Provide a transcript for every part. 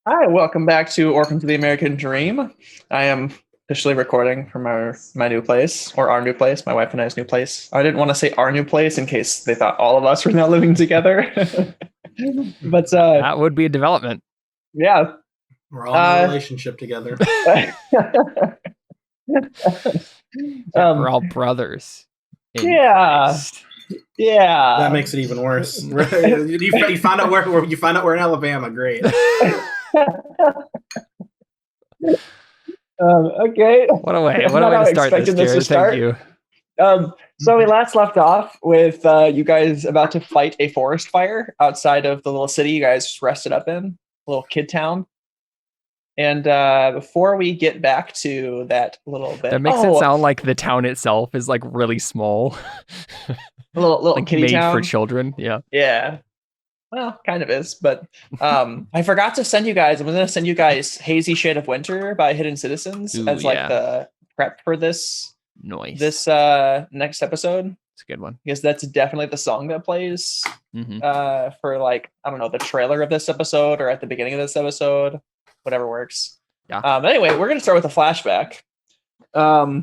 Hi, welcome back to Orphans of the American Dream. I am officially recording from my new place, or our new place, my wife and I's new place. I didn't want to say our new place in case they thought all of us were now living together. But That would be a development. yeah. We're all in a relationship together. We're all brothers. Yeah. Christ. Yeah. That makes it even worse. You find out where you find out we're in Alabama. Great. Okay. What a way to start this, Jared. Thank you. So we last left off with you guys about to fight a forest fire outside of the little city you guys rested up in, little kid town. And before we get back to that little bit, that makes it sound like the town itself is like really small, a little like kitty made town for children. Yeah. Well, kind of is, but I forgot to send you guys. I'm going to send you guys "Hazy Shade of Winter" by Hidden Citizens as like the prep for this next episode. It's a good one because that's definitely the song that plays for like I don't know the trailer of this episode or at the beginning of this episode. Whatever works. Yeah. Anyway, we're going to start with a flashback. We're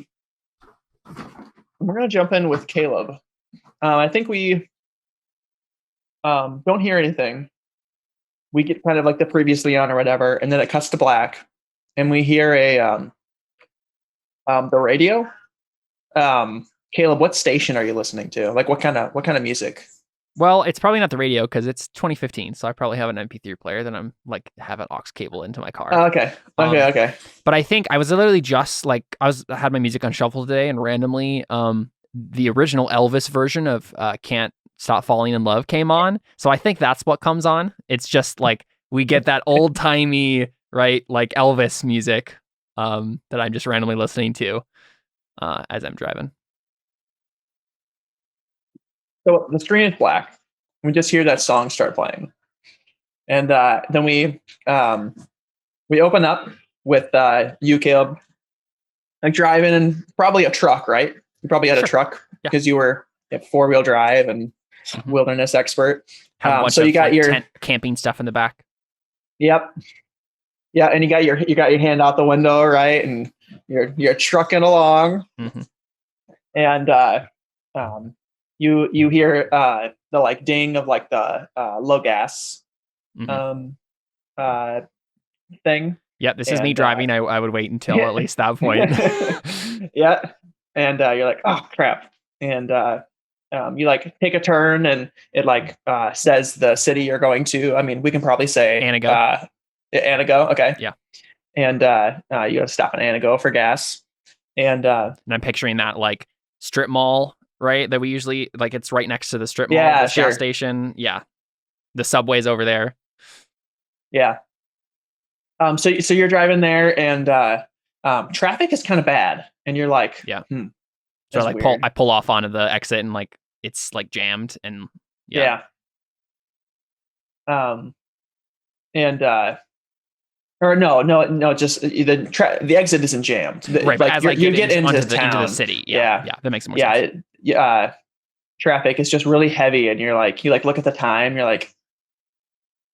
going to jump in with Caleb. I think we don't hear anything. We get kind of like the previously on or whatever, and then it cuts to black, and we hear the radio. Caleb, what station are you listening to? Like, what kind of music? Well, it's probably not the radio because it's 2015, so I probably have an MP3 player that I'm like have an aux cable into my car. Oh, okay. But I think I was literally just like I had my music on shuffle today, and randomly, the original Elvis version of "Can't Stop Falling in Love" came on. So I think that's what comes on. It's just like we get that old timey, right, like Elvis music that I'm just randomly listening to as I'm driving. So the screen is black. We just hear that song start playing, and then we open up with you, Caleb, like driving in probably a truck, right? You probably had a truck because you were a 4-wheel drive and wilderness expert. So you got your tent camping stuff in the back. Yep. Yeah, and you got your hand out the window, right? And you're trucking along, and you hear the like ding of like the low gas thing. Yeah, this is me driving. I would wait until at least that point. Yeah, and you're like, oh crap, and you like take a turn, and it like says the city you're going to. I mean, we can probably say Anago. Anago, okay. Yeah, and you got to stop in Anago for gas, and I'm picturing that like strip mall. Right, that we usually like. It's right next to the strip mall, gas station. Yeah, the subway's over there. Yeah. So you're driving there, and traffic is kind of bad, and you're like, So I pull off onto the exit, and like it's like jammed, and or no, just the exit isn't jammed. Right, like as you get into the city. Yeah, that makes more sense. Traffic is just really heavy, and you look at the time, you're like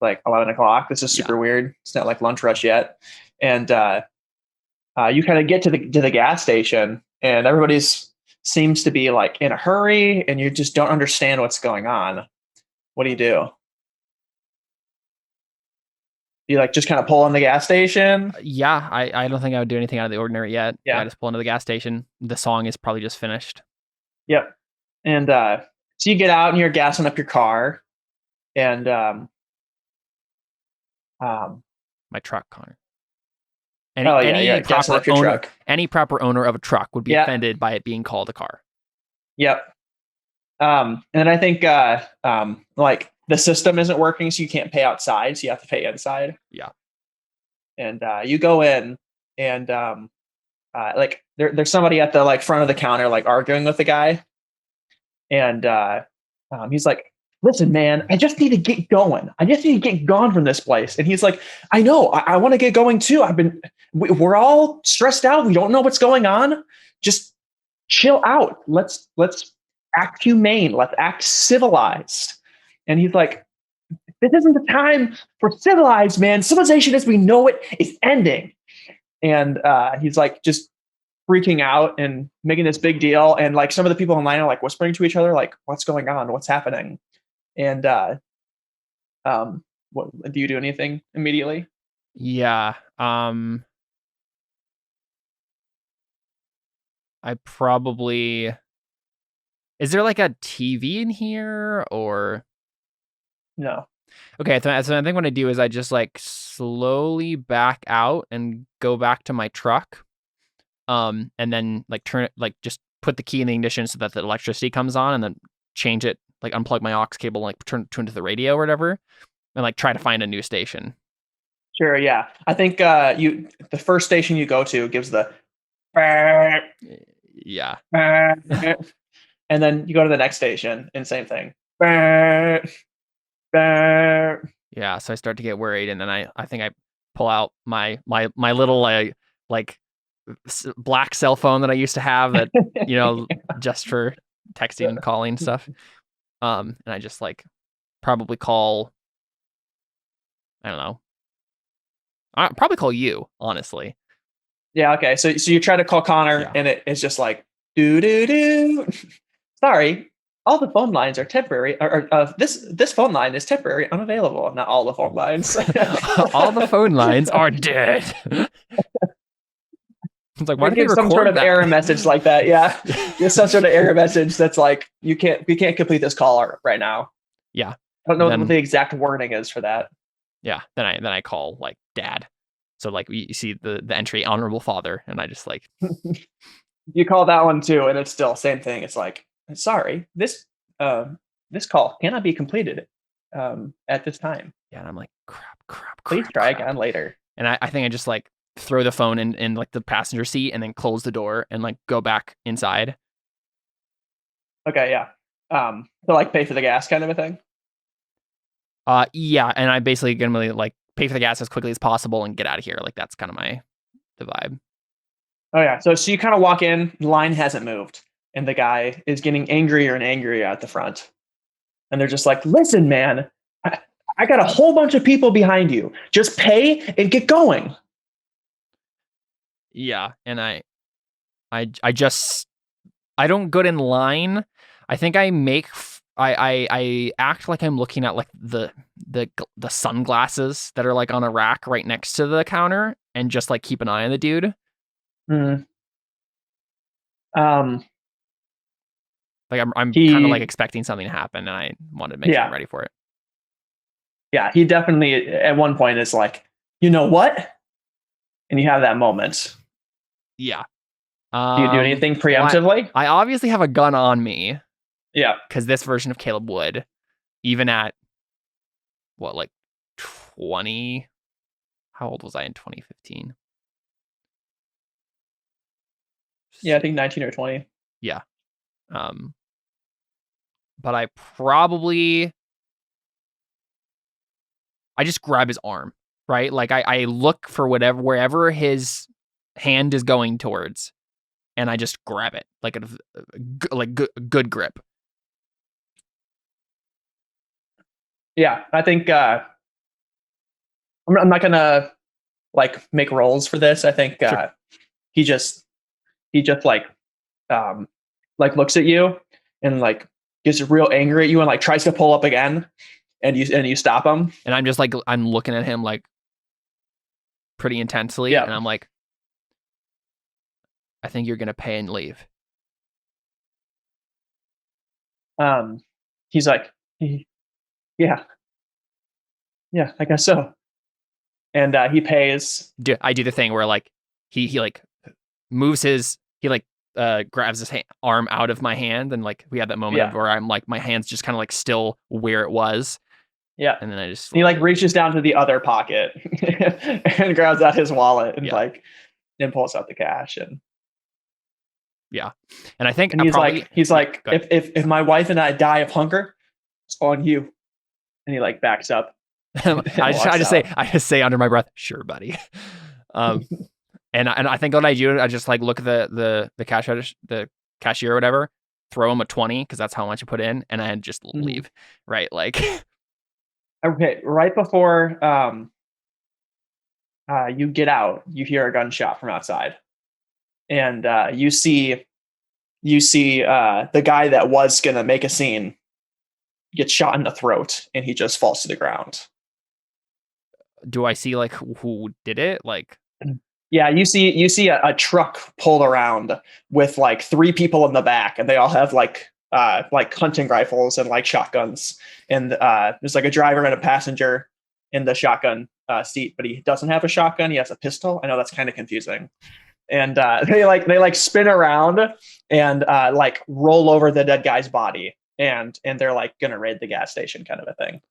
11 o'clock. This is super weird. It's not like lunch rush yet, and you kind of get to the gas station, and everybody's seems to be like in a hurry, and you just don't understand what's going on. What do you do? You like just kind of pull in the gas station? Yeah, I don't think I would do anything out of the ordinary yet. Yeah, I just pull into the gas station. The song is probably just finished. Yep. And so you get out and you're gassing up your car, and my truck, Connor. Any proper owner of a truck would be offended by it being called a car. Yep. And I think like the system isn't working, so you can't pay outside, so you have to pay inside. Yeah. And you go in, and like there's somebody at the like front of the counter like arguing with the guy, and he's like, listen, man, I just need to get going. I just need to get gone from this place. And he's like, I know, I want to get going too. We're all stressed out. We don't know what's going on. Just chill out. Let's act humane. Let's act civilized. And he's like, this isn't the time for civilized, man. Civilization as we know it is ending. And he's like just freaking out and making this big deal. And like some of the people online are like whispering to each other, like, what's going on? What's happening? And what do you do anything immediately? Yeah. I probably. Is there like a TV in here or? No. Okay, so I think what I do is I just like slowly back out and go back to my truck, and then like turn it, like just put the key in the ignition so that the electricity comes on, and then change it, like unplug my aux cable, like turn to the radio or whatever, and like try to find a new station. Sure, yeah. I think the first station you go to gives the Yeah. and then you go to the next station and same thing. Yeah, so I start to get worried, and then I think I pull out my little like black cell phone that I used to have that just for texting and calling and stuff. And I just like probably call. I don't know. I'll probably call you, honestly. Yeah. Okay. So you try to call Connor, Yeah. and it's just like do do do. Sorry, all the phone lines are temporary. Or this phone line is temporary, unavailable. Not all the phone lines. All the phone lines are dead. It's like, why did they record some sort of that? error message like that? Yeah, there's some sort of error message that's like we can't complete this call right now. Yeah. I don't know what the exact wording is for that. Yeah. Then I call like dad. So like you see the entry honorable father, and I just like you call that one too, and it's still same thing. It's like, sorry, this call cannot be completed at this time. Yeah, and I'm like, crap. Please try again later. And I think I just like throw the phone in like the passenger seat and then close the door and like go back inside. Okay, yeah. So like pay for the gas kind of a thing. Yeah, and I basically gonna like pay for the gas as quickly as possible and get out of here. Like that's kind of the vibe. Oh yeah. So you kind of walk in, the line hasn't moved, and the guy is getting angrier and angrier at the front. And they're just like, listen, man, I got a whole bunch of people behind you. Just pay and get going. Yeah, and I don't get in line. I think I act like I'm looking at like the sunglasses that are like on a rack right next to the counter, and just like keep an eye on the dude. Mm. Like I'm kind of like expecting something to happen, and I wanted to make sure I'm ready for it. Yeah, he definitely at one point is like, you know what? And you have that moment. Yeah. Do you do anything preemptively? Well, I obviously have a gun on me. Yeah. Because this version of Caleb would, even at what, like 20? How old was I in 2015? Yeah, I think 19 or 20. Yeah. But I just grab his arm, right? Like I look for wherever his hand is going towards, and I just grab it like a good grip. Yeah, I think I'm not gonna like make rolls for this. I think Sure. he just like looks at you and like gets real angry at you and like tries to pull up again, and you stop him. And I'm just like I'm looking at him like pretty intensely, and I'm like, I think you're gonna pay and leave. He's like, yeah, I guess so. And he pays. I do the thing where like he like moves grabs his arm out of my hand, and like we have that moment where I'm like my hand's just kind of like still where it was. Yeah. And then he like reaches down to the other pocket and grabs out his wallet and then pulls out the cash and. Yeah. And I think he's like, if my wife and I die of hunger, it's on you. And he like backs up. I just say under my breath, sure, buddy. And I think what I do, I just like look at the cashier or whatever, throw him a 20 because that's how much I put in, and I just leave. Right. Like Okay, right before you get out, you hear a gunshot from outside, and you see the guy that was gonna make a scene get shot in the throat, and he just falls to the ground. Do I see like who did it? Like, Yeah, you see a truck pulled around with like three people in the back, and they all have like hunting rifles and like shotguns. And there's like a driver and a passenger in the shotgun seat, but he doesn't have a shotgun. He has a pistol. I know that's kind of confusing. And they spin around and like roll over the dead guy's body, and they're like gonna raid the gas station, kind of a thing.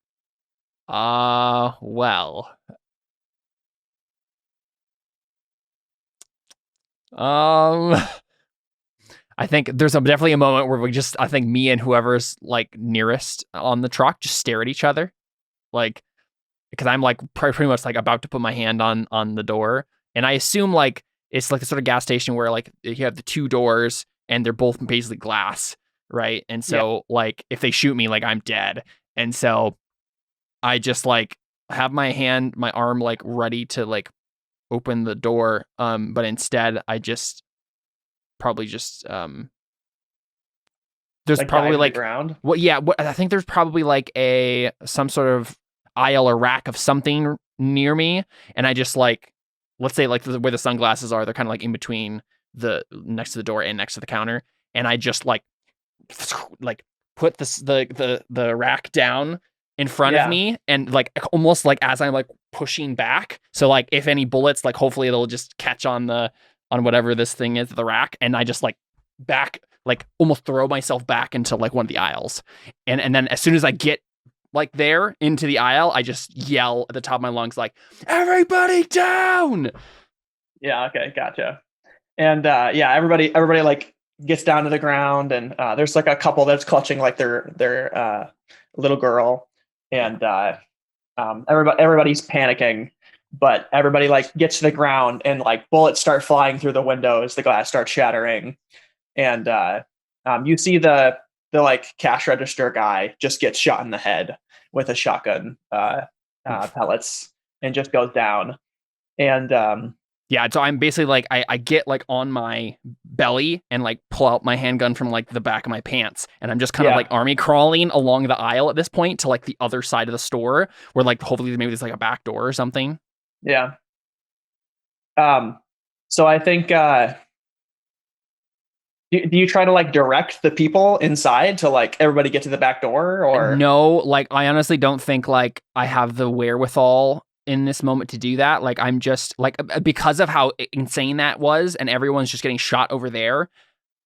well. I think there's definitely a moment where I think me and whoever's like nearest on the truck just stare at each other, like, because I'm like pretty much like about to put my hand on the door, and I assume like it's like the sort of gas station where like you have the two doors and they're both basically glass, right? And so like if they shoot me, like I'm dead, and so I just like have my arm like ready to like open the door, but instead I just probably just there's Like probably dive to the like ground. I think there's probably like some sort of aisle or rack of something near me, and I just like, let's say like where the sunglasses are, they're kind of like in between the next to the door and next to the counter, and I just like put the rack down in front of Yeah. me, and like almost like as I'm like pushing back, so like if any bullets, like hopefully it'll just catch on whatever this thing is, the rack, and I just like back, like almost throw myself back into like one of the aisles, and then as soon as I get like there into the aisle, I just yell at the top of my lungs like, "Everybody down!" Yeah. Okay. Gotcha. And yeah, everybody like gets down to the ground, and there's like a couple that's clutching like their little girl, and everybody's panicking, but everybody like gets to the ground, and like bullets start flying through the windows, the glass starts shattering, and you see the like cash register guy just gets shot in the head with a shotgun pellets, and just goes down. And Yeah, so I'm basically like I get like on my belly and like pull out my handgun from like the back of my pants, and I'm just kind of like army crawling along the aisle at this point to like the other side of the store where like hopefully maybe there's like a back door or something. Yeah. So I think do you try to like direct the people inside to like everybody get to the back door, or No, like I honestly don't think like I have the wherewithal in this moment to do that. Like I'm just like, because of how insane that was and everyone's just getting shot over there,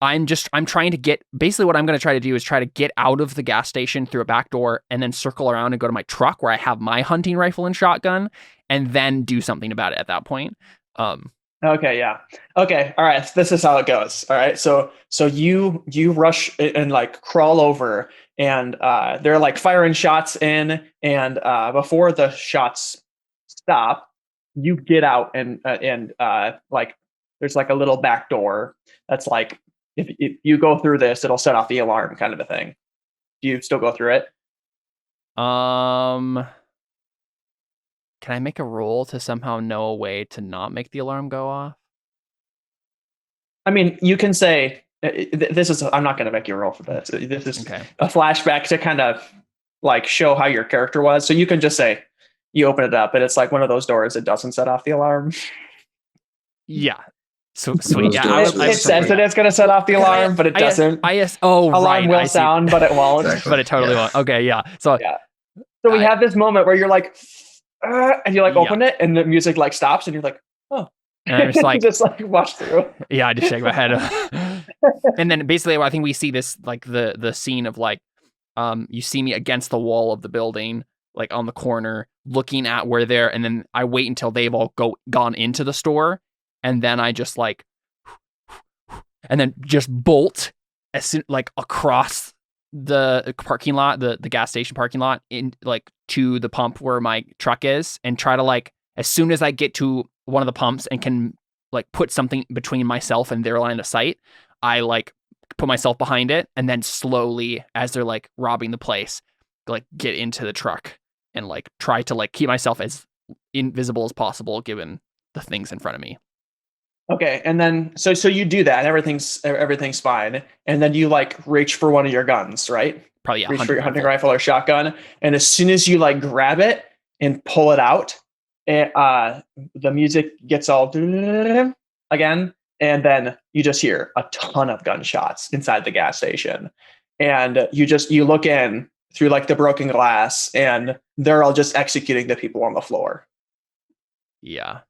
I'm trying to get, basically what I'm going to try to do is try to get out of the gas station through a back door and then circle around and go to my truck where I have my hunting rifle and shotgun, and then do something about it at that point. Okay, yeah. Okay, all right. This is how it goes. All right. So you rush and like crawl over, and they're like firing shots in, and before the shots stop, you get out, and like there's like a little back door that's like, if you go through this, it'll set off the alarm, kind of a thing. Do you still go through it? Can I make a roll to somehow know a way to not make the alarm go off? I mean, you can say this is. I'm not going to make you roll for this. This is Okay. a flashback to kind of like show how your character was. So you can just say you open it up, and it's like one of those doors that doesn't set off the alarm. Yeah. So sweet. Yeah, It says that it's going to set off the alarm, but it doesn't. Alarm will sound, but it won't. But it totally won't. Okay, yeah. So yeah. So we have this moment where you're like, and you like open it, and the music like stops, and you're like, oh. And I'm just like, watch through. Yeah, I just shake my head. And then basically, I think we see this like the scene of like, you see me against the wall of the building, like on the corner, looking at where they're, and then I wait until they've all gone into the store, and then I just like, and then just bolt as soon, like across the parking lot, the gas station parking lot, in like to the pump where my truck is, and try to like, as soon as I get to one of the pumps and can like put something between myself and their line of sight, I like put myself behind it, and then slowly, as they're like robbing the place, like get into the truck and like try to like keep myself as invisible as possible given the things in front of me. Okay, and then so you do that, everything's fine, and then you like reach for one of your guns, right? Probably reach for your hunting rifle or shotgun, and as soon as you like grab it and pull it out, the music gets all again, and then you just hear a ton of gunshots inside the gas station, and you look in through like the broken glass, and they're all just executing the people on the floor. Yeah.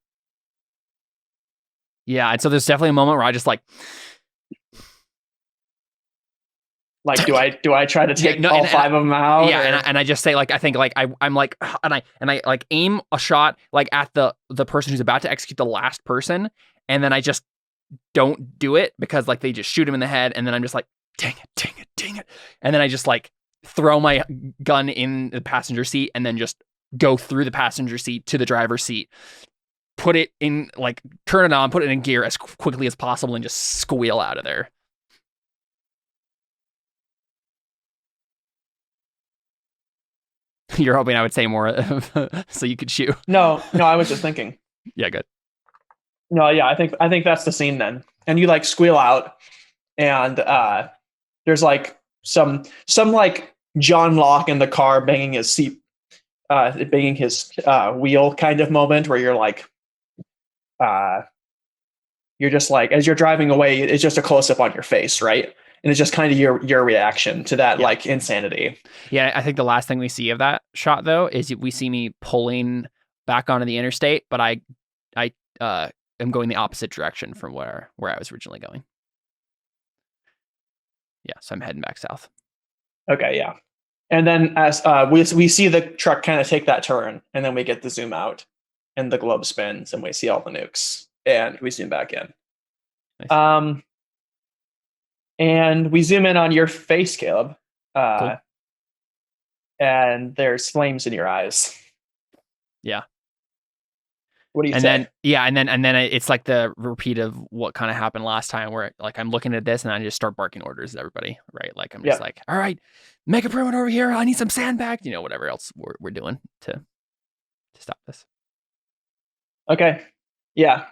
And so there's definitely a moment where I just like do I try to take all five of them out? Yeah, and I just say like I think like I'm like and I like aim a shot like at the person who's about to execute the last person, and then I just don't do it because like they just shoot him in the head, and then I'm just like dang it, and then I just like throw my gun in the passenger seat and then just go through the passenger seat to the driver's seat, put it in like turn it on, put it in gear as quickly as possible, and just squeal out of there. You're hoping I would say more so you could shoot. No, I was just thinking. Yeah, good. No, yeah, I think that's the scene then. And you like squeal out, and there's like some like John Locke in the car banging his seat, banging his wheel kind of moment where you're like, you're just like, as you're driving away, it's just a close up on your face, right? And it's just kind of your reaction to that like insanity. Yeah, I think the last thing we see of that shot though is we see me pulling back onto the interstate, but I am going the opposite direction from where I was originally going. Yeah, so I'm heading back south. Okay, yeah. And then as we see the truck kind of take that turn, and then we get the zoom out, and the globe spins, and we see all the nukes, and we zoom back in. Nice. And we zoom in on your face, Caleb. Cool. And there's flames in your eyes. Yeah. What do you say? And then it's like the repeat of what kind of happened last time, where like I'm looking at this and I just start barking orders at everybody, right? Like I'm just like, all right, make a perimeter over here. I need some sandbags, whatever else we're doing to stop this. Okay. Yeah.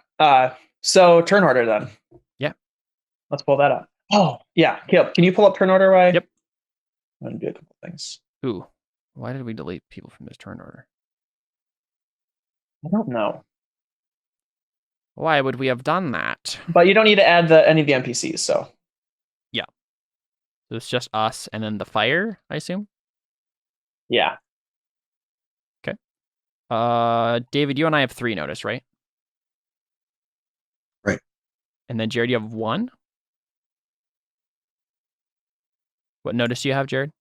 So turn order then. Yeah. Let's pull that up. Oh, yeah. Caleb, can you pull up turn order? Right? Yep. I'm going to do a couple things. Ooh, why did we delete people from this turn order? I don't know. Why would we have done that? But you don't need to add any of the NPCs, so. Yeah. So it's just us and then the fire, I assume? Yeah. Okay. David, you and I have 3 notice, right? Right. And then Jared, you have 1? What notice do you have, Jared?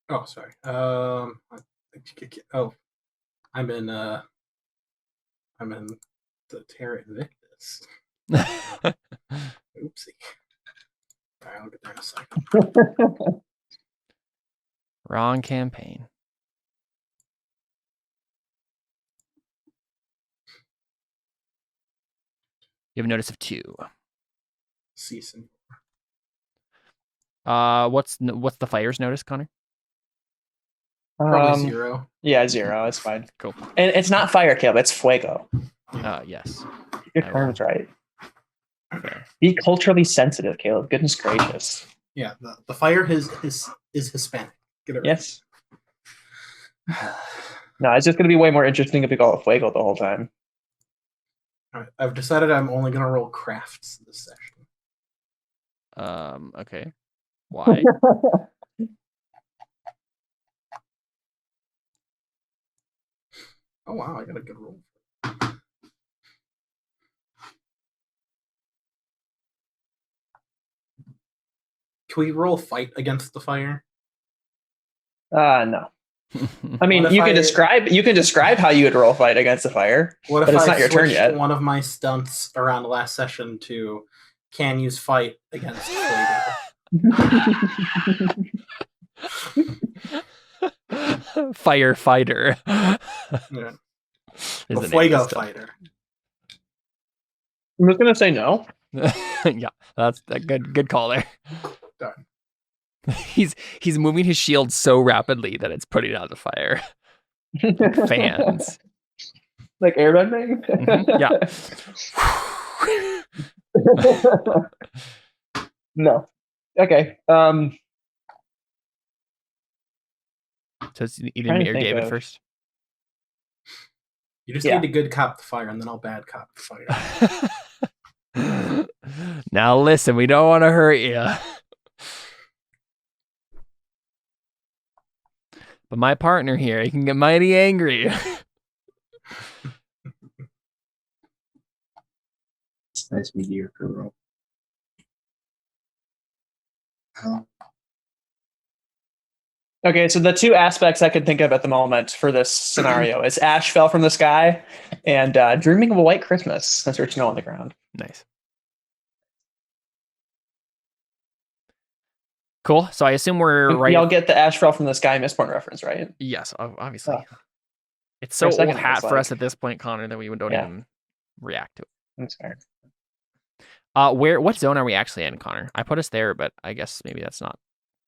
Oh, sorry. I'm in the Terra Invictus. Oopsie. All right, I'll get there in a second. Wrong campaign. You have a notice of 2. Season. What's the fire's notice, Connor? Probably 0. Yeah, 0. It's fine. Cool. And it's not fire, Caleb. It's fuego. Yes. Your terms right. Okay. Be culturally sensitive, Caleb. Goodness gracious. Yeah, the fire is Hispanic. Get it right. Yes. No, it's just going to be way more interesting if we call it fuego the whole time. All right, I've decided I'm only going to roll crafts this session. Okay. Why? Oh wow, I got a good roll. Can we roll fight against the fire? No. I mean, you can describe how you would roll fight against the fire. What if but it's I not your turn yet? One of my stunts around last session to can use fight against Firefighter. Yeah. The fuego fighter. I'm just gonna say no. Yeah, that's a good call there. Done. He's moving his shield so rapidly that it's putting out the fire. Fans. Like airbending? Yeah. No. Okay. So it's either Trying me to or think David of- first. You just need to good cop the fire, and then I'll bad cop the fire. Now listen, we don't want to hurt you. But my partner here, he can get mighty angry. It's nice mediocre roll. Okay, so the two aspects I can think of at the moment for this scenario is ash fell from the sky and dreaming of a white Christmas. That's there's snow on the ground. Nice. Cool. So I assume we're right. Y'all get the ash fell from the sky Mistborn reference, right? Yes, obviously. Oh. It's so For a second, old I hat was for us like- at this point, Connor, that we don't Yeah. even react to it. I'm sorry. What zone are we actually in, Connor? I put us there, but I guess maybe that's not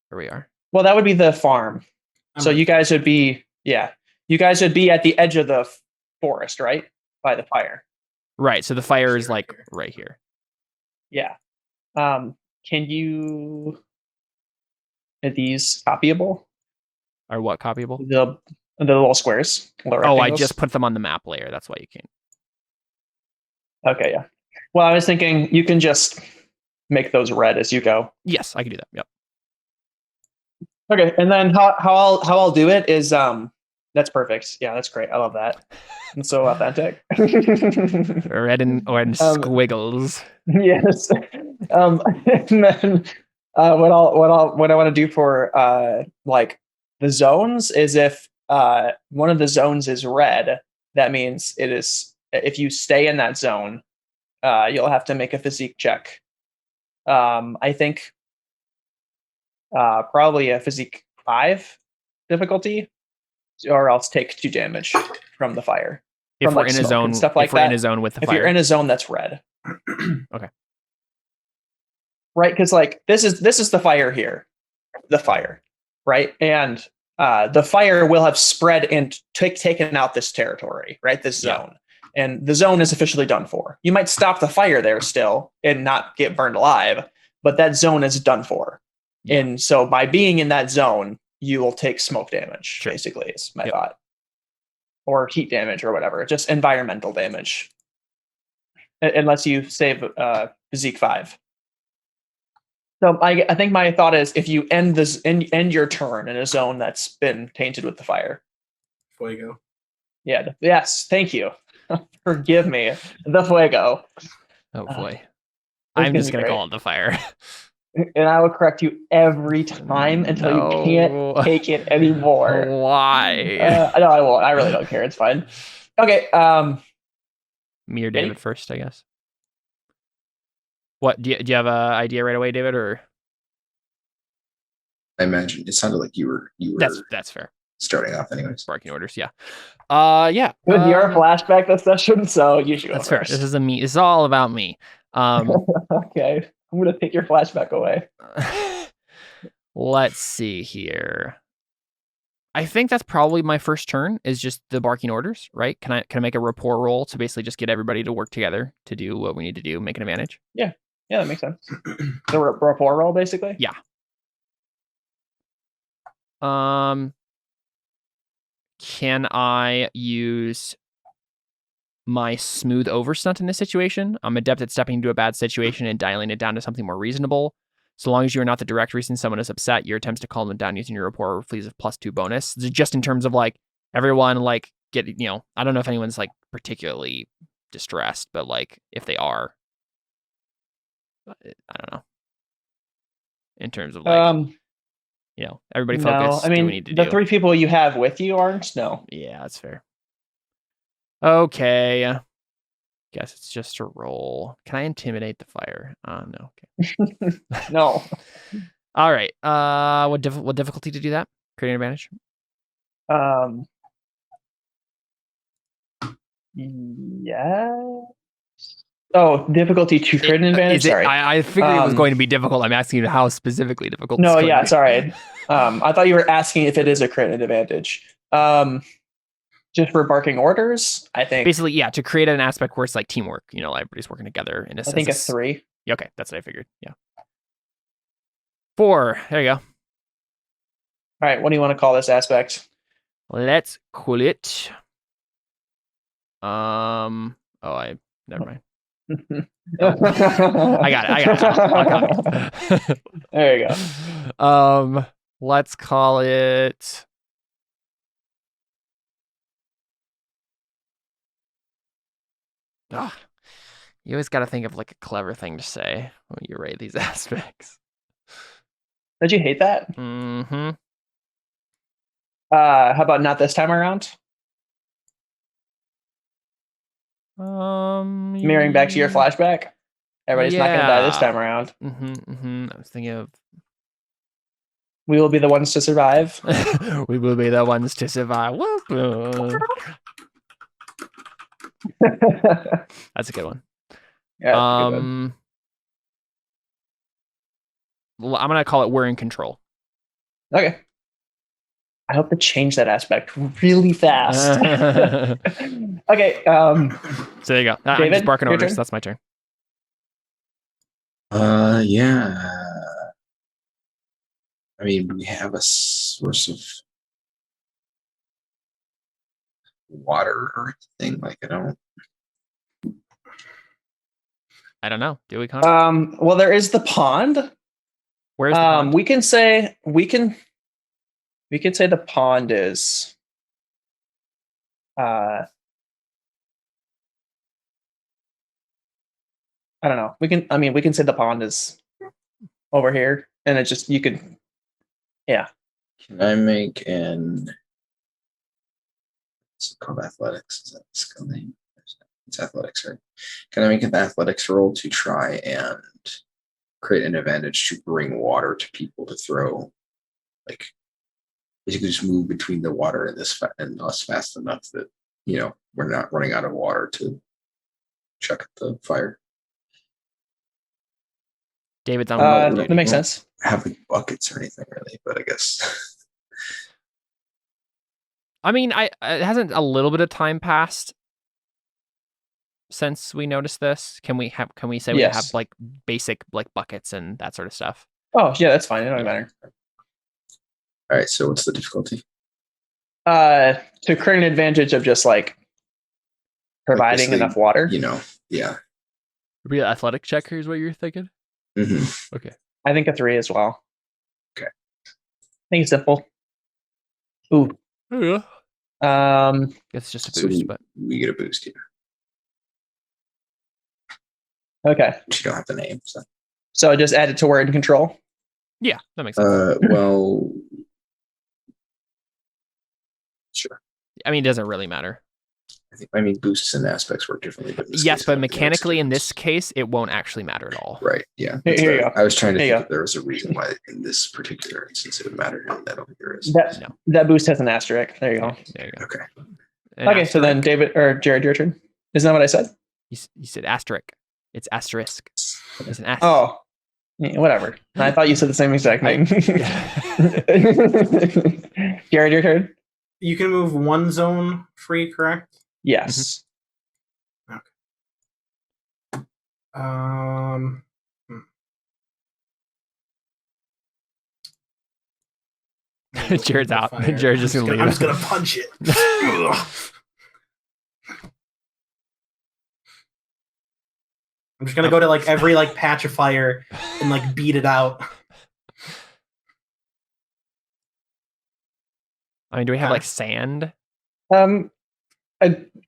where we are. Well, that would be the farm. So you guys would be, you guys would be at the edge of the forest, right? By the fire. Right. So the fire is Right like here. right here. Yeah. Can you, are these copyable? Or what copyable? The little squares. Little Oh, I rectangles? just put them on the map layer. That's why you can't. Okay, yeah. Well, I was thinking you can just make those red as you go. Yes, I can do that. Yep. Okay, and then how I'll do it is that's perfect. Yeah, that's great. I love that. It's so authentic. Red and orange squiggles. Yes. And then what I want to do for like the zones is if one of the zones is red, that means it is if you stay in that zone, you'll have to make a physique check. I think probably a physique 5 difficulty, or else take 2 damage from the fire. If From, we're like, in a smoke zone, and stuff like if we're in that. a zone with the If fire. you're in a zone that's red. Okay. Right, because like this is the fire here, the fire, right, and the fire will have spread and taken out this territory, right, this Yeah. zone, and the zone is officially done for. You might stop the fire there still and not get burned alive, but that zone is done for. Yeah. And so by being in that zone, you will take smoke damage. Sure. Basically, is my Yep. thought, or heat damage or whatever, just environmental damage, unless you save physique 5. So I think my thought is if you end end your turn in a zone that's been tainted with the fire. Fuego. Yeah. Yes. Thank you. Forgive me. The fuego. Oh boy. It's I'm just gonna gonna be call it the fire. And I will correct you every time until you can't No. take it anymore. Why? No, I won't. I really don't care. It's fine. Okay. Me or Ready? David first, I guess. What do you have an idea right away, David? Or I imagine it sounded like you were that's fair. starting off anyways. Barking orders, yeah. Yeah. Good, you're a flashback this session, so you should go That's fair. first. This is me. This is all about me. Okay. I'm gonna take your flashback away. Let's see here. I think that's probably my first turn is just the barking orders, right? Can I make a rapport roll to basically just get everybody to work together to do what we need to do, make an advantage? Yeah, that makes sense. The rapport roll, basically. Yeah. Can I use my smooth over stunt in this situation? I'm adept at stepping into a bad situation and dialing it down to something more reasonable. So long as you are not the direct reason someone is upset, your attempts to calm them down using your rapport flees of +2 bonus. Just in terms of like everyone like get, I don't know if anyone's like particularly distressed, but like if they are, I don't know. In terms of like, everybody focus. No, I do what we mean need to the do. 3 people you have with you aren't. No. Yeah, that's fair. Okay. Guess it's just a roll. Can I intimidate the fire? No. Okay. No. All right. What difficulty to do that? Create an advantage? Yeah. Oh, difficulty to create an advantage. Sorry. I figured it was going to be difficult. I'm asking you how specifically difficult. No, it's going yeah, to be. sorry. I thought you were asking if it is a crit advantage. just for barking orders, I think. Basically, yeah, to create an aspect where it's like teamwork. Everybody's working together in a sense. I think a 3. Yeah, okay, that's what I figured. Yeah. 4. There you go. All right, what do you want to call this aspect? Let's call it. Never mind. I got it. I'll copy. There you go. Let's call it. You always got to think of like a clever thing to say when you rate these aspects. Did you hate that? Mm-hmm. How about not this time around? Mirroring back to your flashback. Everybody's not going to die this time around. I was thinking of. We will be the ones to survive. We will be the ones to survive. That's a good one. Yeah, I'm gonna call it "We're in Control." Okay. I hope to change that aspect really fast. Okay. So there you go. I'm David, just barking your orders. turn? That's my turn. Yeah. I mean, we have a source of water or anything. Like, I don't know. Do we? Connor? Well, there is the pond. Where's the pond? We can say the pond is I don't know. We can say the pond is over here, and it's just yeah. Can I make it's called athletics? Is that the skill name? It's athletics, right? Can I make an athletics roll to try and create an advantage to bring water to people to throw, like basically just move between the water and and us fast enough that we're not running out of water to chuck at the fire. David's on That makes sense. Have like buckets or anything really, but I guess. I mean, it hasn't a little bit of time passed since we noticed this. Can we say we have like basic like buckets and that sort of stuff? Oh yeah, that's fine. It doesn't matter. All right. So what's the difficulty? To create an advantage of just like providing enough water. Yeah. Be an athletic check here is what you're thinking? Mm-hmm. Okay. I think a 3 as well. Okay. I think it's simple. Ooh. Yeah. It's just a boost, but we get a boost here. Okay. But you don't have the name, so. So just add it to we're in control. Yeah, that makes sense. Well, sure. I mean, it doesn't really matter. I mean, boosts and aspects work differently. But yes, but mechanically in this case, it won't actually matter at all. Right. Yeah. Here you go. I was trying to think if there was a reason why in this particular instance it would matter. And I don't think there is. That boost has an asterisk. There you go. There you go. Okay. Okay, so then David or Jared, your turn. Isn't that what I said? You said asterisk. It's asterisk. It's an asterisk. Oh, yeah, whatever. I thought you said the same exact thing. Jared, your turn. You can move one zone free, correct? Yes. Okay. Jared's out. Jared's just gonna leave. I'm just gonna punch it. I'm just gonna go to like every like patch of fire and like beat it out. I mean, do we have like sand?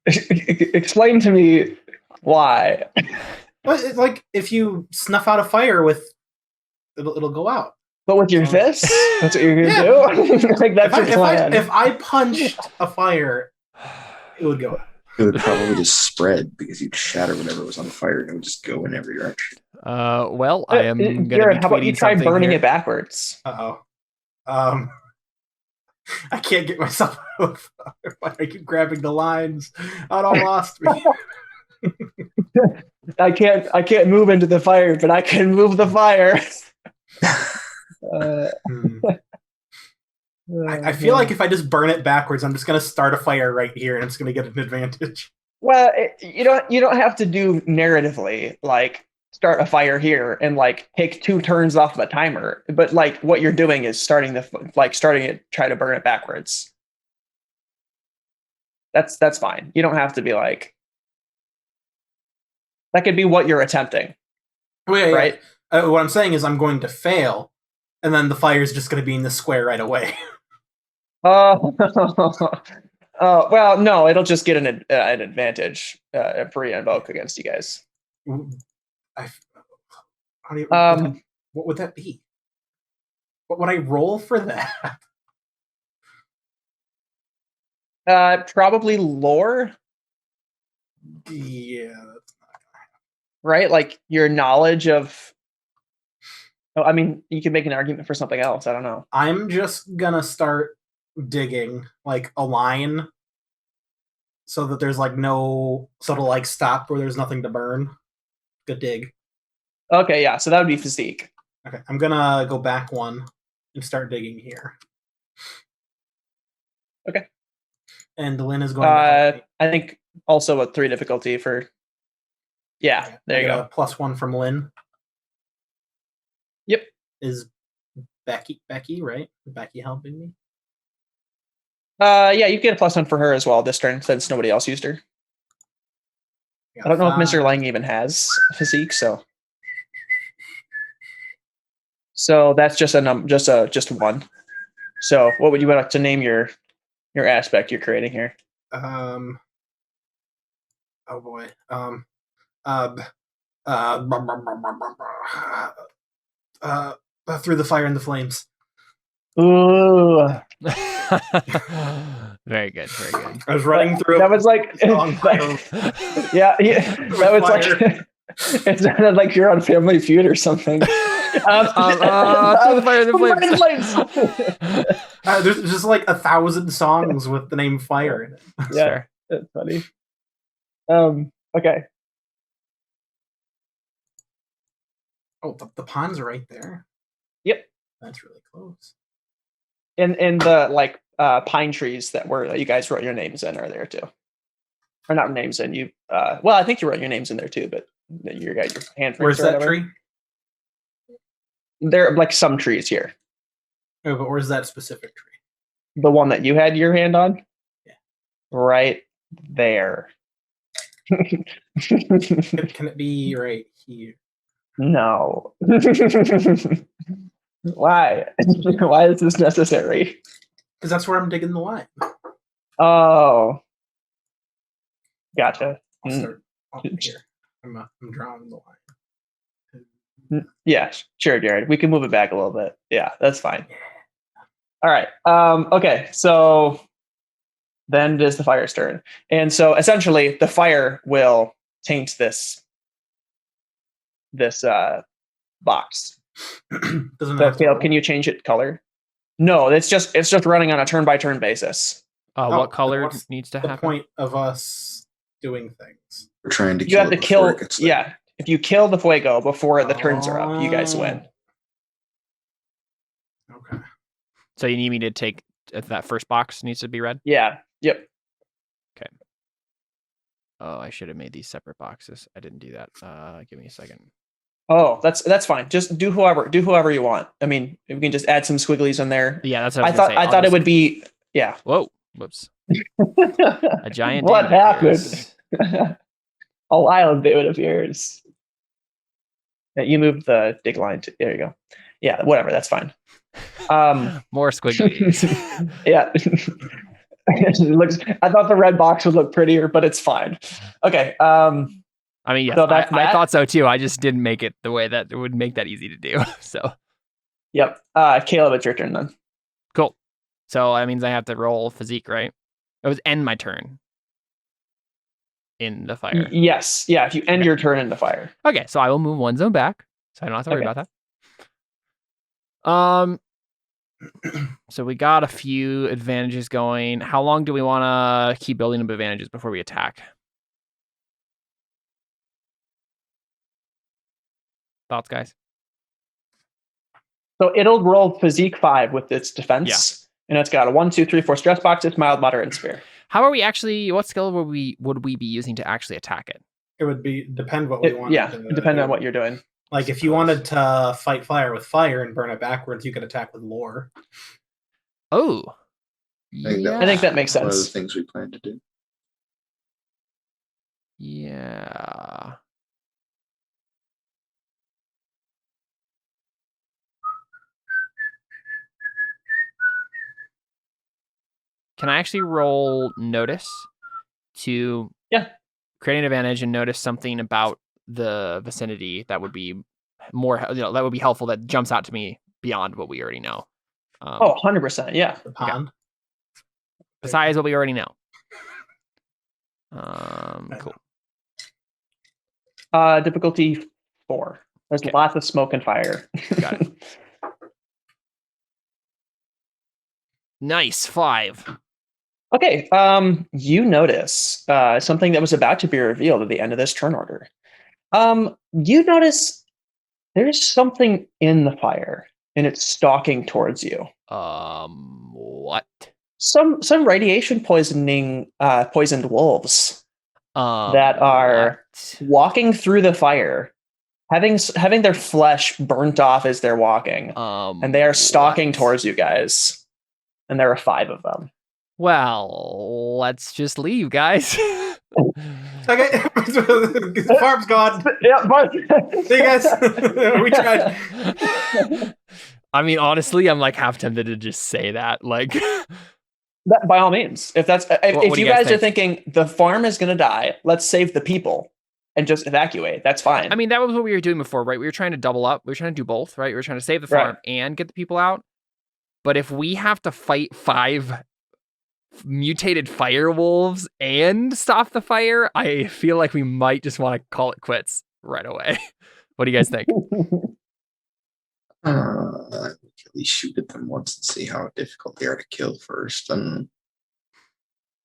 Explain to me why. But it's like if you snuff out a fire with, it'll go out. But with your fist, that's what you're gonna do. Like that's your plan. If I punched a fire, it would go out. It would probably just spread because you'd shatter whatever was on the fire and it would just go in every direction. Well, I am gonna Jared, be how about you try burning here. it backwards? I can't get myself out of fire. I keep grabbing the lines. Oh, it all lost me. I can't move into the fire, but I can move the fire. I feel like if I just burn it backwards, I'm just gonna start a fire right here, and it's gonna get an advantage. Well, you don't have to do narratively like start a fire here and like take 2 turns off the timer. But like what you're doing is starting it, try to burn it backwards. That's fine. You don't have to be like that. Could be what you're attempting, right? What I'm saying is I'm going to fail, and then the fire's just going to be in the square right away. Oh, well, no, it'll just get an advantage, a pre-invoke against you guys. What would that be? What would I roll for that? Probably lore. Yeah. Right? Like your knowledge of. Oh, I mean, you can make an argument for something else. I don't know. I'm just gonna start digging like a line so that there's like no to like stop where there's nothing to burn. Good dig. Okay, yeah. So that would be physique. Okay, I'm gonna go back 1 and start digging here. Okay. And Lynn is going to help me. I think also a 3 difficulty for. Yeah, Okay, there you go. +1 from Lynn. Yep. Is Becky, right? Becky helping me? Yeah, you get a +1 for her as well this turn since nobody else used her. I don't know if Mr. Lang even has physique, so that's just just 1. So what would you like to name your aspect you're creating here? Oh boy. Through the fire and the flames. Ooh. Very good. Very good. I was running through. That was like, yeah. That was like, it sounded like you're on Family Feud or something. Through the fire and the flames. There's just like 1,000 songs with the name fire in it. Yeah, that's funny. Okay. Oh, the ponds are right there. Yep. That's really close. And the like pine trees that you guys wrote your names in are there too. Or not names in, you well, I think you wrote your names in there too, but you got your handprints. Where's that tree? There are like some trees here. Oh, but where's that specific tree? The one that you had your hand on? Yeah. Right there. Can it be right here? No. Why? Why is this necessary? Because that's where I'm digging the line. Oh. Gotcha. I'll start here. I'm drawing the line. Yeah, sure, Jared. We can move it back a little bit. Yeah, that's fine. All right. Okay, so then it is the fire's turn. And so essentially the fire will taint this box. So Caleb, can you change it color? No, it's just running on a turn by turn basis. What color needs to happen? The point of us doing things. We're trying to. You have to kill. Yeah, if you kill the fuego before the turns are up, you guys win. Okay. So you need me to take that first box needs to be red? Yeah. Yep. Okay. Oh, I should have made these separate boxes. I didn't do that. Give me a second. Oh, that's fine. Just do whoever you want. I mean, we can just add some squigglies in there. Yeah, that's what I thought. I thought it would be. Yeah. Whoa. Whoops. A giant. What happened? A wild David appears. Yeah, you moved the dig line to. There you go. Yeah. Whatever. That's fine. More squigglies. Yeah. It looks. I thought the red box would look prettier, but it's fine. Okay. I mean, yes, so I thought so too. I just didn't make it the way that it would make that easy to do. So. Yep. Caleb, it's your turn then. Cool. So that means I have to roll physique, right? It was end my turn in the fire. Yes. Yeah. If you end your turn in the fire. Okay. So I will move 1 zone back, so I don't have to worry about that. So we got a few advantages going. How long do we want to keep building up advantages before we attack? Thoughts, guys? So it'll roll physique 5 with its defense, and it's got a 1, 2, 3, 4 stress boxes, mild, moderate, and severe. How are we actually? What skill would we be using to actually attack it? It would depend what we want. Yeah, depending on what you're doing. Like if you wanted to fight fire with fire and burn it backwards, you could attack with lore. Oh, I think that makes One of the sense. things we plan to do. Yeah. Can I actually roll notice to create an advantage and notice something about the vicinity that would be more, that would be helpful, that jumps out to me beyond what we already know? 100%. Yeah. The pond. Besides what we already know. Cool. Difficulty 4. There's Okay. lots of smoke and fire. Got it. Nice. 5. Okay. You notice something that was about to be revealed at the end of this turn order. You notice there's something in the fire, and it's stalking towards you. What? Some radiation poisoned wolves that are walking through the fire, having their flesh burnt off as they're walking, and they are stalking towards you guys. And there are 5 of them. Well, let's just leave, guys. Okay, farm's gone. Yeah, but See you guys. We tried. I mean, honestly, I'm like half tempted to just say that. Like, by all means, if that's What if do you you guys guys are thinking the farm is going to die, let's save the people and just evacuate. That's fine. I mean, that was what we were doing before, right? We were trying to double up. We were trying to do both, right? We were trying to save the farm and get the people out. But if we have to fight 5 mutated fire wolves and stop the fire, I feel like we might just want to call it quits right away. What do you guys think? We can at least shoot at them once and see how difficult they are to kill first. And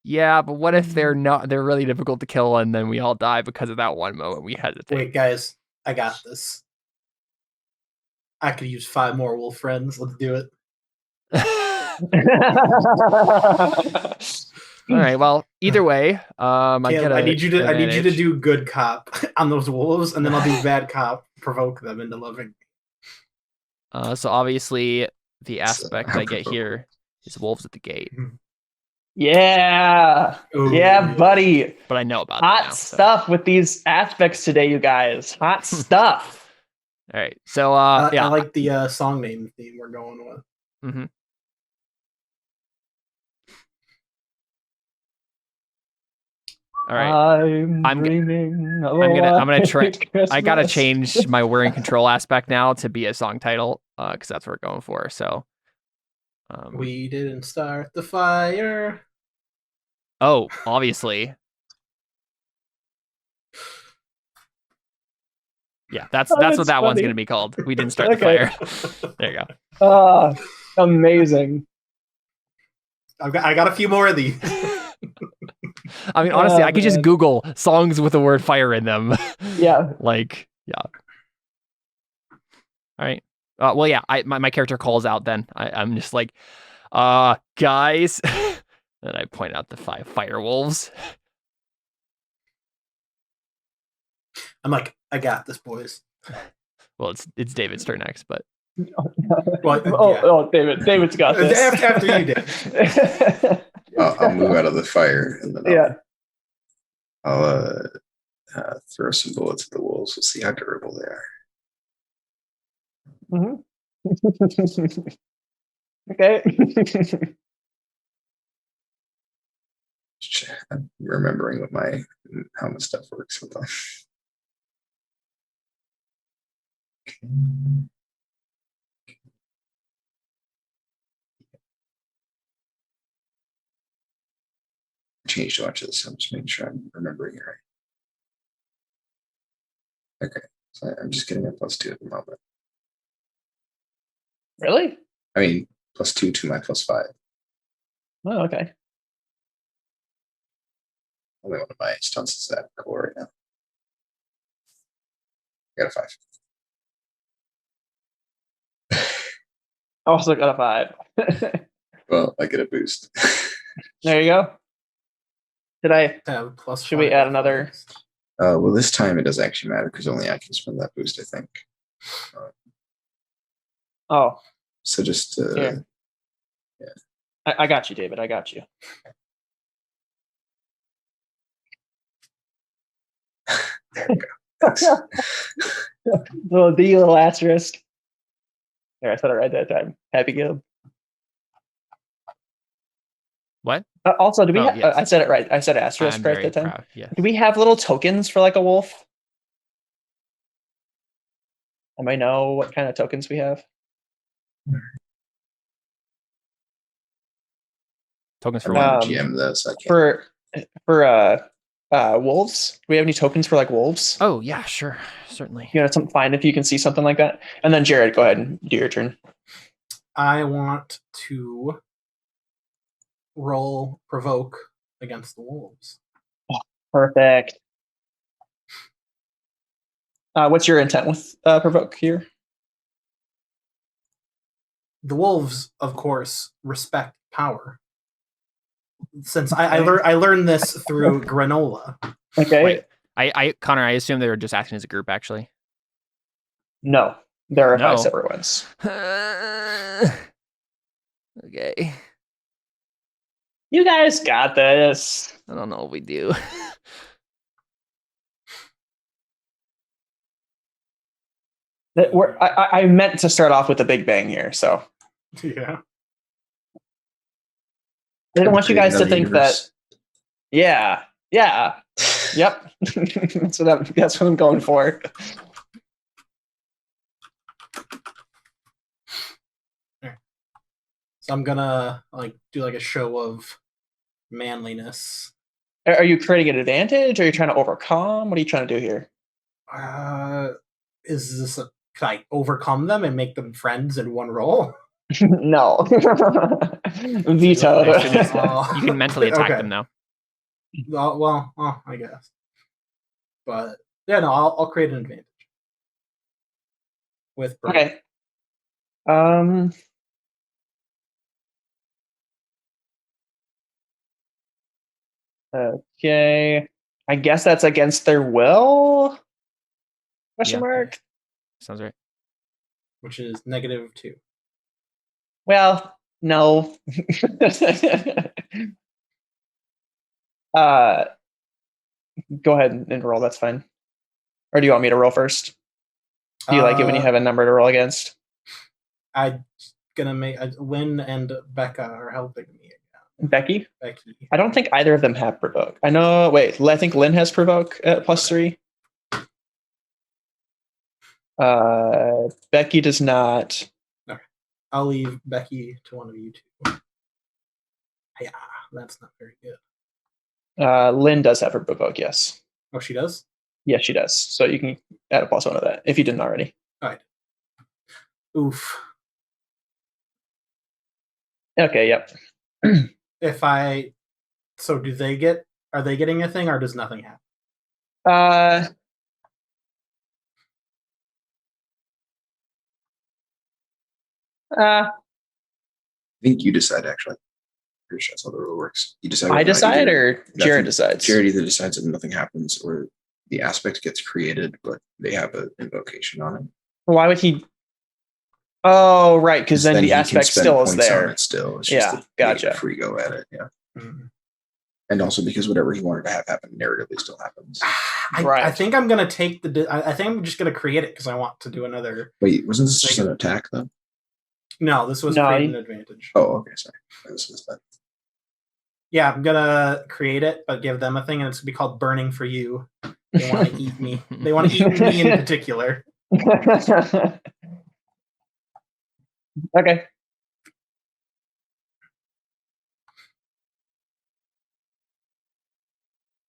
Yeah, but what if they're really difficult to kill and then we all die because of that one moment we hesitate? Wait, guys, I got this. I could use 5 more wolf friends. Let's do it. All right. Well, either way, I need you to do good cop on those wolves, and then I'll do bad cop, provoke them into loving. So obviously, the aspect I get here is wolves at the gate. Yeah. Ooh. Yeah, buddy. But I know about that Hot now, so. stuff with these aspects today, you guys. Hot stuff. All right. So yeah, I like the song name theme we're going with. Mm-hmm. All right. I'm dreaming. I'm gonna try. I gotta change my wearing control aspect now to be a song title, because that's what we're going for. So, we didn't start the fire. Oh, obviously. Yeah, that's what that one's gonna be called. We didn't start the fire. There you go. Amazing. I got a few more of these. I mean, honestly, I could just Google songs with the word fire in them. Yeah. Like, yeah. All right. Well, yeah, my character calls out then. I'm just like, guys. And I point out the 5 fire wolves. I'm like, I got this, boys. Well, it's David's turn next, but. David's got this. After you did. I'll move out of the fire, and then I'll throw some bullets at the wolves. We'll see how durable they are. Mm-hmm. Okay. I'm remembering how my stuff works with them. Changed a bunch of this. I'm just making sure I'm remembering it right. Okay, so I'm just getting a +2 at the moment. Really? I mean, +2 to my +5. Oh, okay. Only one of my stunts is that cool right now. I got a 5. Also got a 5. Well, I get a boost. There you go. Did I? Have plus Should we 5 add another? athletics. Well, this time it does actually matter because only I can spend that boost, I think. Oh, So just here. yeah. I got you, David. I got you. There we go. Thanks. little asterisk. There, I said it right that time. Happy Gil. What? Also, do we? Oh, have? yes. I said it right. I said asterisk I'm right very that time. proud. Yes. Do we have little tokens for like a wolf? I know what kind of tokens we have. Tokens I for don't what? have a GM though, so I can't. For wolves. Do we have any tokens for like wolves? Oh yeah, sure, certainly. You know, something fine if you can see something like that. And then Jared, go ahead and do your turn. I want to roll provoke against the wolves. Perfect. What's your intent with provoke here? The wolves, of course, respect power. Since I learned this through granola. Okay. Wait, Connor, I assume they were just acting as a group, actually. No, there are No. 5 separate ones. Okay. You guys got this. I don't know what we do. I meant to start off with a big bang here, so Yeah. I didn't want you guys to Create think another that. Yeah. Yep. That's what I'm going for. So I'm gonna do like a show of manliness. Are you creating an advantage? Or are you trying to overcome? What are you trying to do here? Is this can I overcome them and make them friends in one roll? No. Vetoed. You can mentally attack Okay. them now. Well, I guess. But yeah, no, I'll create an advantage with Bert. Okay. Okay. I guess that's against their will? Question Yeah. mark? Sounds right. Which is -2. Well, no. Go ahead and roll. That's fine. Or do you want me to roll first? Do you like it when you have a number to roll against? I'm gonna make Lynn and Becca are helping me. Becky? Becky. I don't think either of them have provoke. I know. Wait, I think Lynn has provoke at +3. Becky does not. Okay. I'll leave Becky to one of you two. Yeah, that's not very good. Lynn does have her provoke, yes. Oh, she does? Yes, she does. So you can add a +1 to that if you didn't already. All right. Oof. Okay, yep. So do they get? Are they getting a thing, or does nothing happen? I think you decide, actually. Pretty sure that's how the rule works. You decide. I decide, or Jared decides? Jared either decides that nothing happens, or the aspect gets created, but they have an invocation on it. Why would he? Oh, right, because then the he can aspect spend still is points on there. it still. It's Yeah, just gotcha. a free go at it. Yeah. Mm. And also because whatever he wanted to have happen narratively still happens. I think I'm gonna take I think I'm just gonna create it because I want to do another. Wait, wasn't this just an attack though? No, this was create an advantage. Oh, okay, sorry. This was that. Yeah, I'm gonna create it, but give them a thing, and it's gonna be called "Burning for You." They want to eat me. They want to eat me in particular. Okay.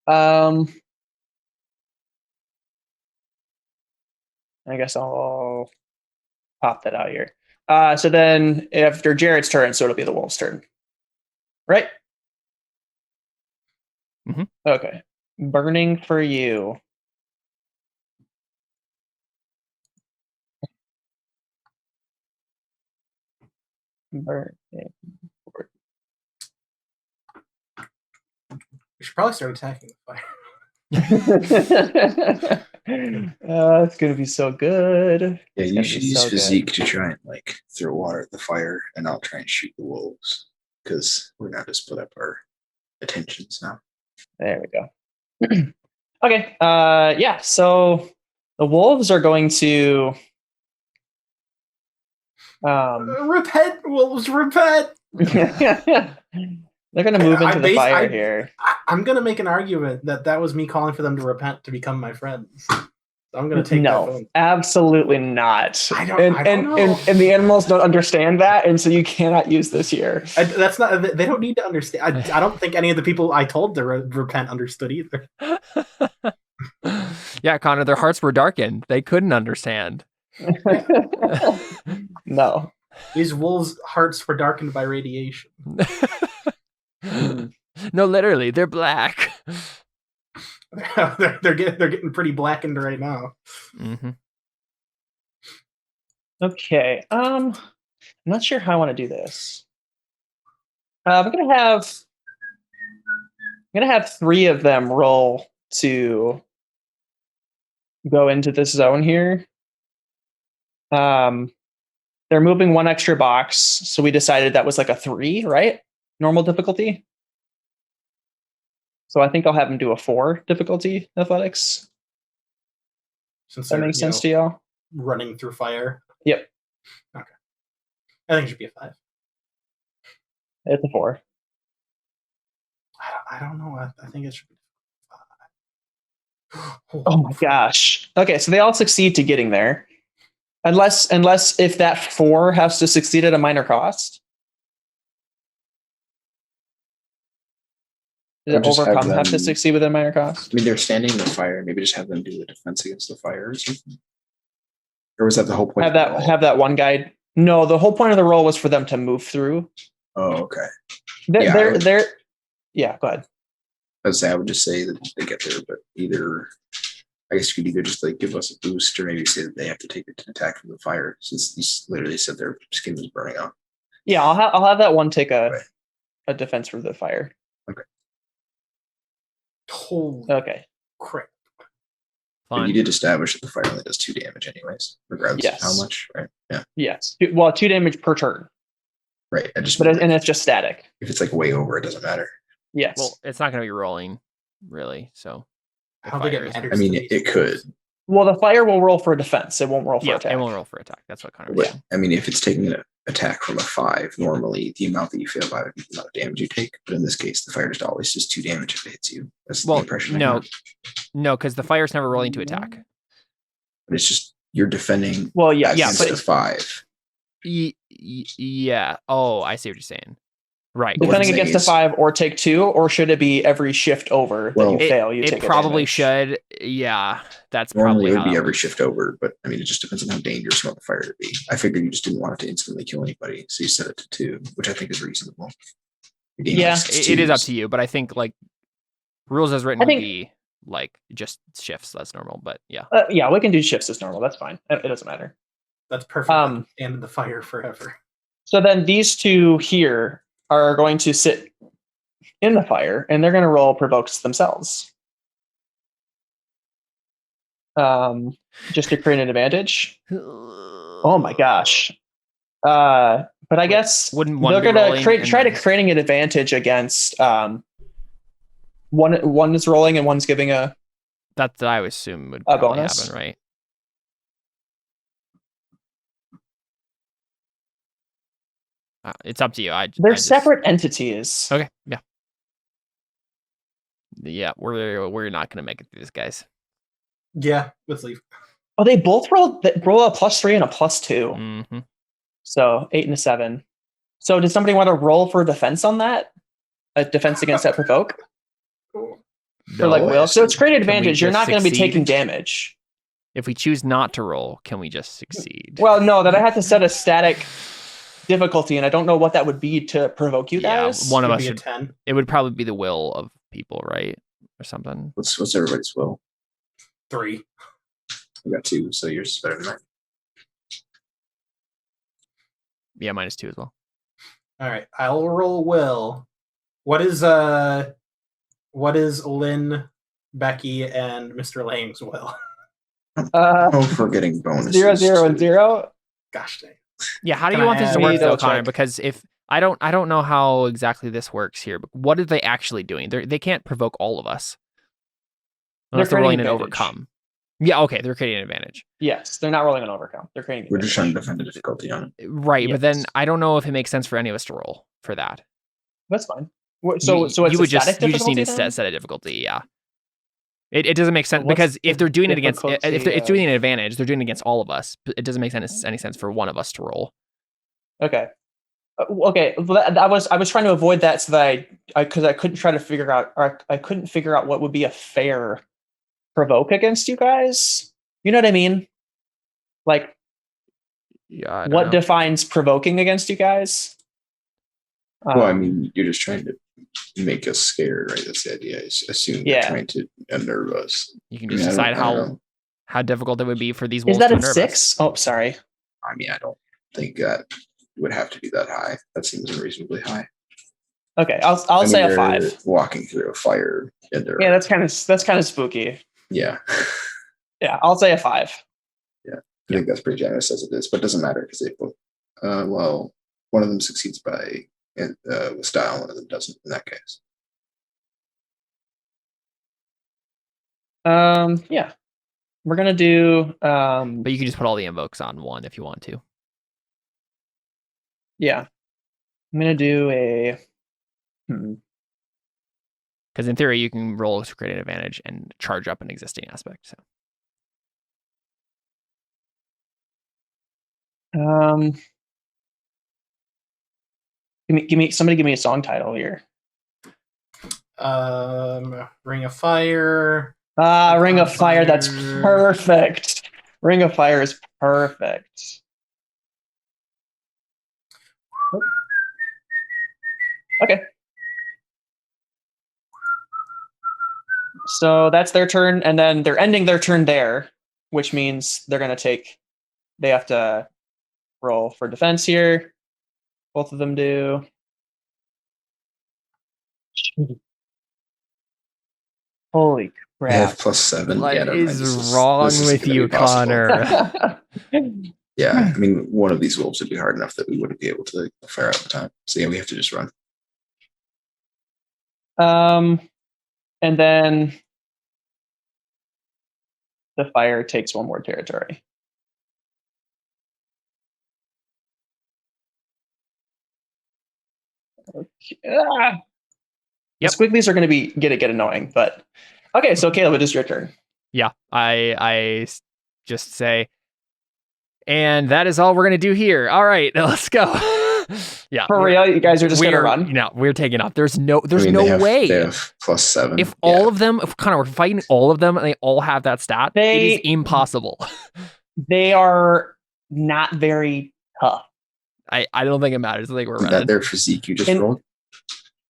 I guess I'll pop that out here. So then after Jared's turn, so it'll be the wolf's turn. Right? Mm-hmm. Okay. Burning for you. Burning for We should probably start attacking the fire. It's gonna be so good. Yeah, It's you gonna should be use so good. physique to try and like throw water at the fire, and I'll try and shoot the wolves because we're going to split up our attentions now. There we go. Okay. Yeah. So the wolves are going to. Repent, wolves, repent. They're gonna move into the fire here. I'm gonna make an argument that was me calling for them to repent to become my friends. So I'm gonna take that No, vote. absolutely not. I don't know. And the animals don't understand that, and so you cannot use this here. That's not. They don't need to understand. I don't think any of the people I told to repent understood either. Yeah, Connor, their hearts were darkened. They couldn't understand. No. These wolves' hearts were darkened by radiation. No, literally, they're black. they're getting pretty blackened right now. Mm-hmm. Okay. I'm not sure how I want to do this. I'm gonna have 3 of them roll to go into this zone here. They're moving 1 extra box, so we decided that was like a 3, right? Normal difficulty. So I think I'll have them do a 4 difficulty athletics. Since That makes sense to y'all? running through fire. Yep. Okay. I think it should be a 5. It's a 4. I don't know. I think it should be 5. Oh my gosh. Okay, so they all succeed to getting there. Unless if that 4 has to succeed at a minor cost. Does it overcome have to succeed with a minor cost? I mean, they're standing in the fire. Maybe just have them do the defense against the fire or something. Or was that the whole point? Have that one guy. No, the whole point of the roll was for them to move through. Oh, okay. Yeah, go ahead. I would just say that they get there, but I guess you could either just like give us a boost, or maybe say that they have to take an attack from the fire, since you literally said their skin was burning off. Yeah, I'll have that one take a defense from the fire. Okay. Okay. Crap. But you did establish that the fire only does 2 damage, anyways, regardless of how much, right? Yeah. Yes. Well, 2 damage per turn. Right. And it's just static. If it's like way over, it doesn't matter. Yes. Well, it's not going to be rolling, really. So. How big it matters? I mean, it could. Well, the fire will roll for defense. It won't roll for attack. It won't roll for attack. That's what Connor was saying. I mean, if it's taking an attack from a 5, normally the amount that you fail by would be the amount of damage you take. But in this case, the fire just always does 2 damage if it hits you. That's the impression. No, because the fire's never rolling to attack. But it's just you're defending. Well, yeah, against a 5. Yeah. Oh, I see what you're saying. Right. Defending against a 5 or take 2, or should it be every shift over that you fail? You take it probably damage? should. Yeah, that's Normally probably it would how be every shift over, but I mean, it just depends on how dangerous you want the fire to be. I figured you just didn't want it to instantly kill anybody, so you set it to 2, which I think is reasonable. Yeah, it is up to you, but I think like rules as written would be like just shifts. That's normal, but yeah. Yeah, we can do shifts as normal. That's fine. It doesn't matter. That's perfect. Stand in the fire forever. So then these 2 here are going to sit in the fire, and they're going to roll provokes themselves. Just to create an advantage. Oh my gosh. But I guess wouldn't they're going to try to creating an advantage against one is rolling and one's giving a. That I would assume would probably bonus happen, right? It's up to you. They're separate entities. Okay. Yeah. Yeah, we're not gonna make it through this, guys. Yeah, let's leave. Oh, they both roll a +3 and a +2. Mm-hmm. So 8 and a 7. So does somebody want to roll for defense on that? A defense against that provoke? For like will. So it's created advantage. You're not going to be taking damage. If we choose not to roll, can we just succeed? Well, no, that I have to set a static difficulty, and I don't know what that would be to provoke you guys. One of us should. 10. It would probably be the will of people, right, or something. What's everybody's will? 3. I got 2, so yours is better than mine. Yeah, -2 as well. All right, I'll roll will. What is What is Lynn, Becky, and Mr. Lang's will? Oh, for getting bonuses. 0, 0, and 0. Gosh dang. Yeah, how do Can you I want this to add- work We though, double Connor? check. Because if I don't know how exactly this works here. But what are they actually doing? They can't provoke all of us unless they're rolling creating an advantage. overcome. Yeah, okay, they're creating an advantage. Yes, they're not rolling an overcome. They're creating. We're just trying to advantage. defend the difficulty on it. Right, but then Yes. I don't know if it makes sense for any of us to roll for that. That's fine. So it's you a would static you just need to difficulty then? set a difficulty. Yeah, it doesn't make sense What's because if the they're doing it against difficulty if it's of- doing an advantage, they're doing it against all of us. But it doesn't make any sense for one of us to roll. Okay. Okay. Well, I was trying to avoid that so that because I couldn't try to figure out, or I couldn't figure out what would be a fair provoke against you guys. You know what I mean? Like, Yeah, I don't what know. defines provoking against you guys? Well, I mean, you're just trying to make us scared, right? That's the idea. Assume Yeah. you're trying to unnerve us. You can I mean, just I don't- decide I don't know. how difficult it would be for these is wolves that to a unnerve us. 6? Oh, sorry. I mean, I don't think that would have to be that high. That seems unreasonably high. Okay, I'll I mean, say a they're 5. Walking through a fire, and they're Yeah, that's kind of spooky. yeah. Yeah, I'll say a 5. I think that's pretty generous as it is, but it doesn't matter because they both. Well, one of them succeeds by with style, one of them doesn't. In that case, Yeah, we're gonna do. But you can just put all the invokes on one if you want to. Yeah, I'm gonna do a. Because in theory, you can roll to create an advantage and charge up an existing aspect. So Give me a song title here. Ring of Fire. Ring of Fire. That's perfect. Ring of Fire is perfect. Okay. So that's their turn, and then they're ending their turn there, which means they're gonna take. They have to roll for defense here. Both of them do. Holy I have crap. +7. what Yeah, never mind. is This wrong this isn't with gonna you, be possible. Connor? Yeah, I mean, one of these wolves would be hard enough that we wouldn't be able to fire out the time. So yeah, we have to just run. And then the fire takes one more territory. Okay. The Yep. squigglies are going to get annoying, but okay. So Caleb, it is your turn. Yeah, I just say, and that is all we're gonna do here. All right, let's go. Yeah, For real, you guys are just going to run. No, we're taking off. There's no I mean, no way. They have +7. If all of them, if Connor, we're fighting all of them, and they all have that stat, it is They- impossible. They are not very tough. I don't think it matters. I think we're is that running. their physique you just And- rolled?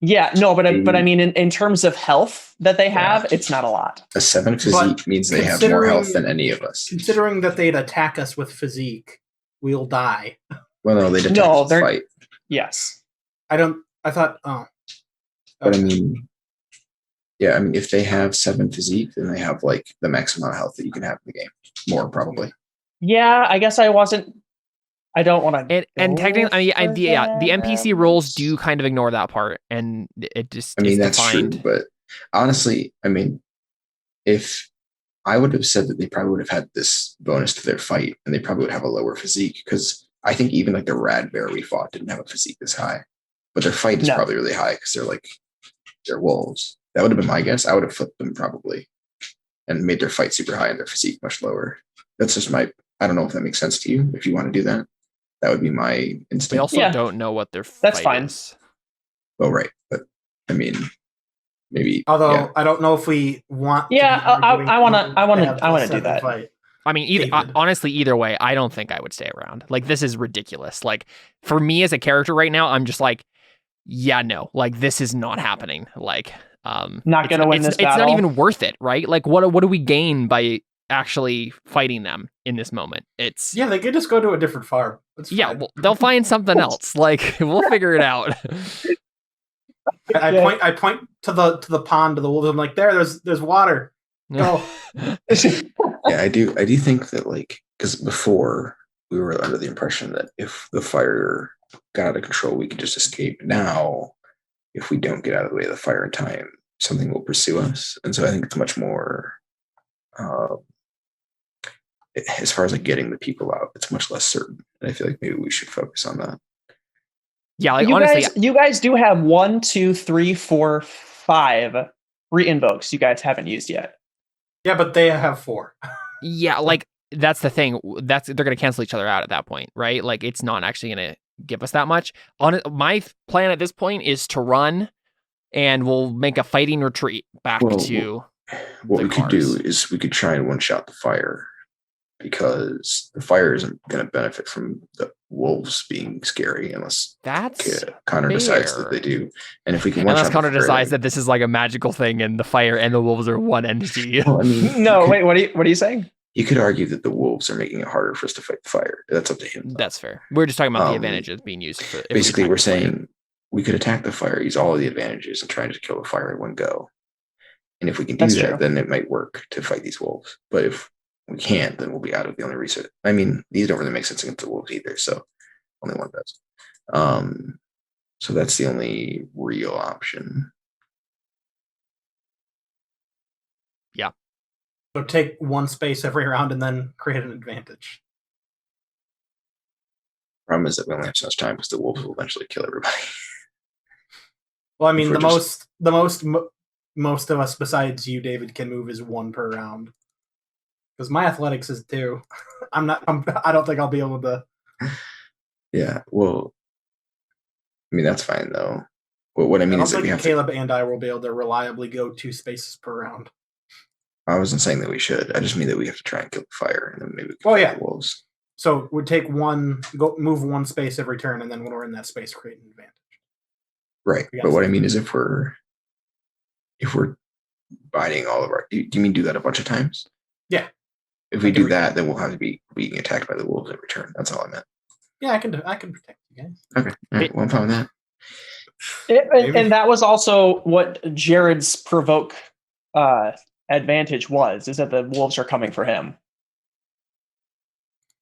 Yeah, no, but I mean, in terms of health that they have, it's not a lot. A 7 physique means they have more health than any of us. Considering that they'd attack us with physique, we'll die. Well, no, they'd attack No, us they're- to fight. Yes. I thought, oh. But I mean, yeah, I mean, if they have 7 physique, then they have like the maximum amount of health that you can have in the game. More probably. Yeah, I guess I don't want to. And technically, I mean, the NPC rules do kind of ignore that part, and it just I mean, is that's defined. true. But honestly, I mean, if I would have said that they probably would have had this bonus to their fight, and they probably would have a lower physique, because I think even like the rad bear we fought didn't have a physique this high, but their fight is No. probably really high because they're wolves. That would have been my guess. I would have flipped them probably, and made their fight super high and their physique much lower. That's just my. I don't know if that makes sense to you. If you want to do that, that would be my We instinct. also Yeah. don't know what their That's fight fine. is. Well, right, but I mean, maybe. Although yeah. I don't know if we want. Yeah, to be arguing I wanna- who I wanna- have I wanna the do seven that. fight. I mean, David. honestly, either way, I don't think I would stay around. Like, this is ridiculous. Like, for me as a character right now, I'm just like, yeah, no, like, this is not happening. Like, Not gonna win this It's not battle. even worth it, right? Like, what do we gain by actually fighting them in this moment? It's Yeah, they could just go to a different farm. That's yeah, fine. well, they'll find something else. Like, we'll figure it out. I point to the pond, to the wolves. I'm like, there's water. Go. Yeah, I do think that, like, because before we were under the impression that if the fire got out of control, we could just escape. Now, if we don't get out of the way of the fire in time, something will pursue us. And so I think it's much more, as far as like getting the people out, it's much less certain. And I feel like maybe we should focus on that. Yeah, like you honestly, you guys do have 1, 2, 3, 4, 5 re-invokes you guys haven't used yet. Yeah, but they have 4. yeah, like that's the thing. They're gonna cancel each other out at that point, right? Like it's not actually gonna give us that much. My plan at this point is to run, and we'll make a fighting retreat back to. What the we could do cars. is we could try and one shot the fire, because the fire isn't going to benefit from the wolves being scary unless That's Connor decides fair. that they do. And if we can one Unless shot Connor the fire, decides that this is like a magical thing and the fire and the wolves are one entity. well, I mean, No, wait, what are you saying? you could argue that the wolves are making it harder for us to fight the fire. That's up to him. That's fair. We're just talking about the advantages being used for. Basically, we're saying we could attack the fire, use all of the advantages, and try to kill the fire in one go. And if we can do that, true. then it might work to fight these wolves. But if we can't, then we'll be out of the only reason. I mean, these don't really make sense against the wolves either, so only one does. So that's the only real option. Yeah. So take 1 space every round and then create an advantage. Problem is that we only have so much time because the wolves will eventually kill everybody. Well, I mean, most of us besides you, David, can move is 1 per round. Because my athletics is 2. I don't think I'll be able to. Yeah, well, I mean, that's fine though. What I mean is that we have Caleb and I will be able to reliably go 2 spaces per round. I wasn't saying that we should. I just mean that we have to try and kill the fire, and then maybe we can fight the wolves. So we'd take move 1 space every turn, and then when we're in that space, create an advantage. Right, but what I mean is if we're biding all of our, do you mean do that a bunch of times? Yeah. If we do that, then we'll have to be being attacked by the wolves every turn. That's all I meant. Yeah, I can protect you guys. Okay, all right, well, I'm fine with that. And that was also what Jared's provoke advantage was, is that the wolves are coming for him.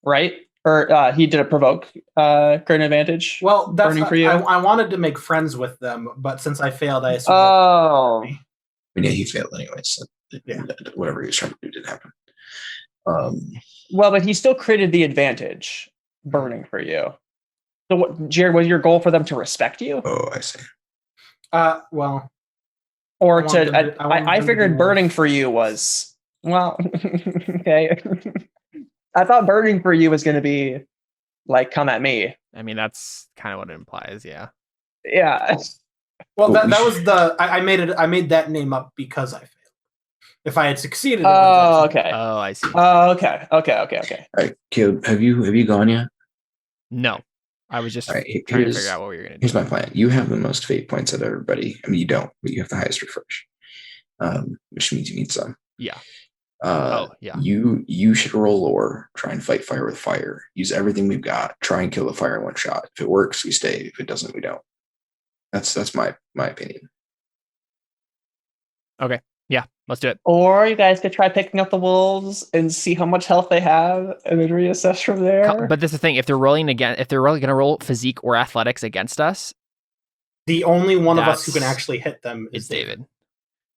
Right? Or he did a provoke create an advantage. Well, that's burning for you. I wanted to make friends with them, but since I failed, I assumed. Oh. I mean, yeah, he failed anyway, so whatever he was trying to do didn't happen. Well, but he still created the advantage burning for you. So what, Jared, was your goal for them to respect you? Oh, I see. Well, or I figured burning for you was, well, okay. I thought burning for you was going to be like, come at me. I mean, that's kind of what it implies. Yeah. Yeah. Well, that was I made that name up because I failed. If I had succeeded. Oh, okay. Oh, I see. Oh, okay. All right, Caleb, have you gone yet? No, I was just trying to figure out what we were going to do. Here's my plan. You have the most fate points of everybody. I mean, you don't, but you have the highest refresh, which means you need some. Yeah. You should roll lore, try and fight fire with fire. Use everything we've got. Try and kill the fire in 1 shot. If it works, we stay. If it doesn't, we don't. That's my opinion. Okay. Yeah, let's do it. Or you guys could try picking up the wolves and see how much health they have, and then reassess from there. But this is the thing: if they're really going to roll physique or athletics against us, the only one of us who can actually hit them is David.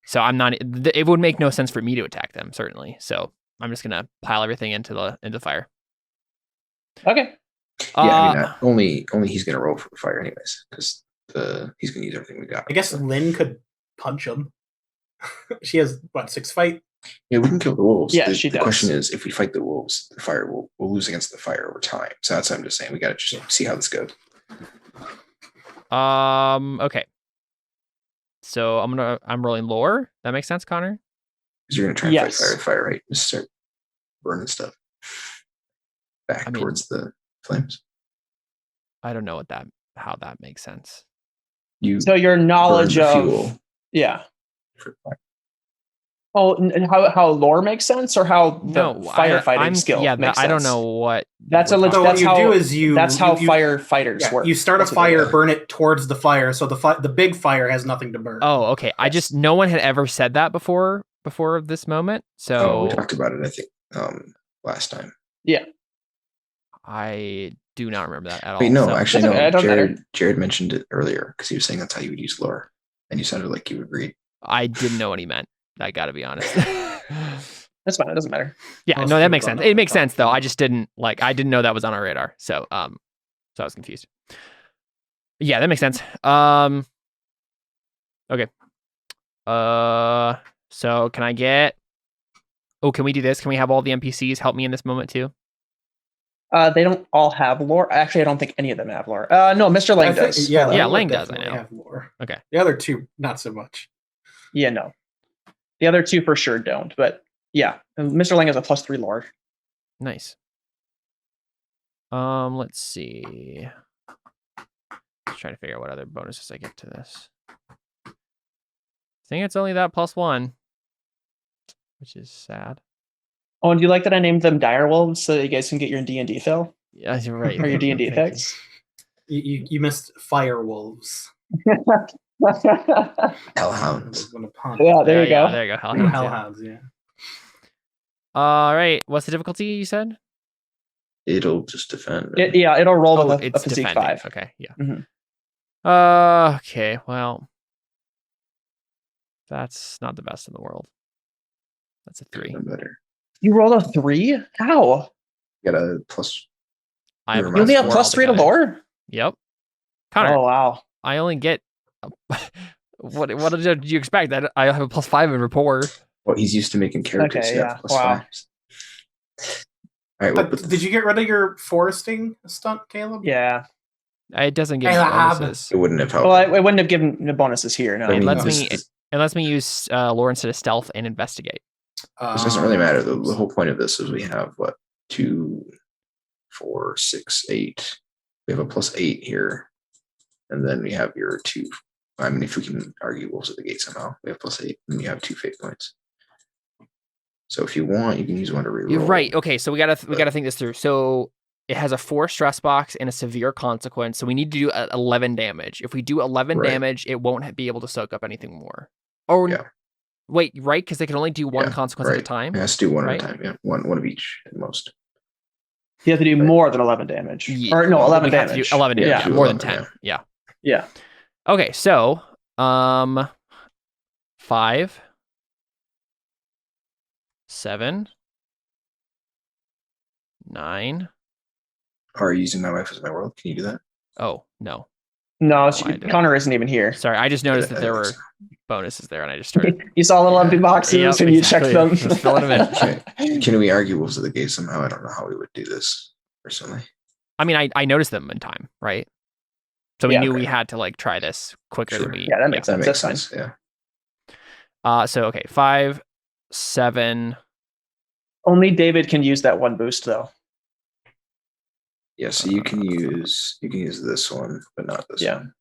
So I'm not. It would make no sense for me to attack them, certainly. So I'm just gonna pile everything into the fire. Okay. Yeah, I mean, only he's gonna roll for the fire anyways, because he's gonna use everything we got. I guess Lynn could punch him. She has 6 fight? Yeah, we can kill the wolves. Yeah, she does. The question is, if we fight the wolves, the fire will lose against the fire over time. So that's what I'm just saying. We got to just see how this goes. Okay. So I'm rolling lore. That makes sense, Connor? Because you're gonna try and fight fire with fire, right? Just start burning stuff towards the flames. I don't know how that makes sense. So your knowledge of fuel. Yeah. For fire. Oh, and how lore makes sense, or how the firefighting skill makes sense? I don't know what. That's So what you do is that's how firefighters work. You start That's a what they fire, do. burn it towards the fire, so the big fire has nothing to burn. Oh, okay. No one had ever said that before this moment. So we talked about it, I think, last time. Yeah. I do not remember that at all. Wait, no, so. actually, That's okay, no. it doesn't matter. Jared mentioned it earlier because he was saying that's how you would use lore, and you sounded like you agreed. I didn't know what he meant. I got to be honest. That's fine. It doesn't matter. Yeah, Most no, that people makes don't sense. know It what makes we're sense though. talking I just didn't I didn't know that was on our radar. So I was confused. Yeah, that makes sense. Okay. So can I get? Oh, can we do this? Can we have all the NPCs help me in this moment too? They don't all have lore. Actually, I don't think any of them have lore. No, Mr. Lang does. Yeah, Yeah, Lang Lang would does, I definitely know. have lore. Okay. The other two, not so much. Yeah, no. The other two for sure don't. But yeah, Mr. Lang has a +3 lore. Nice. Let's see. Just trying to figure out what other bonuses I get to this. I think it's only that +1, which is sad. Oh, and do you like that I named them direwolves so that you guys can get your D&D fill? Yeah, you're right. Or your D&D Thank you. effects? You missed fire wolves. Hellhounds. Yeah, there you go. There you go. Hellhounds, yeah. Hellhounds, yeah. All right. What's the difficulty you said? It'll just defend. It'll roll with a it's physique defending. 5. Okay, yeah. Mhm. Okay, well, that's not the best in the world. That's a 3. Better. You rolled a 3? How? You got a plus. I have You You only have +4 +3 to altogether. lore? Yep. Connor, Oh, wow. I only get. What did you expect? I have a +5 in rapport. Well, he's used to making characters. Okay, who have yeah. Wow. +5s. All right. What Did you get rid of your foresting stunt, Caleb? Yeah. It doesn't give me Caleb. bonuses. It wouldn't have helped. Well, I wouldn't have given the bonuses here. No. I It mean, lets this- me use lore instead of stealth and investigate. This doesn't really matter. The whole point of this is we have 2, 4, 6, 8. We have a +8 here, and then we have your 2. I mean, if we can argue wolves at the gate somehow, we have +8, and you have 2 fate points. So if you want, you can use one to reroll. You're right. Okay, so we gotta think this through. So it has a 4 stress box and a severe consequence. So we need to do 11 damage. If we do 11 Right. damage, it won't be able to soak up anything more. Oh, Yeah. wait, right? Because they can only do one Yeah, consequence at a right. time. It has to do one right? at a time. Yeah, one of each at most. You have to do Right. more than 11 damage. Yeah. Or no, Well, 11 we have to damage. do 11 damage. Yeah. Yeah, more than 11, 10. Yeah. Yeah. Okay, so 5, 7, 9. Are you using my wife as my world? Can you do that? Oh, no. No, I didn't. Connor isn't even here. Sorry, I just noticed that there were bonuses there and I just started. You saw little empty boxes Yep, and you exactly. checked them. Just filling them in. Can we argue wolves of the gate somehow? I don't know how we would do this personally. I mean, I noticed them in time, right? So we Yeah, knew okay. we had to try this quicker than Sure. we. Yeah, that makes sense. That makes That's sense. Yeah. So okay, 5, 7. Only David can use that one boost though. Yeah. So you can use this one, but not this Yeah. one.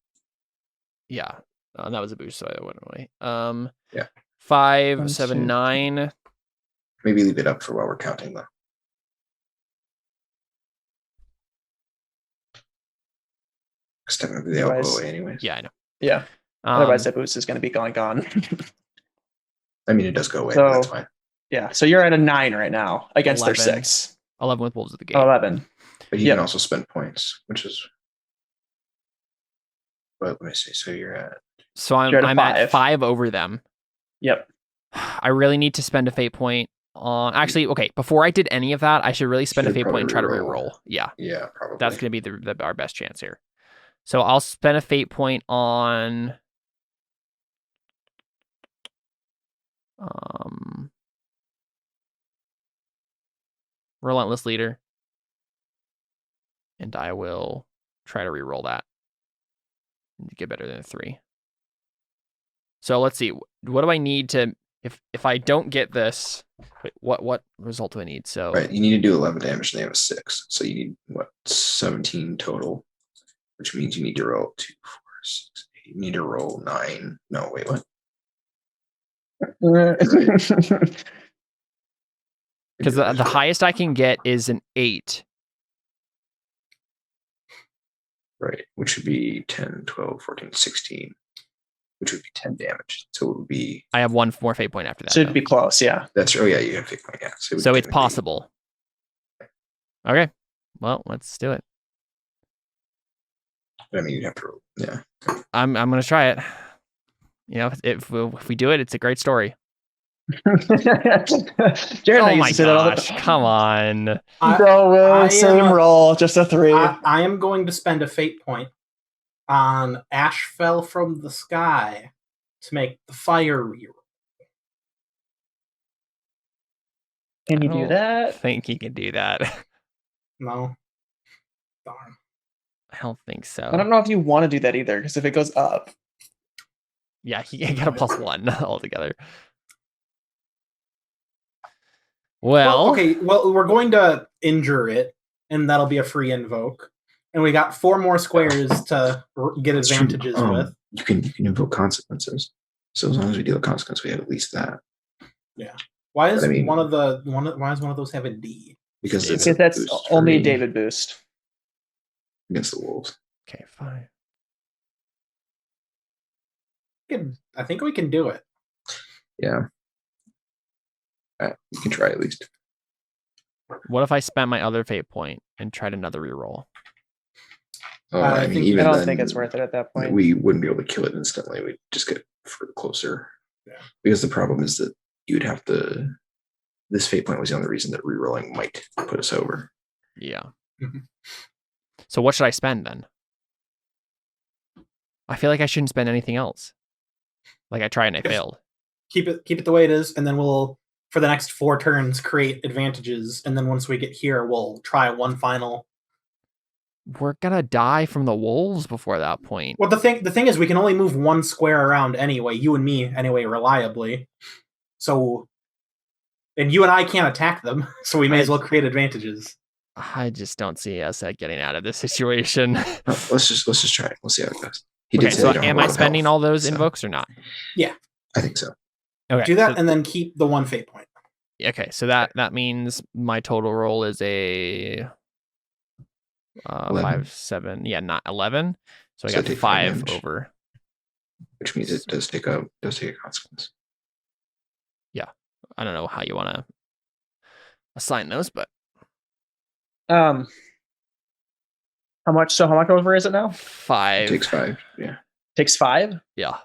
Yeah, that was a boost, so I wouldn't wait. Yeah. 5, 1, 7, 2, 9. Maybe leave it up for while we're counting though. Because technically they all go Otherwise- away anyways. Yeah, I know. Yeah. Otherwise, that boost is going to be gone. I mean, it does go away, So- but that's fine. Yeah. So you're at a 9 right now against their 11. 6. 11 with wolves at the gate. 11. But you Yep. can also spend points, which is. But let me see. So you're at. So You're at a I'm at 5. 5 over them. Yep. I really need to spend a fate point on. Actually, okay. Before I did any of that, I should really spend a Should fate point and try to probably reroll. Yeah, Yeah, probably. that's going to be our best chance here. So I'll spend a fate point on. Relentless Leader. And I will try to reroll that and get better than a 3. So let's see. What do I need to if I don't get this? Wait, what result do I need? So Right. You need to do 11 damage and they have a 6. So you need 17 total, which means you need to roll 2, 4, 6, 8. You need to roll 9. No, wait, what? Because the highest I can get is an 8. Right, which would be 10, 12, 14, 16, which would be 10 damage. So it would be. I have one more fate point after that. Should though. be close, yeah. That's you have fate point, yeah. So it's possible. Okay, well, let's do it. I mean, you'd have to. Yeah. I'm gonna try it. You know, if we do it, it's a great story. Jared Oh my gosh! Come on. Same roll, just a 3. I am going to spend a fate point on Ash Fell from the Sky to make the fire reroll. Can you I do don't that? think you can do that. No. Darn. I don't think so. I don't know if you want to do that either, because if it goes up. Yeah, he got a +1 altogether. Well, okay. Well, we're going to injure it, and that'll be a free invoke. And we got 4 more squares to get advantages with. You can invoke consequences. So as long as we deal with consequence, we have at least that. Yeah. Why is why one of those have a D? Because that's only a David boost against the wolves. okay, fine. I think we can do it. Yeah. You can try at least. What if I spent my other fate point and tried another reroll? I don't think it's worth it at that point. We wouldn't be able to kill it instantly. We'd just get closer. Yeah. Because the problem is that you'd have to. This fate point was the only reason that rerolling might put us over. Yeah. Mm-hmm. So what should I spend then? I feel like I shouldn't spend anything else. Like I tried and I failed. Keep it the way it is, and then we'll, for the next 4 turns, create advantages, and then once we get here, we'll try one final. We're gonna die from the wolves before that point. Well, the thing is, we can only move 1 square around anyway. You and me, anyway, reliably. So, and you and I can't attack them, so we may as well create advantages. I just don't see us getting out of this situation. Let's just try it. We'll see how it goes. Okay, so am I spending all those invokes or not? Yeah, I think so. Okay, do that and then keep the 1 fate point. Okay, so that means my total roll is a 5, 7, not 11. So I got 5 over. Which means it does take a consequence. Yeah, I don't know how you want to assign those, but how much over is it now? 5. It takes 5. Yeah. Takes 5? Yeah.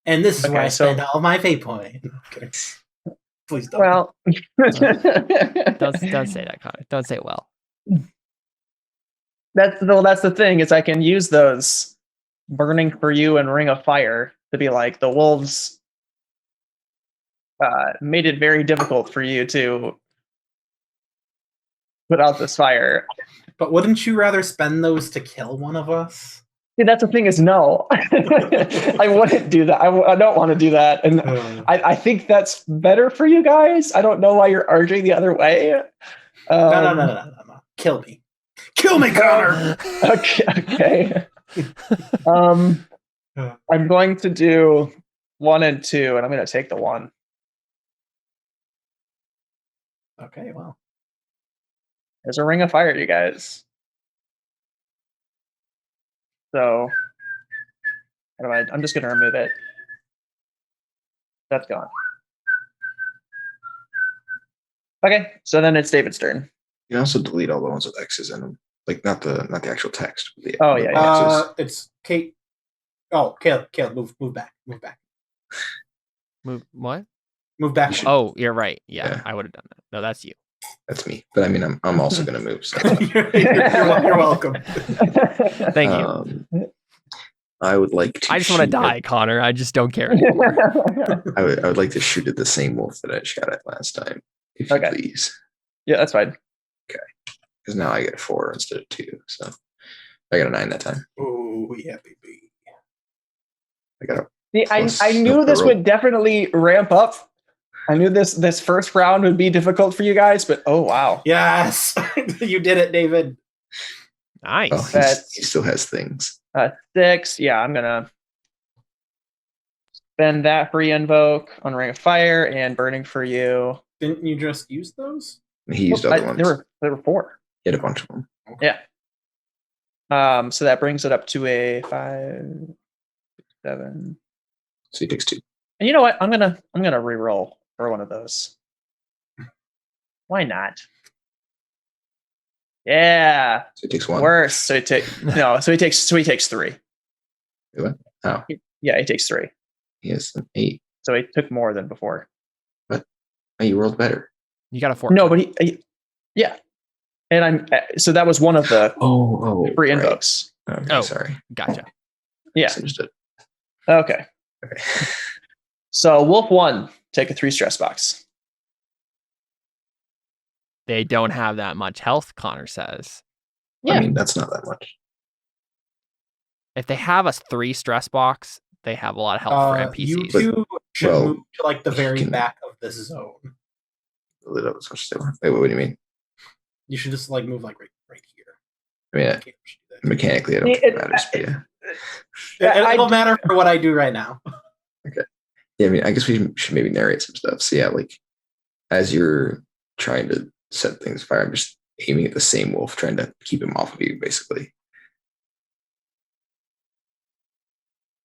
And this is where I spend all my fate point. Okay. Please don't. Well, don't say that, Connor. Don't say well. That's the thing, is I can use those Burning for You and Ring of Fire to be like, the wolves made it very difficult for you to put out this fire. But wouldn't you rather spend those to kill one of us? See, that's the thing, is no. I wouldn't do that. I don't want to do that. And I think that's better for you guys. I don't know why you're arguing the other way. No. Kill me. Kill me, Connor! Okay. I'm going to do 1 and 2, and I'm going to take the 1. Okay, well. There's a Ring of Fire, you guys. So, I'm just going to remove it. That's gone. Okay, so then it's David's turn. You can also delete all the ones with X's in them, like not the actual text. But it's Kate. Oh, Caleb, move back. Move what? Move back. Oh, you're right. Yeah, I would have done that. No, that's you. That's me. But I mean, I'm also going to move. So you're welcome. Thank you. I would like to. I just want to die, Connor. I just don't care anymore. I would like to shoot at the same wolf that I shot at last time, if you please. Yeah, that's fine. Okay. Because now I get 4 instead of 2. So I got a 9 that time. Oh, yeah, baby. I got a. See, I knew this would definitely ramp up. I knew this first round would be difficult for you guys, but oh wow. Yes. You did it, David. Nice. Oh, he still has things. 6. Yeah, I'm gonna spend that free invoke on Ring of Fire and Burning for you. Didn't you just use those? He used other ones. There were 4. He had a bunch of them. Yeah. So that brings it up to a 5, 7. So he takes 2. And you know what? I'm gonna reroll for one of those. Why not? Yeah. So he takes 1. Worse. So he takes 3. What? Oh. Yeah, he takes 3. He has an 8. So he took more than before. But you rolled better. You got a 4. No, but yeah. And so that was one of the free invokes. Okay, sorry. Gotcha. Yeah. Misunderstood. Okay. So Wolf 1, take a 3 stress box. They don't have that much health, Connor says. Yeah. I mean, that's not that much. If they have a 3 stress box, they have a lot of health for NPCs. You two should move to like the very back of this zone. Lit up as much as they want. Wait, what do you mean? You should just like move like right here. I mean, Okay, mechanically, I don't think it matters. But yeah. It'll matter for what I do right now. Okay. Yeah, I mean, I guess we should maybe narrate some stuff. So yeah, like as you're trying to set things fire, I'm just aiming at the same wolf, trying to keep him off of you, basically.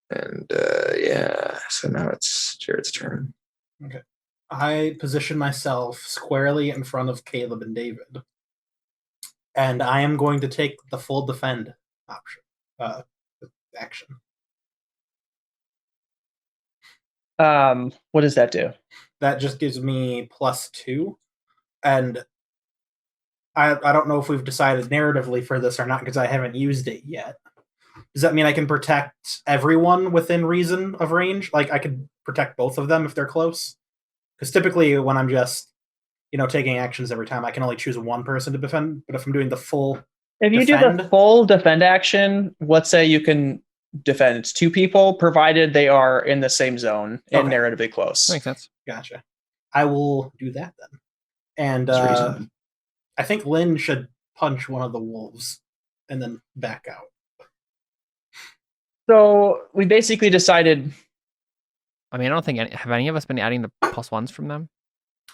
And yeah, so now it's Jared's turn. Okay. I position myself squarely in front of Caleb and David. And I am going to take the full defend option. Action. What does that do? That just gives me +2. And I don't know if we've decided narratively for this or not because I haven't used it yet. Does that mean I can protect everyone within reason of range? Like I could protect both of them if they're close? Because typically when I'm just, taking actions every time, I can only choose one person to defend. But if I'm doing the full If you do the full defend action, let's say you can defend 2 people, provided they are in the same zone and narratively close. That makes sense. Gotcha. I will do that then. And I think Lynn should punch one of the wolves and then back out. So we basically decided. I mean, I don't think have any of us been adding the +1s from them?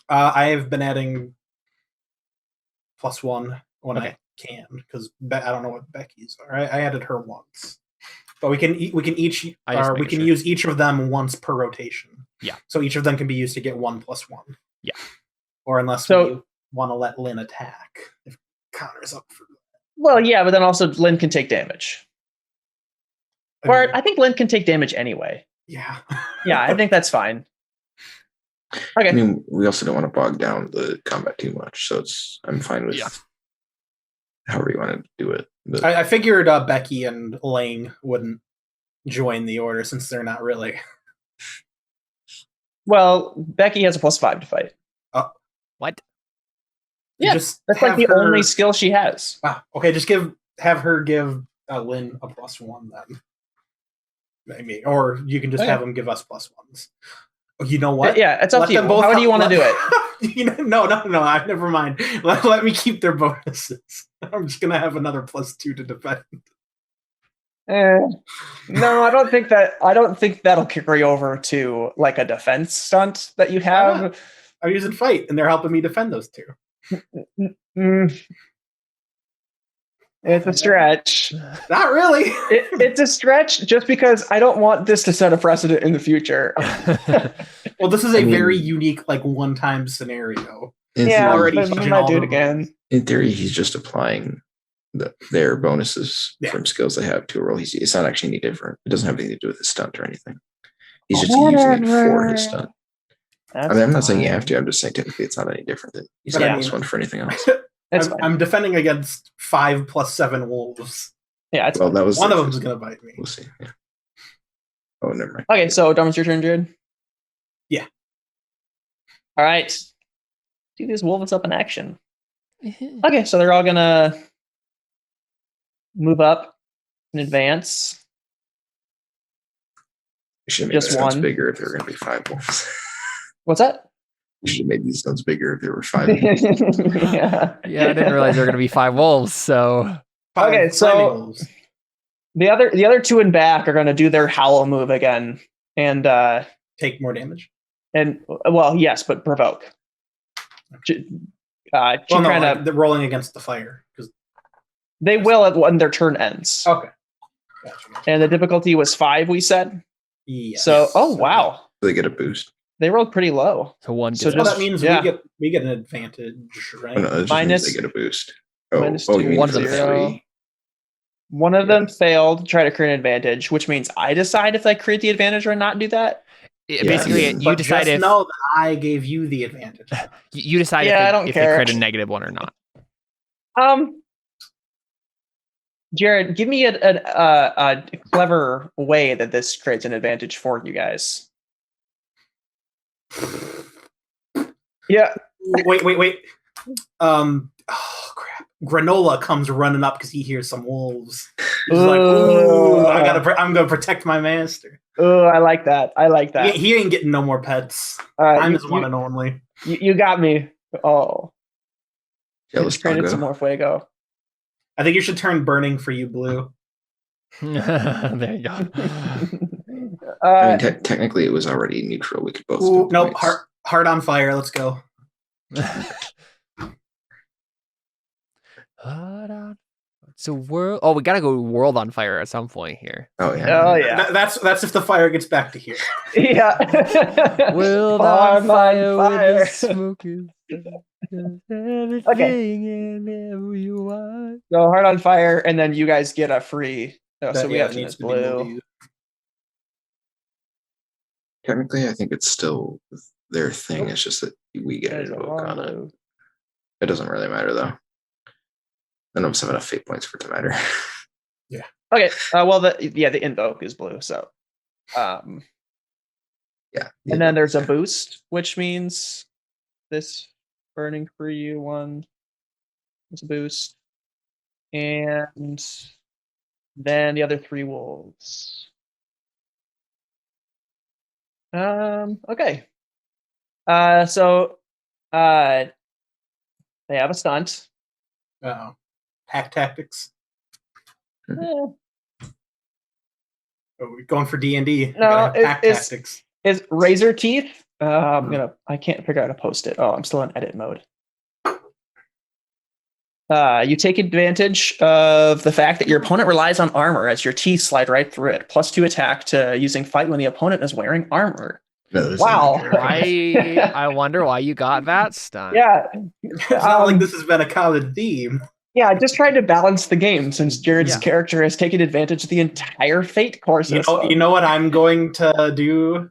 I have been adding +1 when I can because I don't know what Becky's are. I added her once, but we can use each of them once per rotation. Yeah. So each of them can be used to get 1 + 1. Yeah. Or unless we want to let Lynn attack if Connor's up for that. Well, yeah, but then also Lynn can take damage. Or I think Lynn can take damage anyway. Yeah. Yeah, I think that's fine. Okay. I mean, we also don't want to bog down the combat too much, so I'm fine with however you want to do it. But I figured Becky and Lang wouldn't join the order since they're not really. Well, Becky has a +5 to fight. What? Yeah, that's like the only skill she has. Okay, just have her give Lynn a +1 then. Maybe, or you can just have them give us +1s. You know what? Yeah, it's up to you. How do you want to do it? No. Never mind. Let me keep their bonuses. I'm just gonna have another +2 to defend. No, I don't think that'll carry over to like a defense stunt that you have. I'm using fight, and they're helping me defend those 2. It's a stretch. Not really. It's a stretch just because I don't want this to set a precedent in the future. Well, this is a very unique, like, one-time scenario. Already I do it again. In theory, he's just applying their bonuses from skills they have to a roll. It's not actually any different. It doesn't have anything to do with his stunt or anything. He's just using it for his stunt. I'm not saying you have to. I'm just saying technically it's not any different than he's not +1 for anything else. I'm defending against 5 + 7 wolves. Yeah, that was one of them is going to bite me. We'll see. Yeah. Oh, never mind. Okay, so Dom, it's your turn, Jared. Yeah. All right. See these wolves up in action. Okay, so they're all gonna move up in advance. We should have made these stones bigger if there were going to be 5 wolves. What's that? We should have made these stones bigger if there were 5 wolves. Yeah, I didn't realize there were going to be 5 wolves. So okay, so the other 2 in back are going to do their howl move again and Take more damage. well, yes, but provoke. They're rolling against the fire because they will when their turn ends. Okay. Gotcha. And the difficulty was 5, we said. Yes. So, wow, They get a boost. they rolled pretty low. So one. So that means we get an advantage, right? Oh, no, that just means they get a boost. Oh, -2, you mean one for the 0. 3? One of them failed to try to create an advantage, which means I decide if I create the advantage or not do that. Basically, you But decide just if know that I gave you the advantage. you decide Yeah, I don't if they care. create a negative one or not. Jared, give me a clever way that this creates an advantage for you guys. Yeah. Wait. Oh crap! Granola comes running up because he hears some wolves. He's like, "Ooh, I'm gonna protect my master." Oh, I like that. He ain't getting no more pets. I'm his one and only. You got me. Oh, Yeah, I just created some more fuego. I think you should turn burning for you, Blue. There you go. I mean, technically, it was already neutral. We could both. Nope. Heart on fire. Let's go. So world. Oh, we gotta go world on fire at some point here. Oh yeah. Oh yeah. That's if the fire gets back to here. Yeah. World on fire. fire. With the smokers. Everything and whatever you want. So heart on fire, and then you guys get a free. So we have to needs use blue. Technically, I think it's still their thing. It's just that we get a vote on it. It doesn't really matter though. None of us have enough fate points for it to matter. Yeah. Okay. Well, the invoke is blue. So, yeah. And then there's a boost, which means this burning for you one is a boost, and then the other 3 wolves. Okay. So, they have a stunt. Uh-oh. Hack tactics. Oh, we're going for D&D. No, tactics. It's razor teeth. I can't figure out how to post it. Oh, I'm still in edit mode. You take advantage of the fact that your opponent relies on armor as your teeth slide right through it. +2 attack to using fight when the opponent is wearing armor. No, wow. I wonder why you got that stunt. Yeah. It's not like this has been a common theme. Yeah, I just tried to balance the game since Jared's character has taken advantage of the entire fate course. You know what I'm going to do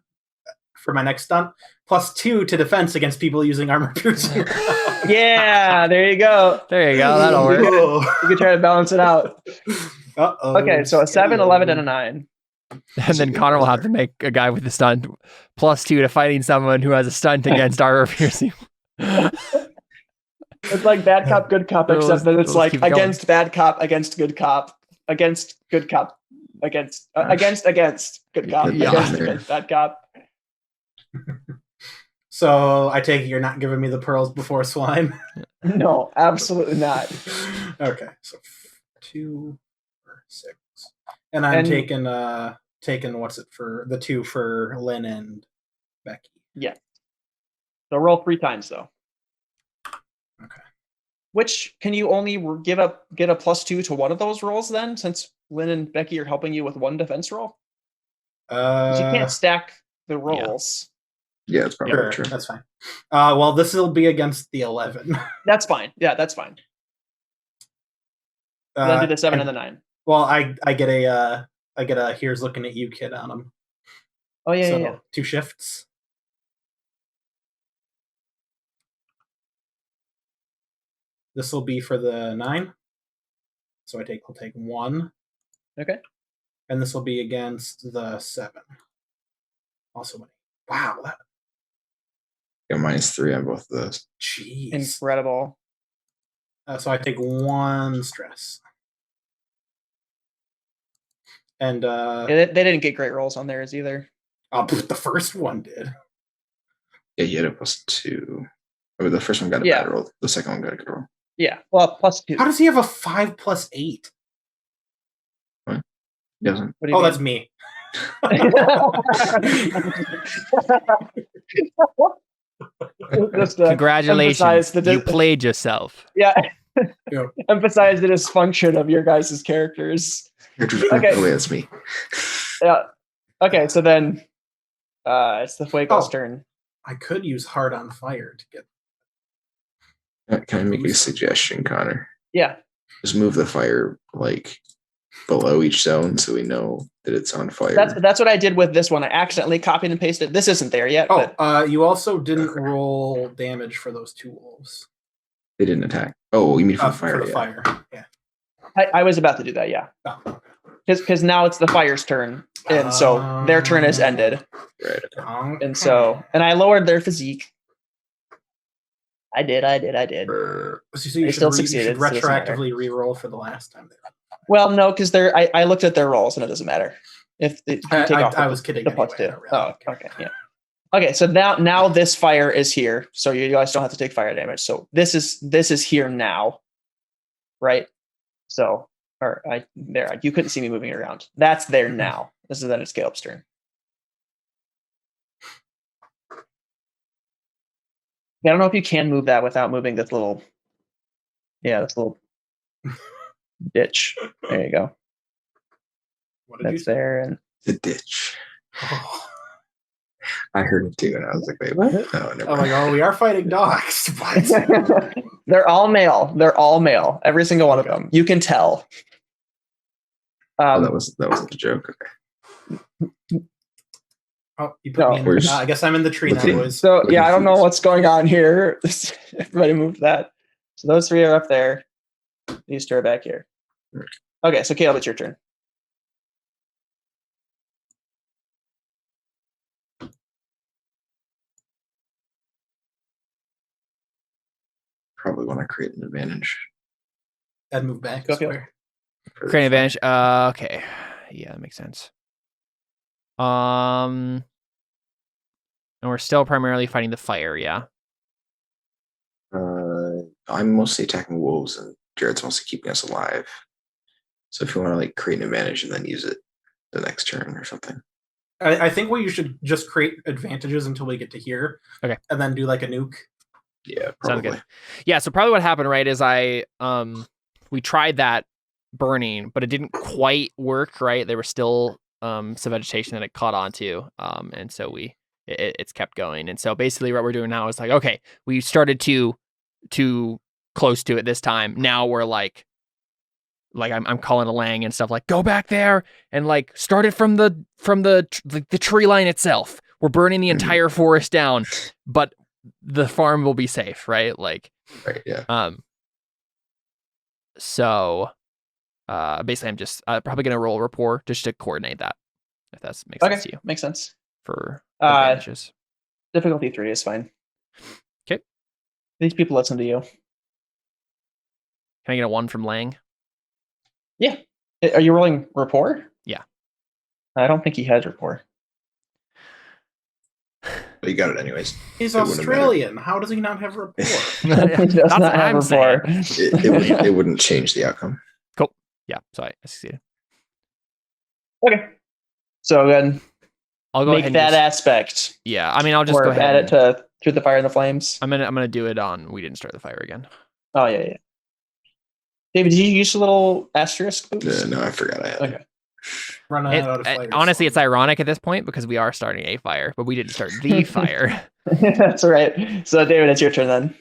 for my next stunt? +2 to defense against people using armor piercing. Yeah, there you go. There you go. That'll work. You can try to balance it out. Uh-oh. Okay, so a 7, 11, and a 9. And then Connor will have to make a guy with a stunt +2 to fighting someone who has a stunt against armor piercing. It's like bad cop, good cop, except that it's like against bad cop, against good cop, against good cop, against good cop, against bad cop. So I take it you're not giving me the pearls before swine? No, absolutely not. Okay, so 2 or 6, and I'm taking what's it for the 2 for Lynn and Becky. Yeah. So roll 3 times though. Okay. Which can you only get a +2 to one of those rolls then, since Lynn and Becky are helping you with 1 defense roll? Because you can't stack the rolls. Yeah, it's probably true. That's fine. Well, this will be against the 11. That's fine. Yeah, that's fine. Then do the 7 and the 9. Well, I get a here's looking at you kid on them. Oh yeah, yeah. 2 shifts. This will be for the 9. So I'll take 1. Okay. And this will be against the 7. Also, wow. Yeah, -3 on both of those. Jeez. Incredible. So I take 1 stress. And they didn't get great rolls on theirs either. Oh, but the first one did. Yeah, you had a +2. I mean, the first one got a bad roll. The second one got a good roll. Yeah, well, +2. How does he have a 5 + 8? What? He doesn't. That's me. Just, Congratulations, emphasize you played yourself. Yeah. Yeah. Emphasize the dysfunction of your guys' characters. Okay. Oh, that's me. Yeah. Okay, so then it's the Fuego's Oh. turn. I could use Heart on Fire to get. Can I make a suggestion, Connor? Yeah. Just move the fire like below each zone so we know that it's on fire. That's what I did with this one. I accidentally copied and pasted. This isn't there yet. Oh, but you also didn't roll damage for those 2 wolves. They didn't attack. Oh, you mean for the fire? For the Yeah. fire, yeah. I was about to do that, yeah. Oh. Because now it's the fire's turn, and so their turn is ended. Right. Okay. And I lowered their physique. I did. So you They should, still you succeeded, should so it doesn't matter. retroactively re-roll for the last time. Well, no, because I looked at their rolls and it doesn't matter. If you take off I was kidding. the Anyway, plus 2. not really. Oh, okay, yeah. Okay, so now this fire is here, so you guys don't have to take fire damage. So this is here now, right? So you couldn't see me moving around. That's there now. This is then it's Caleb's turn. Yeah, I don't know if you can move that without moving this little ditch. There you go. What did you That's say? there, and The ditch. Oh. I heard it too, and I was like, wait, what? Oh, never I'm like, mind. oh, we are fighting dogs. What? they're all male. They're all male. Every single one of them. You can tell. Oh, that wasn't a joke. Okay. Oh, you put me in. I guess I'm in the tree now, boys. So yeah, I don't know what's going on here. Everybody moved that. So those 3 are up there. These 2 are back here. Okay, so Caleb, it's your turn. Probably want to create an advantage. I'd move back. Go, Square. Create an advantage. Okay. Yeah, that makes sense. And we're still primarily fighting the fire, yeah. I'm mostly attacking wolves, and Jared's mostly keeping us alive. So if you want to like create an advantage and then use it the next turn or something. I think you should just create advantages until we get to here. Okay. And then do like a nuke. Yeah, Sounds probably. good. Yeah, so probably what happened, right, is we tried that burning, but it didn't quite work, right? There was still some vegetation that it caught onto, and so it's kept going. And so basically what we're doing now is like, okay, we started too close to it this time. Now we're like I'm calling a Lang and stuff like, go back there and like start it from the tree line itself. We're burning the entire forest down, but the farm will be safe, right? Like, right, yeah. So basically I'm just probably gonna roll rapport just to coordinate that, if that makes sense to you. Makes sense. For advantages. Difficulty 3 is fine. Okay. These people listen to you. Can I get a 1 from Lang? Yeah. Are you rolling rapport? Yeah. I don't think he has rapport. But you got it anyways. He's It wouldn't Australian. How does he not have rapport? He does That's not what have I'm saying. rapport. It wouldn't change the outcome. Cool. Yeah, so I succeeded. Okay. So then I'll go make ahead that and aspect. yeah, I mean I'll just or go ahead add it to Through the Fire and the Flames. I'm gonna do it on We Didn't Start the Fire again. Oh yeah. David, did you use a little asterisk? Oops. No, I forgot I had it. Okay. Run out of fighters. Honestly, it's ironic at this point because we are starting a fire, but we didn't start the fire. That's right. So David, it's your turn then.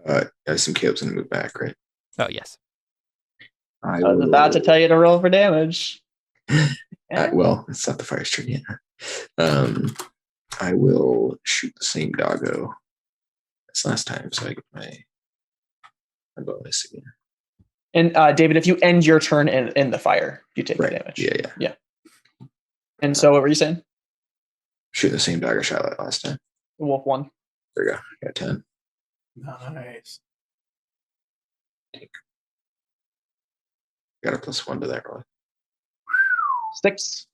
I assume Caleb's gonna move back, right? Oh yes. I was about to tell you to roll for damage. Well, it's not the fire's turn yet. I will shoot the same doggo as last time, so I get my bonus again. And David, if you end your turn in the fire, you take the damage. Yeah. And so what were you saying? Shoot the same dagger shot like last time. Wolf 1. There we go. I got 10. Nice. Got a +1 to that roll. 6.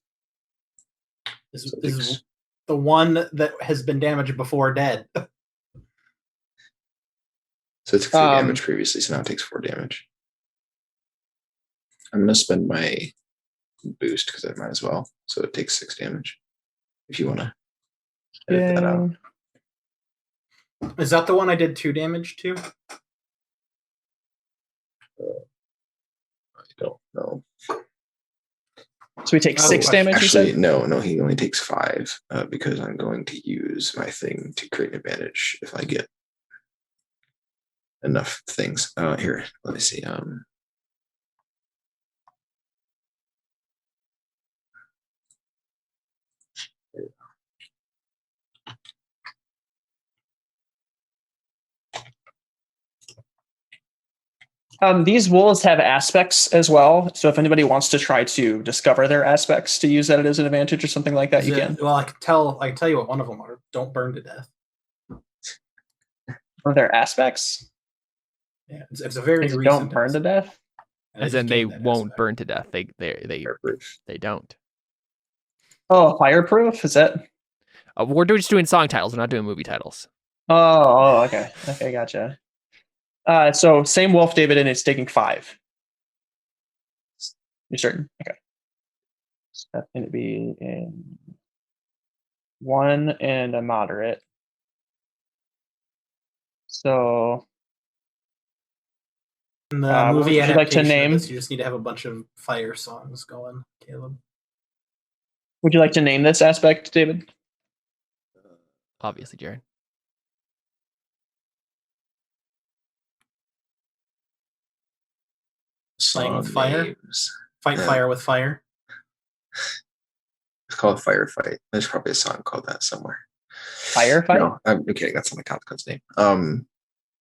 This is the one that has been damaged before dead. So it took 3 damage previously, so now it takes 4 damage. I'm going to spend my boost because I might as well. So it takes 6 damage. If you want to edit that out. Is that the one I did 2 damage to? I don't know. So we take 6 damage. Actually, you said? no. He only takes 5 because I'm going to use my thing to create an advantage if I get enough things. Here, let me see. These wolves have aspects as well. So if anybody wants to try to discover their aspects to use that as an advantage or something like that, can. Well, I can tell you what one of them are. Don't burn to death. Are there aspects? Yeah, it's a very recent. Don't burn to death. As in they won't burn to death. They don't. Oh, fireproof? Is that? We're just doing song titles. We're not doing movie titles. Oh, okay. Okay, gotcha. So same wolf, David, and it's taking 5. You're certain? Okay. So that's going to be in 1 and a moderate. So in the movie would you like to name? You just need to have a bunch of fire songs going, Caleb. Would you like to name this aspect, David? Obviously, Jared. Playing with fire? Fight fire with fire? It's called Firefight. There's probably a song called that somewhere. Firefight? No, I'm kidding. That's not the consequence name.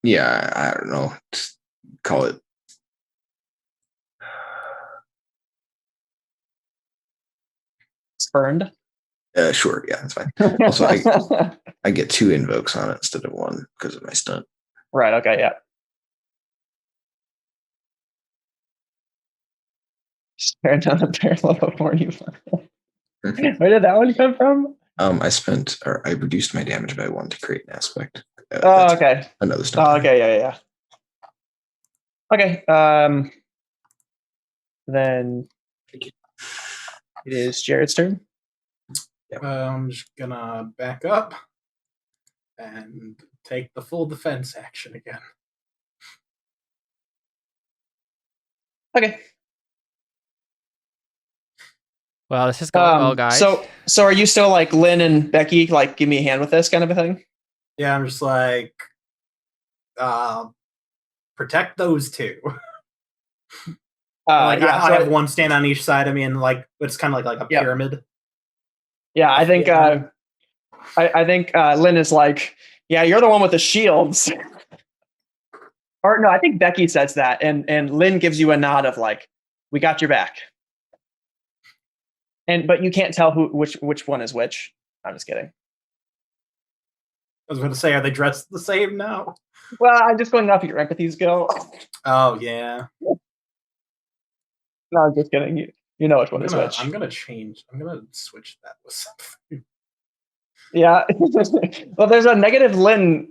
Yeah, I don't know. Just call it. Spurned? Sure. Yeah, that's fine. Also, I get 2 invokes on it instead of 1 because of my stunt. Right. Okay. Yeah. Staring down the barrel of a horny fire. Where did that one come from? I reduced my damage by 1 to create an aspect. Okay. Another stunt. Oh, okay. Yeah. Okay. Then it is Jared's turn. Yep. I'm just gonna back up and take the full defense action again. Okay. Well, this is going well, guys. So are you still like Lynn and Becky, like give me a hand with this kind of a thing? Yeah, I'm just like protect those 2. I have one stand on each side of me, and like it's kind of like a pyramid. Yeah, I think I think Lynn is like, yeah, you're the one with the shields. Or no, I think Becky says that, and Lynn gives you a nod of like, we got your back. But you can't tell which one is which. I'm just kidding. I was going to say, are they dressed the same now? Well, I'm just going off your empathy skill. Oh yeah. No, I'm just kidding. You know which one is which. I'm gonna switch that with something. Yeah. Well, there's a negative Lynn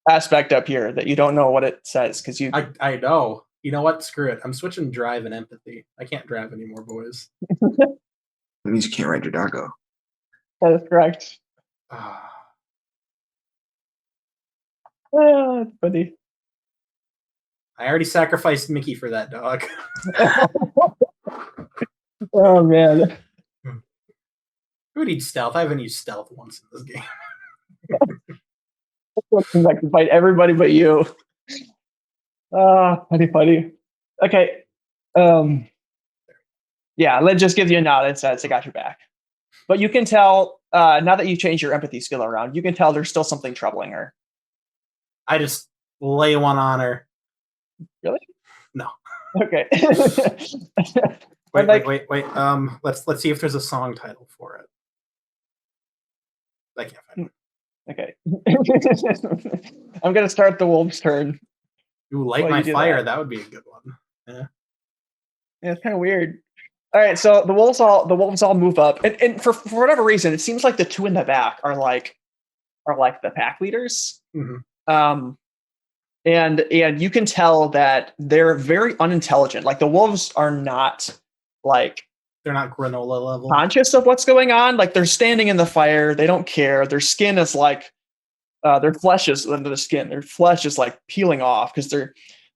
aspect up here that you don't know what it says because you. I know. You know what? Screw it. I'm switching drive and empathy. I can't drive anymore, boys. It means you can't ride your doggo. That is correct. That's funny. I already sacrificed Mickey for that dog. Oh man. Who needs stealth? I haven't used stealth once in this game. I can fight everybody but you. Funny. Okay. Yeah, Lynn just gives you a nod and says, I got your back. But you can tell, now that you changed your empathy skill around, you can tell there's still something troubling her. I just lay one on her. Really? No. Okay. Wait. Let's see if there's a song title for it. I can't find it. Okay. I'm gonna start the wolf's turn. Ooh, light my fire. That would be a good one. Yeah. Yeah, it's kind of weird. All right, so the wolves all move up, and for whatever reason, it seems like the 2 in the back are like the pack leaders. Mm-hmm. And you can tell that they're very unintelligent. Like the wolves are not like They're not granola level. conscious of what's going on. Like they're standing in the fire. They don't care. Their skin is like, their flesh is under the skin. Their flesh is like peeling off because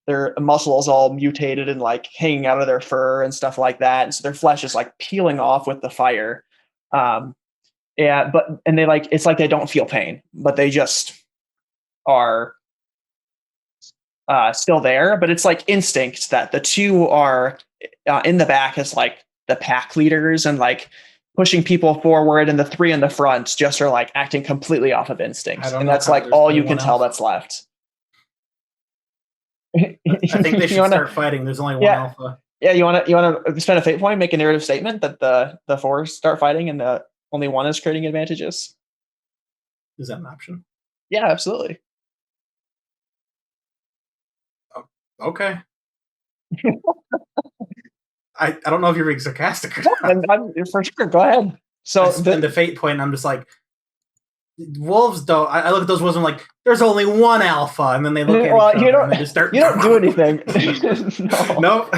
their muscles all mutated and like hanging out of their fur and stuff like that. And so their flesh is like peeling off with the fire. And they like, it's like they don't feel pain, but they just are still there. But it's like instinct that the two are in the back as like the pack leaders and like pushing people forward, and the three in the front just are like acting completely off of instinct. And that's like all you can tell that's left. I think they should start fighting. There's only one alpha. Yeah, you want to spend a fate point, make a narrative statement that the four start fighting and the only one is creating advantages. Is that an option? Yeah, absolutely. Okay. I don't know if you're being sarcastic or not. I'm for sure. Go ahead. So I spend the fate point, and I'm just like, wolves don't. I look at those wolves and I'm like, there's only one alpha, and then they look at each other and they just start. You don't do anything. No.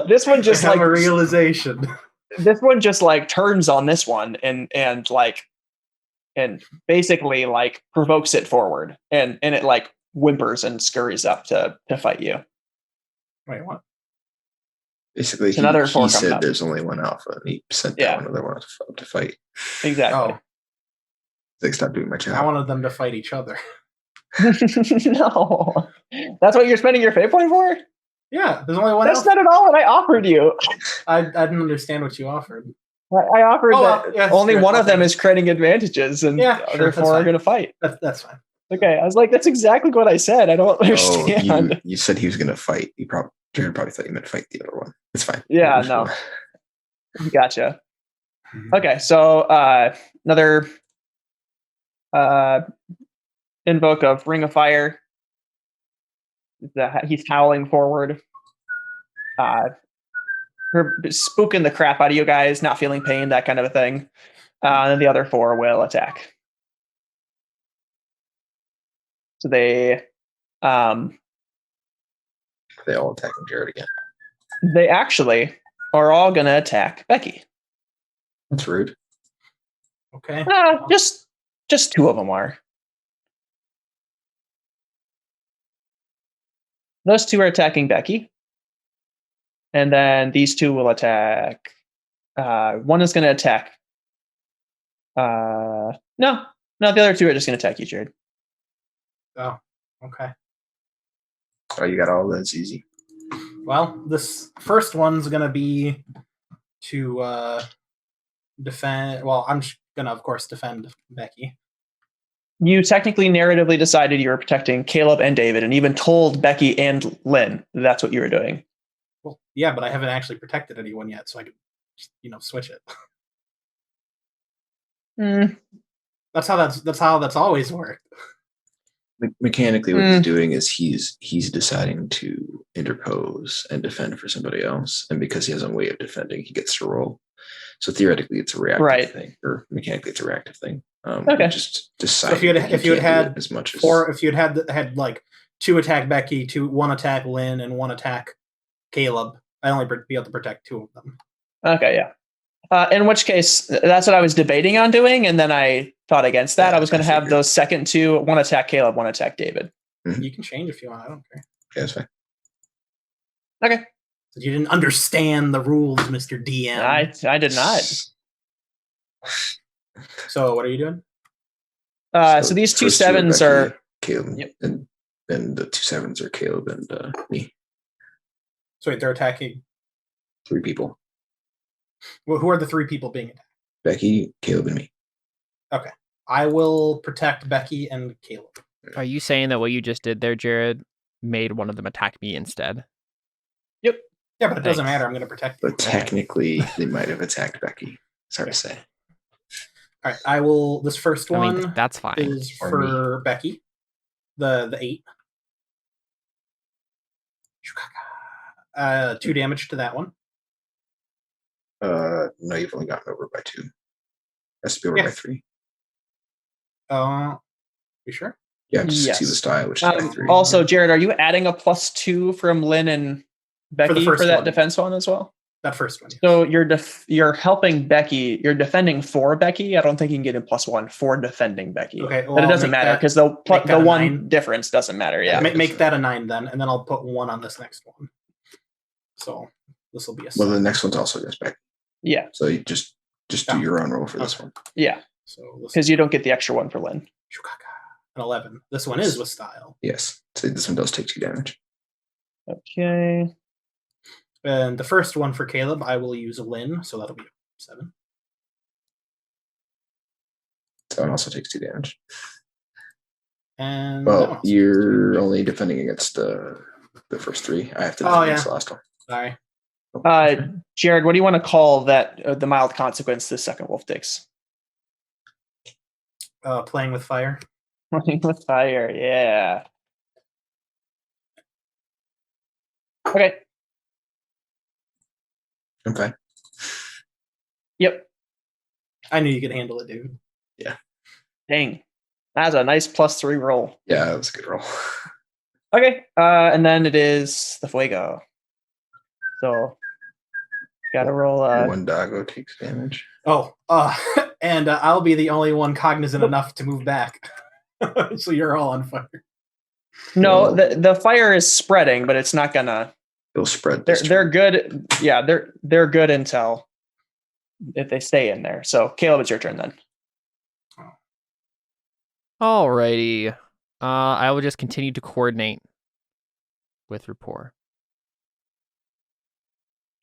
This one just have like a realization. This one just like turns on this one and basically like provokes it forward, and it like whimpers and scurries up to fight you. Wait, what? Basically, he said there's only one alpha, and he sent that one other one to fight. Exactly. Oh. Like, stop doing my job. I wanted them to fight each other. No. That's what you're spending your fate point for? Yeah, there's only one That's alpha. not at all what I offered you. I didn't understand what you offered. I offered only one of them is creating advantages, and therefore are going to fight. That's fine. Okay, I was like, that's exactly what I said. I don't understand. You said he was going to fight. Jared probably thought you meant fight the other one. It's fine. Yeah, no. Gotcha. Okay, so another invoke of Ring of Fire. He's howling forward. Spooking the crap out of you guys, not feeling pain, that kind of a thing. And then the other four will attack. So they all attacking Jared again. They actually are all going to attack Becky. That's rude. Okay. Just two of them are. Those two are attacking Becky. And then these two will attack. One is going to attack. No, the other two are just going to attack you, Jared. Oh, okay. Oh, you got all that's easy. Well, this first one's going to be to defend. Well, I'm going to, of course, defend Becky. You technically narratively decided you were protecting Caleb and David, and even told Becky and Lynn that's what you were doing. Well, yeah, but I haven't actually protected anyone yet, so I could, switch it. That's how that's always worked. Mechanically, what he's doing is he's deciding to interpose and defend for somebody else, and because he has a way of defending, he gets to roll. So theoretically, it's a reactive thing, or mechanically, it's a reactive thing. Okay. Just decide. So if you had as much as, or if you had like two attack Becky, one attack Lynn, and one attack Caleb, I only be able to protect two of them. Okay, yeah. In which case, that's what I was debating on doing, and then I thought against that. I was going to have those second two, one attack Caleb, one attack David. Mm-hmm. You can change if you want. I don't care. Yeah, that's fine. Okay. So you didn't understand the rules, Mr. DM. I did not. So what are you doing? So these two sevens are Caleb, and the two sevens are Caleb and me. So wait, they're attacking 3 people. Well, who are the 3 people being attacked? Becky, Caleb, and me. Okay. I will protect Becky and Caleb. Are you saying that what you just did there, Jared, made one of them attack me instead? Yep. Yeah, but it doesn't matter. I'm going to protect you. But technically, they might have attacked Becky. It's hard to say. All right. I will. This first one that's fine. is for Becky. The 8. 2 damage to that one. No, you've only gotten over by 2. Has to be over by 3. You sure? Yeah, just see the style, which is by 3. Also, Jared, are you adding a +2 from Lynn and Becky for that defense one as well? That first one. Yes. So you're helping Becky. You're defending for Becky. I don't think you can get in +1 for defending Becky. Okay, well, but it I'll doesn't make matter that- because the make that a one 9. difference doesn't matter. Yeah. Make that a 9 then, and then I'll put 1 on this next one. So this will be a 7. Well, the next one's also against Becky. Yeah. So you just do your own roll for this one. Yeah. So because you don't get the extra 1 for Lynn. An 11. This one is with style. Yes. So this one does take 2 damage. Okay. And the first one for Caleb, I will use Lynn, so that'll be 7. That one also takes 2 damage. And that one Well, also you're only defending against the first 3. I have to defend against the last one. Sorry. Jared, what do you want to call that? The mild consequence the second wolf takes? Playing with fire. Playing with fire. Yeah. Okay. Okay. Yep. I knew you could handle it, dude. Dang. That's a nice +3 roll. Yeah, that was a good roll. Okay. And then it is the fuego. So gotta roll. One doggo takes damage. Oh, and I'll be the only one cognizant enough to move back. So you're all on fire. No, the fire is spreading, but it's not gonna. It'll spread. They're good. Yeah, they're good until if they stay in there. So Caleb, it's your turn then. Alrighty. I will just continue to coordinate with rapport.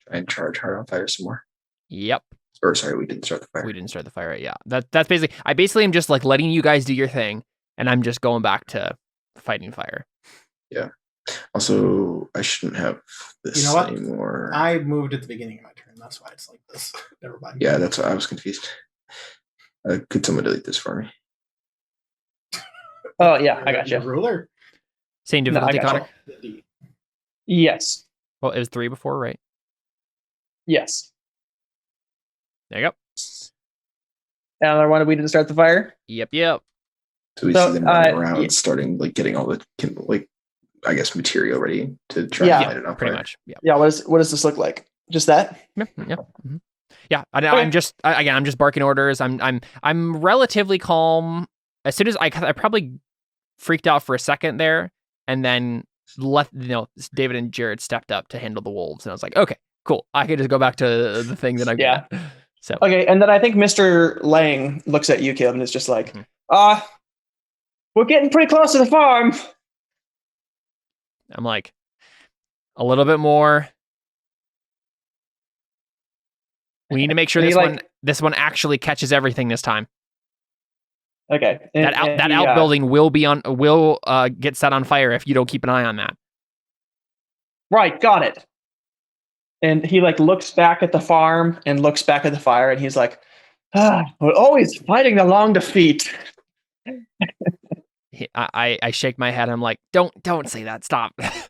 Try and charge hard on fire some more. Yep. Or sorry, we didn't start the fire. We didn't start the fire. Yeah. That's basically. I basically am just like letting you guys do your thing, and I'm just going back to fighting fire. Yeah. Also, I shouldn't have this anymore. I moved at the beginning of my turn. That's why it's like this. Never mind. Yeah, that's why I was confused. Could someone delete this for me? Oh yeah, I got you. Ruler. Same difficulty, I got Connor. Yes. Well, it was 3 before, right? Yes. There you go. Another one. We didn't start the fire. Yep. So we see them running around, starting like getting all the I guess material ready to try and light it up. Pretty much. Yeah. Yeah. What does this look like? Just that? Yeah. Mm-hmm. Yeah. I'm just I'm just barking orders. I'm relatively calm. As soon as I probably freaked out for a second there, and then David and Jared stepped up to handle the wolves, and I was like, okay, cool. I can just go back to the thing that I'm good at. So okay, and then I think Mr. Lang looks at you, Caleb, and is just like, we're getting pretty close to the farm. I'm like, a little bit more. We need to make sure this one actually catches everything this time. Okay. That outbuilding will get set on fire if you don't keep an eye on that. Right, got it. And he looks back at the farm and looks back at the fire, and he's like, we're always fighting the long defeat. I shake my head. I'm like, don't say that. Stop. I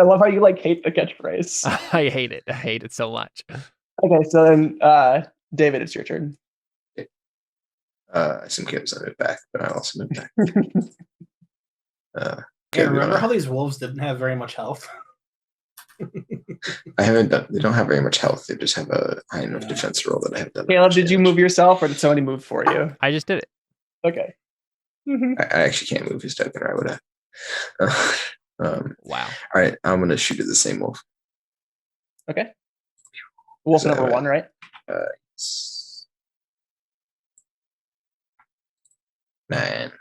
love how you hate the catchphrase. I hate it. I hate it so much. Okay, so then David, it's your turn. I assume Caleb's not moved back, but I also moved back. Remember how these wolves didn't have very much health? I haven't done. They don't have very much health. They just have a high enough defense roll that I have done. Caleb, did you move yourself, or did somebody move for you? I just did it. Okay. I actually can't move his dead, but I would have. Wow. All right, I'm gonna shoot at the same wolf. Okay. Wolf number 1, right? 9.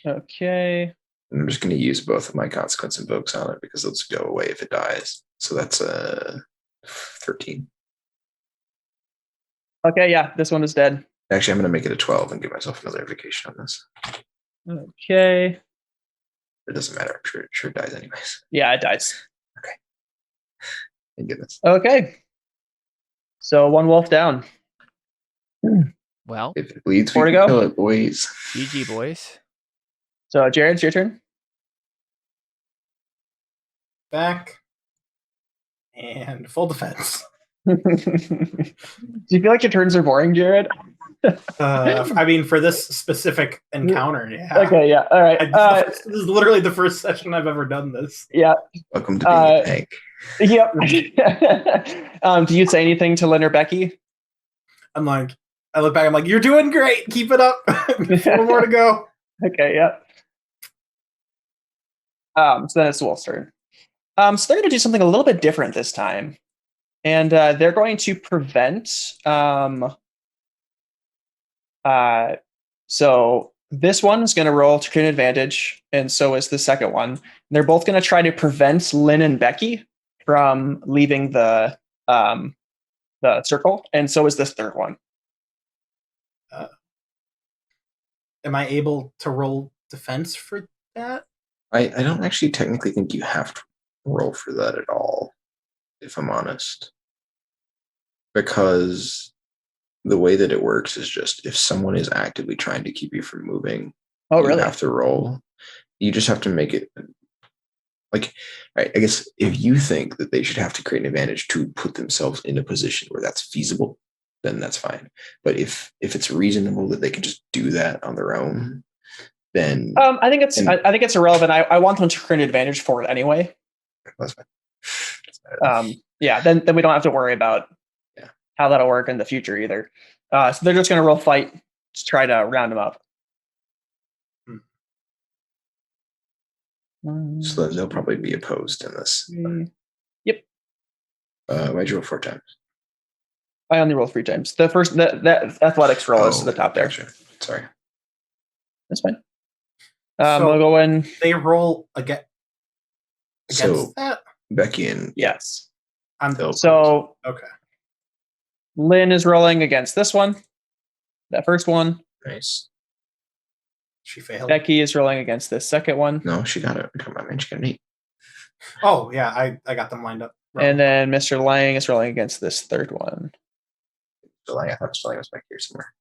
Okay. I'm just going to use both of my consequence invokes on it because those go away if it dies. So that's 13. Okay, yeah, this one is dead. Actually, I'm going to make it a 12 and give myself another vacation on this. Okay. It doesn't matter. I'm sure it dies anyways. Yeah, it dies. Okay. Thank goodness. Okay. So 1 wolf down. Well, if it bleeds, we can kill it, boys. GG, boys. So Jared, it's your turn. Back. And full defense. Do you feel like your turns are boring, Jared? I mean, for this specific encounter, yeah. Okay, yeah, all right. This is literally the first session I've ever done this. Yeah. Welcome to being a tank. Yep. Do you say anything to Lynn or Becky? I'm like, I look back, I'm like, you're doing great. Keep it up. 4 more to go. Okay, yeah. So then it's the wolf's turn. So they're going to do something a little bit different this time. And they're going to prevent... so this one is going to roll to create an advantage, and so is the second one. They're both going to try to prevent Lynn and Becky from leaving the circle, and so is this third one. Am I able to roll defense for that? I don't actually technically think you have to roll for that at all, if I'm honest. Because the way that it works is just if someone is actively trying to keep you from moving, Oh, really? you have to roll. You just have to make it like, right, I guess if you think that they should have to create an advantage to put themselves in a position where that's feasible, then that's fine. But if it's reasonable that they can just do that on their own, then I think it's irrelevant. I want them to create an advantage for it anyway. that's fine. Yeah, then we don't have to worry about how that'll work in the future either. So they're just going to roll fight to try to round them up. So they'll probably be opposed in this. Yep. Why'd you roll 4 times? I only roll 3 times. The first that athletics roll is to the top there. Gotcha. Sorry. That's fine. So we'll go in. They roll against that? Becky and Yes. So okay. Lynn is rolling against this one. That first one. Nice. She failed. Becky is rolling against this second one. No, she got it. Come on, man. She got an 8. Oh, yeah. I got them lined up. And then Mr. Lang is rolling against this third one. So I thought Lang was back here somewhere.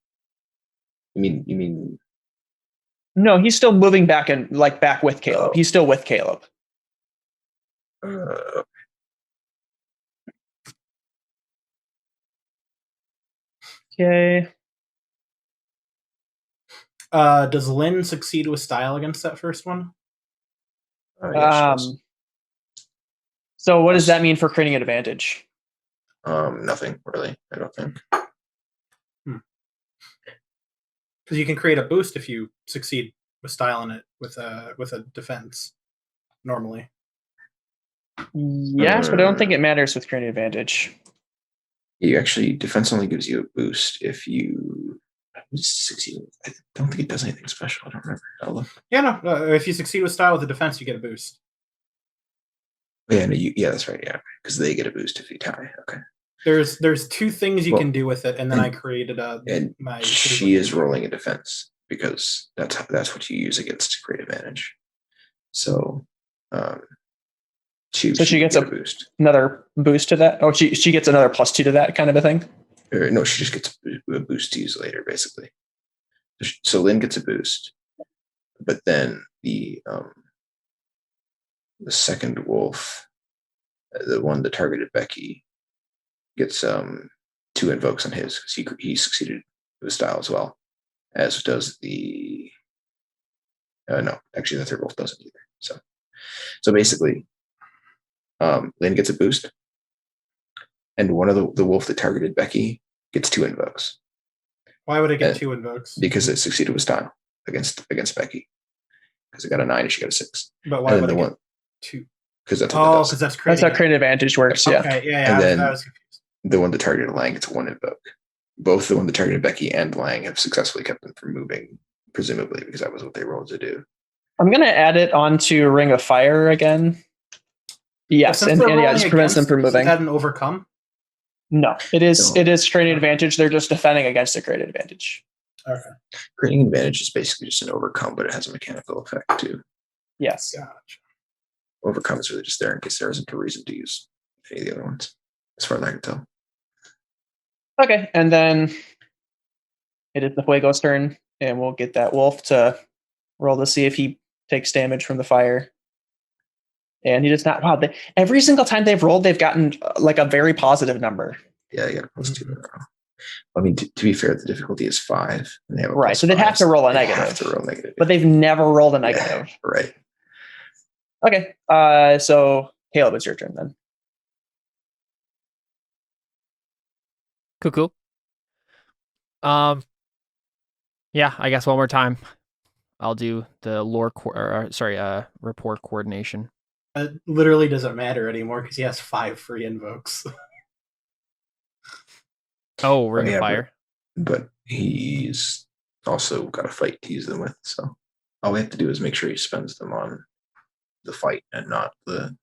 You mean? No, he's still moving back and back with Caleb. Oh. He's still with Caleb. Okay. Does Lynn succeed with style against that first one? Yeah, so what does that mean for creating an advantage? Nothing really. I don't think. Because you can create a boost if you succeed with style in it with a defense normally. Yes, but I don't think it matters with creating advantage. You actually defense only gives you a boost if you succeed. I don't think it does anything special. I don't remember. I'll look. Yeah, no. If you succeed with style with a defense, you get a boost. Yeah, no, that's right. Yeah, because they get a boost if you tie. Okay. There's 2 things you can do with it, and then I created she is rolling a defense because that's what you use against to create advantage. So, she gets a boost. Another boost to that. Oh, she gets another +2 to that kind of a thing. No, she just gets a boost to use later, basically. So Lynn gets a boost, but then the second wolf, the one that targeted Becky, gets 2 invokes on his because he succeeded with style as well, as does the no, actually the third wolf doesn't either. So basically, Lynn gets a boost, and one of the wolf that targeted Becky gets 2 invokes. Why would it get 2 invokes? Because it succeeded with style against Becky. Because it got a 9 and she got a 6. But why would it get 2? Because that's what it does. Because that's how creative advantage works. Okay, yeah. And then I was confused. The one that targeted Lang gets 1 invoke. Both the one that targeted Becky and Lang have successfully kept them from moving, presumably because that was what they rolled to do. I'm going to add it onto Ring of Fire again. Yes, and yeah, just prevents them from moving. Is that an overcome? No, it is creating advantage. They're just defending against a created advantage. Okay. Creating advantage is basically just an overcome, but it has a mechanical effect too. Yes. Gotcha. Overcome is really just there in case there isn't a reason to use any of the other ones, as far as I can tell. Okay, and then it is the Fuego's turn, and we'll get that wolf to roll to see if he takes damage from the fire. And he does not. Wow, every single time they've rolled, they've gotten a very positive number. Yeah, you got a +2 in a row. I mean, to be fair, the difficulty is 5. And they have a Right, so they'd +5, have to roll a they negative. have to roll negative. But they've never rolled a negative. Yeah, right. Okay, so Caleb, it's your turn then. Cool. Yeah, I guess one more time. I'll do the rapport coordination. It literally doesn't matter anymore because he has 5 free invokes. Oh, Ring of Fire. But he's also got a fight to use them with, so all we have to do is make sure he spends them on the fight and not the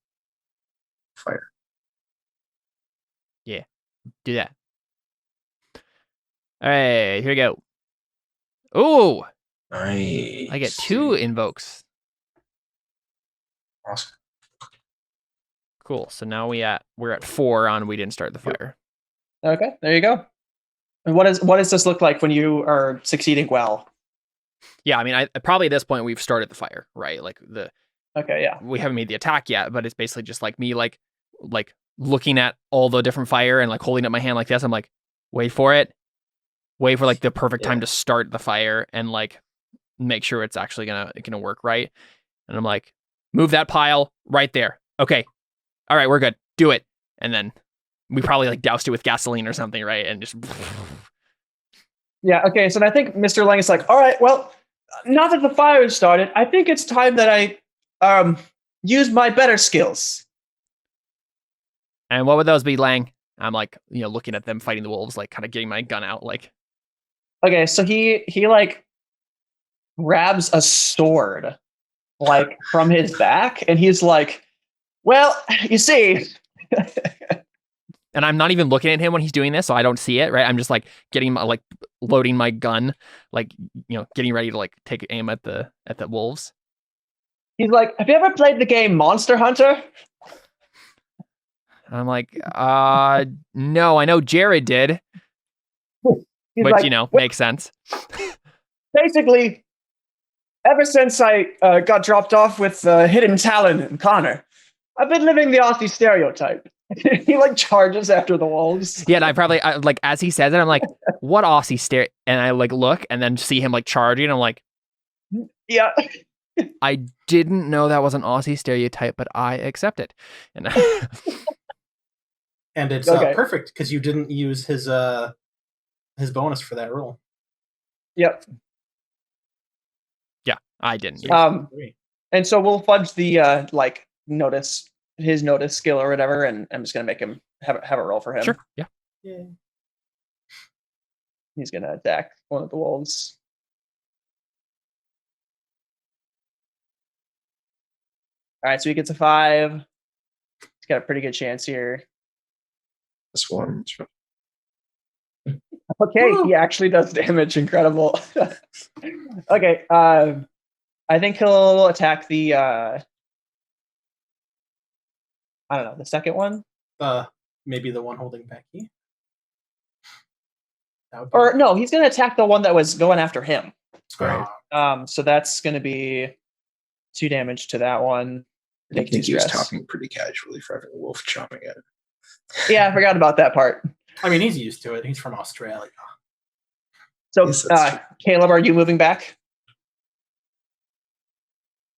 fire. Yeah, do that. All right, here we go. Oh, Nice. I get 2 invokes. Awesome. Cool. So now we're at 4 on we didn't start the fire. Okay, there you go. And what does this look like when you are succeeding well? Yeah, I mean, I probably at this point we've started the fire, right? Like Okay, yeah. we haven't made the attack yet, but it's basically just like me, like looking at all the different fire and like holding up my hand like this. I'm like, wait for like the perfect time to start the fire and like make sure it's actually gonna work right. And I'm like, move that pile right there. Okay, all right, we're good. Do it. And then we probably like doused it with gasoline or something, right? And just Yeah, okay, so I think Mr. Lang is like, all right, well, now that the fire has started, I think it's time that I use my better skills. And what would those be, Lang? I'm like, looking at them fighting the wolves, like kind of getting my gun out, like. Okay, so he like grabs a sword like from his back, and he's like, well, you see. And I'm not even looking at him when he's doing this, so I don't see it, right? I'm just like loading my gun, like, getting ready to like take aim at the wolves. He's like, have you ever played the game Monster Hunter? I'm like, no, I know Jared did. He's Which, like, makes sense. Basically, ever since I got dropped off with Hidden Talon and Connor, I've been living the Aussie stereotype. He like charges after the wolves. Yeah, and I like as he says it, I'm like, what Aussie stare? And I like look and then see him like charging. And I'm like, yeah. I didn't know that was an Aussie stereotype, but I accept it. And and it's perfect because you didn't use his bonus for that roll. Yep. Yeah, I didn't. And so we'll fudge the his notice skill or whatever, and I'm just gonna make him have a roll for him. Sure. Yeah. He's gonna attack one of the wolves. All right, so he gets a 5. He's got a pretty good chance here. This one. Okay, he actually does damage. Incredible. Okay, I think he'll attack the I don't know, the second one? Maybe the one holding Becky. Or no, he's gonna attack the one that was going after him. Right. So that's gonna be 2 damage to that one. I think he was talking pretty casually for having a wolf chomping at him. Yeah, I forgot about that part. I mean, he's used to it. He's from Australia. So, Caleb, are you moving back?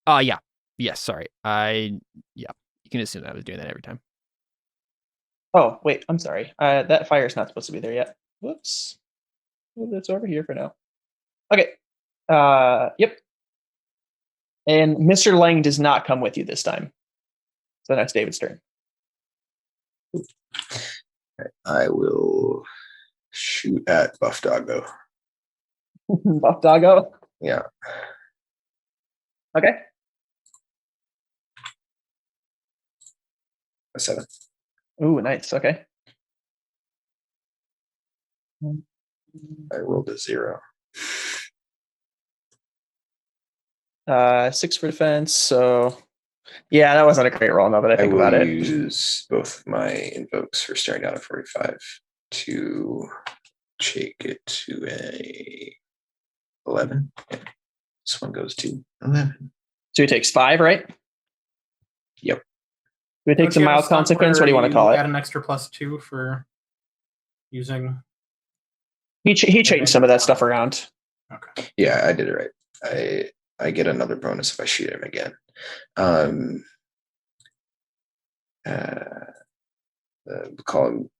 Yeah. Yes, sorry. You can assume that I was doing that every time. Oh, wait, I'm sorry. That fire is not supposed to be there yet. Whoops. Well, it's over here for now. Okay. Yep. And Mr. Lang does not come with you this time. So that's David's turn. I will shoot at Buff Doggo. Buff Doggo? Yeah. Okay. A 7. Ooh, nice. Okay. I rolled a 0. 6 for defense. So, yeah, that wasn't a great roll now that I think about it. I will use both my invokes for staring down at 45 to take it to a 11. Yeah. This one goes to 11. So he takes 5, right? Yep. We take some mild consequence. What do you want to call it? Add an extra +2 for using He changed some of that stuff around. Okay. Yeah, I did it right. I get another bonus if I shoot him again. We call him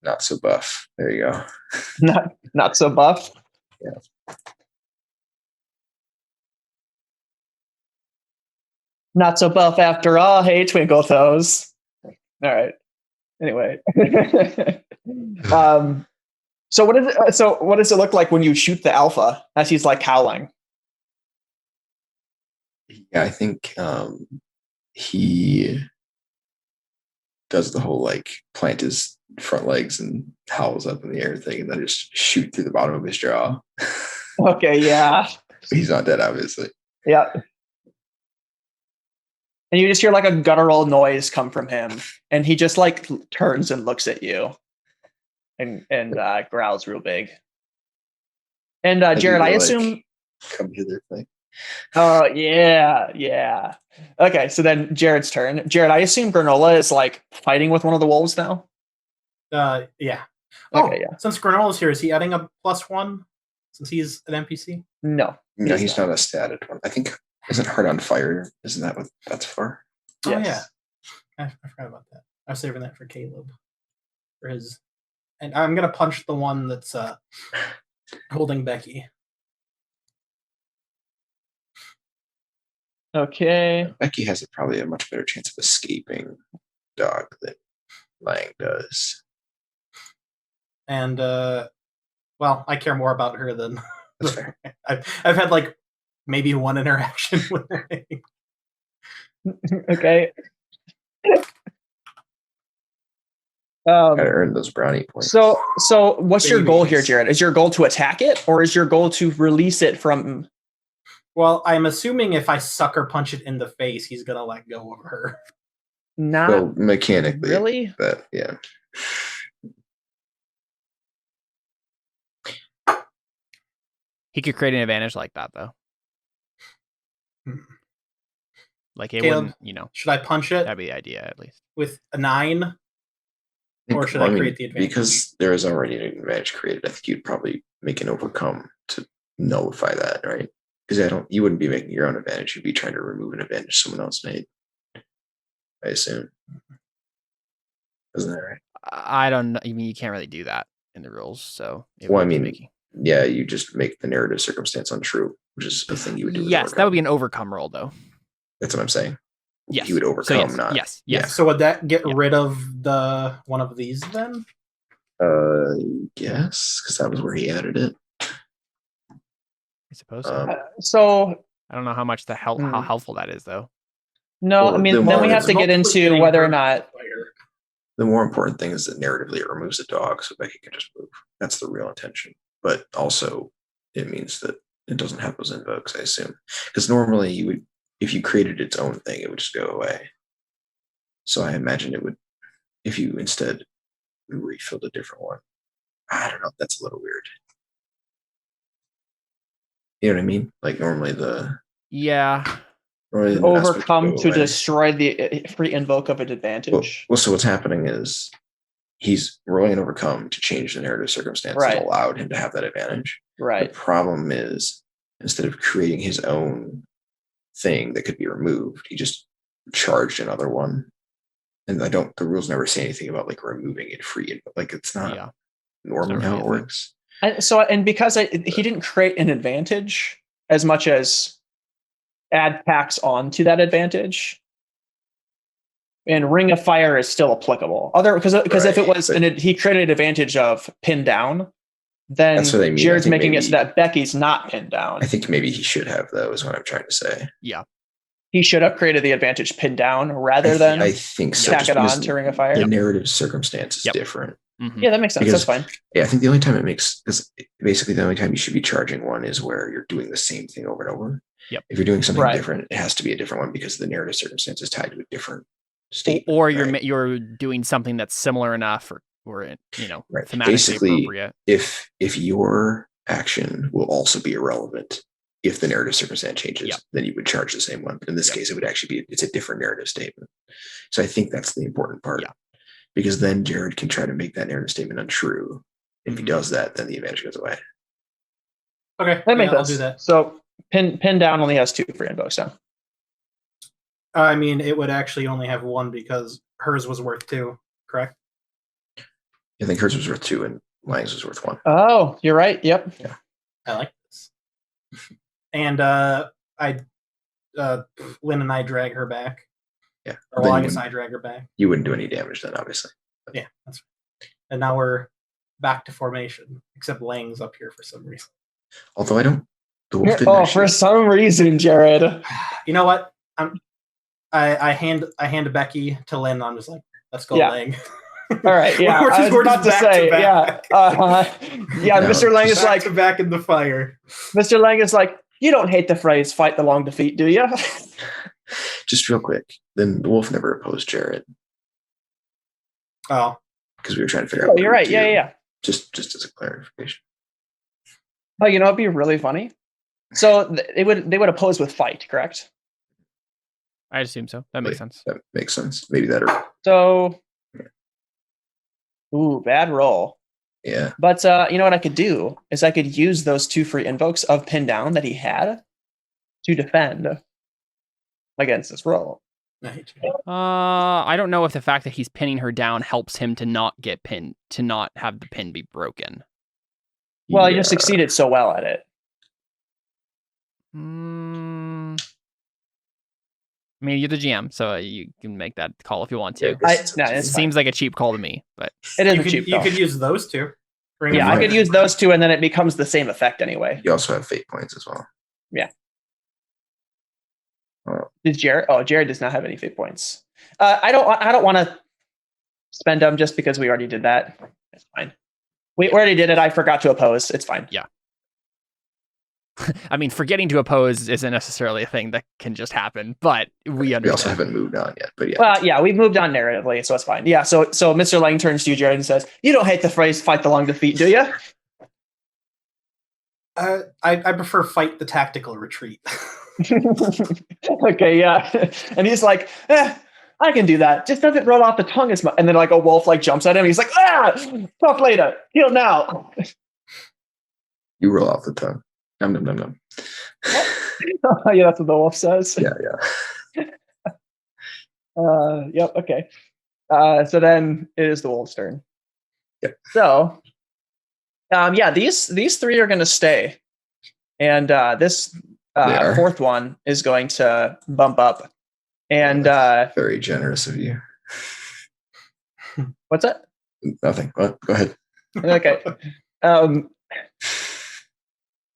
not so buff. There you go. Not so buff. Yeah. Not so buff after all. Hey, Twinkle Toes. All right. Anyway. So what is it? So what does it look like when you shoot the alpha as he's like howling? Yeah, I think he does the whole like plant his front legs and howls up in the air thing, and then just shoot through the bottom of his jaw. Okay, yeah. He's not dead, obviously. Yeah. And you just hear like a guttural noise come from him, and he just like turns and looks at you, and growls real big. And Jared, I assume come hither thing. Oh yeah. Okay, so then Jared's turn. Jared, I assume Granola is like fighting with one of the wolves now. Yeah. Okay, yeah. Since Granola's here, is he adding a +1 since he's an NPC? No, he's not a stated one. I think isn't Heart on Fire? Isn't that what that's for? Oh yes. yeah, I forgot about that. I was saving that for Caleb for his, and I'm gonna punch the one that's holding Becky. Okay. Becky has probably a much better chance of escaping dog than Lang does. And well, I care more about her than That's fair. I've had like maybe one interaction with her. Okay. Gotta earn those brownie points. So what's your goal here, Jared? Is your goal to attack it, or is your goal to release it from? Well, I'm assuming if I sucker punch it in the face, he's gonna let go of her. Not well, mechanically, really. But yeah. He could create an advantage like that, though. Like it Caleb, wouldn't, should I punch it? That'd be the idea, at least. With a 9? Or should I create the advantage? Because there is already an advantage created, I think you'd probably make an overcome to nullify that, right? Because you wouldn't be making your own advantage. You'd be trying to remove an advantage someone else made. I assume. Isn't that right? I don't know. I mean, you can't really do that in the rules. So, yeah, you just make the narrative circumstance untrue, which is a thing you would do. Yes, that would be an overcome roll, though. That's what I'm saying. Yes, you would overcome, yes. So would that get rid of the one of these then? Yes, because that was where he added it. I suppose so. So I don't know how much how helpful that is, though. No, well, I mean, then we have to get into whether or not. The more important thing is that narratively it removes the dog, so Becky can just move. That's the real intention. But also, it means that it doesn't have those invokes, I assume. Because normally you would, if you created its own thing, it would just go away. So I imagine it would, if you instead refilled a different one. I don't know. That's a little weird. You know what I mean? Like normally overcome to destroy the free invoke of an advantage. Well, so what's happening is he's rolling an overcome to change the narrative circumstance that allowed him to have that advantage. Right. The problem is instead of creating his own thing that could be removed, he just charged another one. And the rules never say anything about like removing it free. Like it's not normally how it works. And because he didn't create an advantage as much as add packs on to that advantage, and Ring of Fire is still applicable. Because if it was he created an advantage of pin down, then that's what I mean. Jared's making it so that Becky's not pinned down. I think maybe he should have, though, is what I'm trying to say. Yeah. He should have created the advantage pinned down rather than I think so. Tack it on to Ring of Fire. The narrative circumstance is different. Mm-hmm. Yeah, that makes sense. That's fine. Yeah, I think the only time because basically the only time you should be charging one is where you're doing the same thing over and over. Yep. If you're doing something different, it has to be a different one because the narrative circumstance is tied to a different state. Or you're doing something that's similar enough or thematically basically appropriate. If your action will also be irrelevant if the narrative circumstance changes, then you would charge the same one. But in this case, it would actually it's a different narrative statement. So I think that's the important part. Yeah. Because then Jared can try to make that narrative statement untrue If he does that, then the advantage goes away. Okay, That makes I'll sense. do that. So pin down only has 2 free invokes now. I mean, it would actually only have 1 because hers was worth 2, correct? I think hers was worth 2 and Lang's was worth 1. Oh, you're right. Yep. Yeah. I like this. And Lynn and I drag her back. Yeah. Or well, I guess I drag her back. You wouldn't do any damage then, obviously. Yeah, that's right. And now we're back to formation, except Lang's up here for some reason. Although I don't. The wolf didn't Oh, actually- for some reason, Jared. You know what? I hand Becky to Lynn. I'm just like, let's go, Yeah. Lang. All right. Yeah. We're I was just about to back say. back. Yeah. No, Mr. Lang is like. back in the fire. Mr. Lang is like. You don't hate the phrase "fight the long defeat," do you? Just real quick. Then the wolf never opposed Jared Oh, because we were trying to figure out. Oh, what you're we right. would Yeah. do. Yeah. Just as a clarification. Oh, you know, it'd be really funny. So they would oppose with fight, correct? I assume so. That makes sense. That makes sense. Maybe that or So, ooh, bad roll. yeah. But you know what I could do is I could use those 2 free invokes of pin down that he had to defend against this roll. I don't know if the fact that he's pinning her down helps him to not get pinned, to not have the pin be broken. Well, you Yeah. just succeeded so well at it. I mean, you're the GM, so you can make that call if you want to. Yeah, It's It fine. seems like a cheap call to me, but It is You a cheap could, call. you could use those 2. Bring Yeah, them I in. could use those 2, and then it becomes the same effect anyway. You also have fate points as well. Did Jared? Oh, Jared does not have any fate points. I don't want to spend them just because we already did that. It's fine. We already did it. I forgot to oppose. It's fine. I mean, forgetting to oppose isn't necessarily a thing that can just happen, but we We also understand. haven't moved on yet, but yeah. Well, yeah, we moved on narratively, so it's fine. Yeah, so Mr. Lang turns to you, Jared, and says, "You don't hate the phrase 'fight the long defeat,' do you?" I prefer fight the tactical retreat. Okay, yeah, and he's like, "I can do that. Just doesn't roll off the tongue as much." And then like a wolf like jumps at him. He's like, talk later. Heal now." You roll off the tongue. Num num num num. Yeah, that's what the wolf says. Yeah. Yep. Okay. So then it is the wolf's turn. Yep. So, yeah, these 3 are going to stay, and this They are. 4th one is going to bump up. And Very generous of you. what's that? Nothing. Well, go ahead. Okay.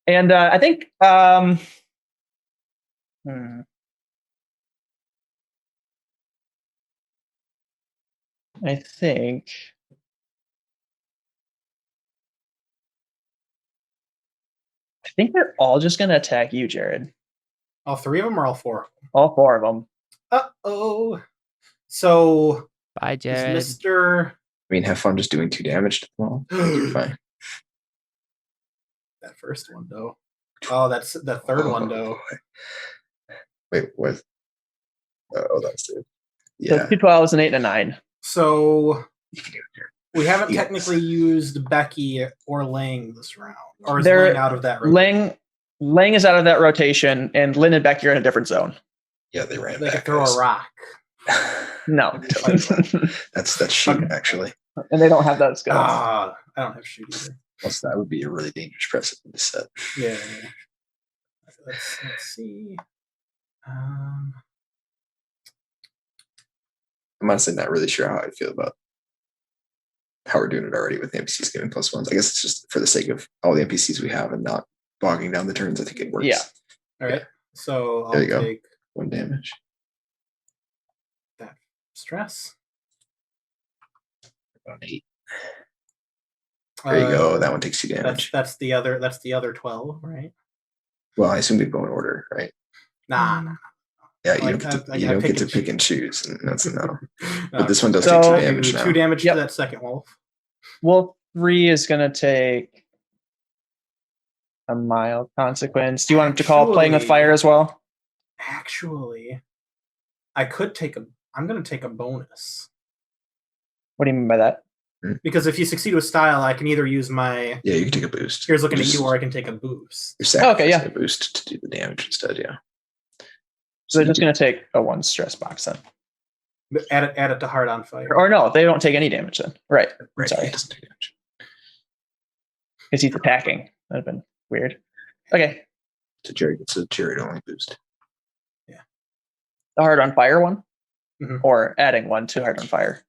And I think I think they're all just going to attack you, Jared. All 3 of them or all 4? All 4 of them. Uh-oh. So, Bye, is Jared. Mr. I mean, have fun just doing 2 damage to the wall. You're fine. That first one, though. Oh, that's the third one, though. Wait, what? Oh, that's it. So Yeah. 2 12s, an 8, and a 9. So, You can do it here. we haven't Yes. technically used Becky or Lang this round. Or is They're- Lang out of that rotation? Lang is out of that rotation, and Lynn and Becky are in a different zone. Yeah, they ran They back. could throw a rock. No. That's shoot, actually. And they don't have that skill. Ah, I don't have shoot either. Plus, that would be a really dangerous precedent to set. Yeah. Let's see. I'm honestly not really sure how I feel about how we're doing it already with the NPCs giving +1s. I guess it's just for the sake of all the NPCs we have and not bogging down the turns. I think it works. Yeah. All right. So There I'll you go. take 1 damage. that stress. About 8. There you go. That one takes 2 That's damage. that's the other 12, right? Well, I assume we go in order, right? Nah. Yeah, you Like, don't get to, I you don't pick get to and pick and choose, and that's a no. No. But this one does So- take 2 I'll damage do now. 2 damage Yep. to that second wolf. Wolf 3 is going to take a mild consequence. Do you want him to call playing with Actually- fire as well? Actually, I could take I'm gonna take a bonus. What do you mean by that? Because if you succeed with style, I can either use my Yeah, you can take a boost. here's looking at you, or I can take a boost. You're sacrificing yeah. a boost to do the damage instead, yeah. So they're just going to take a 1 stress box then. Add it to Heart on Fire. Or no, they don't take any damage then. Right. Right, Sorry. he doesn't take damage. Because he's attacking. That'd have been weird. Okay. So Jerry gets a Jared only boost. The Heart on Fire one? Mhm. Or adding 1 to Heart on Fire?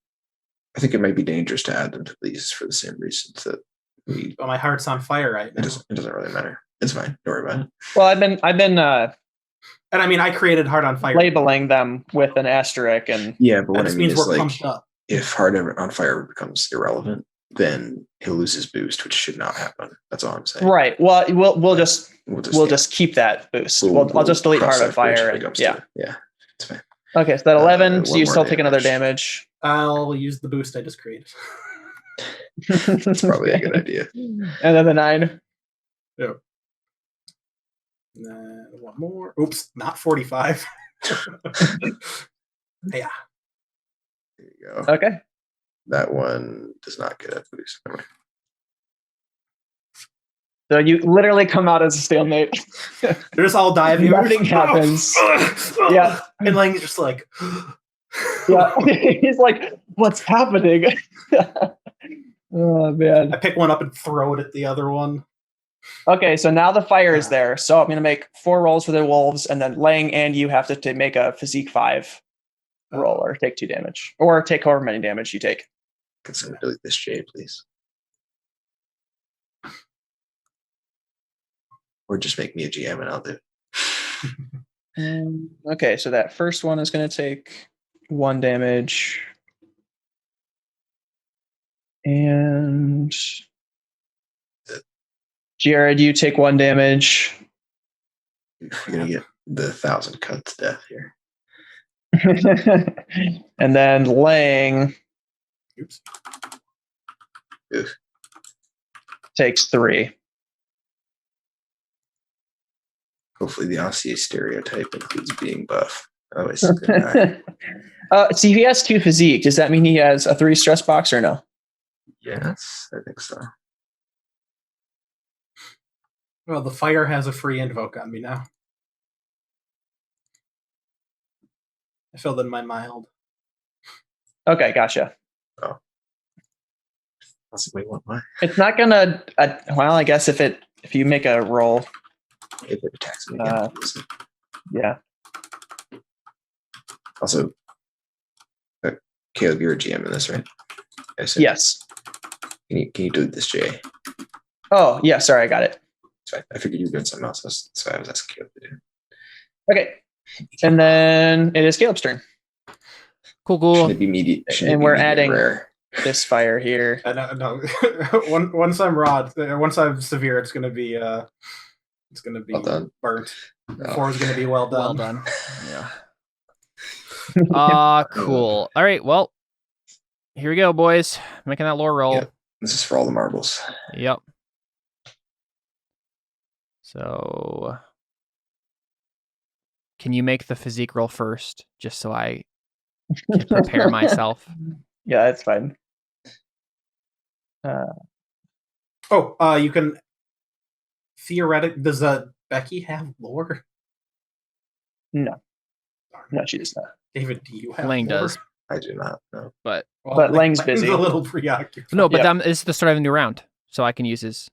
I think it might be dangerous to add them to these for the same reasons that we. But my heart's on fire right It now. doesn't really matter. It's fine. Don't worry about it. Well, I've been And I mean, I created Heart on Fire. labeling them with an asterisk and Yeah, but That what I just mean means is we're like pumped up. if Heart on Fire becomes irrelevant, then he'll lose his boost, which should not happen. That's all I'm saying. right. Well, we'll just We'll just keep that boost. we'll I'll just delete cross Heart on that bridge Fire. when it And, comes to yeah. it. Yeah, it's fine. Okay, so that 11. One So you more still take another damage. damage. I'll use the boost I just created. That's probably a good idea. And then the 9. One more. Oops, not 45. Yeah. There you go. Okay. That one does not get a boost. Never mind. So you literally come out as a stalemate. They're just all diving. Nothing happens. Yeah. And Lang's just like, Yeah. He's like, what's happening? Oh, man. I pick one up and throw it at the other one. Okay, so now the fire is there. So I'm going to make 4 rolls for the wolves, and then Lang and you have to make a physique 5 roll or take 2 damage. Or take however many damage you take. Can someone delete this J, please? Or just make me a GM and I'll do it. Okay, so that first one is going to take 1 damage. And Jared, you take 1 damage. You're gonna get the 1,000 cuts death here. And then Lang Oops. Oof. takes 3. Hopefully the Aussie stereotype includes being buff. Otherwise, he's gonna die. See, he has 2 physique. Does that mean he has a 3 stress box or no? Yes, I think so. Well, the fire has a free invoke on me now. I filled in my mild. Okay, gotcha. Possibly want mine. It's not gonna. Well, I guess if you make a roll, If it attacks me again. yeah. Also, Caleb, you're a GM in this, right? I assume. Yes. Can you delete this J? Oh, yeah. Sorry, I got it. It's fine. I figured you were doing something else. That's why I was asking Caleb to do. Okay. And then it is Caleb's turn. Cool. Shouldn't it be medium? And we're adding rare? this fire here. No. Once I'm raw, once I'm severe, it's gonna be Well done. burnt. No. 4 is gonna be well done. Well done. Yeah. Cool. All right. Well, here we go, boys. Making that lore roll. Yep. This is for all the marbles. Yep. So, can you make the physique roll first, just so I can prepare myself? Yeah, that's fine. You can theoretically. Does Becky have lore? No, she does not. David, do you have Lang lore? does, I do not know. but Well, But Lang's busy. a little preoccupied. no. But Yeah. this is the start of a new round, so I can use his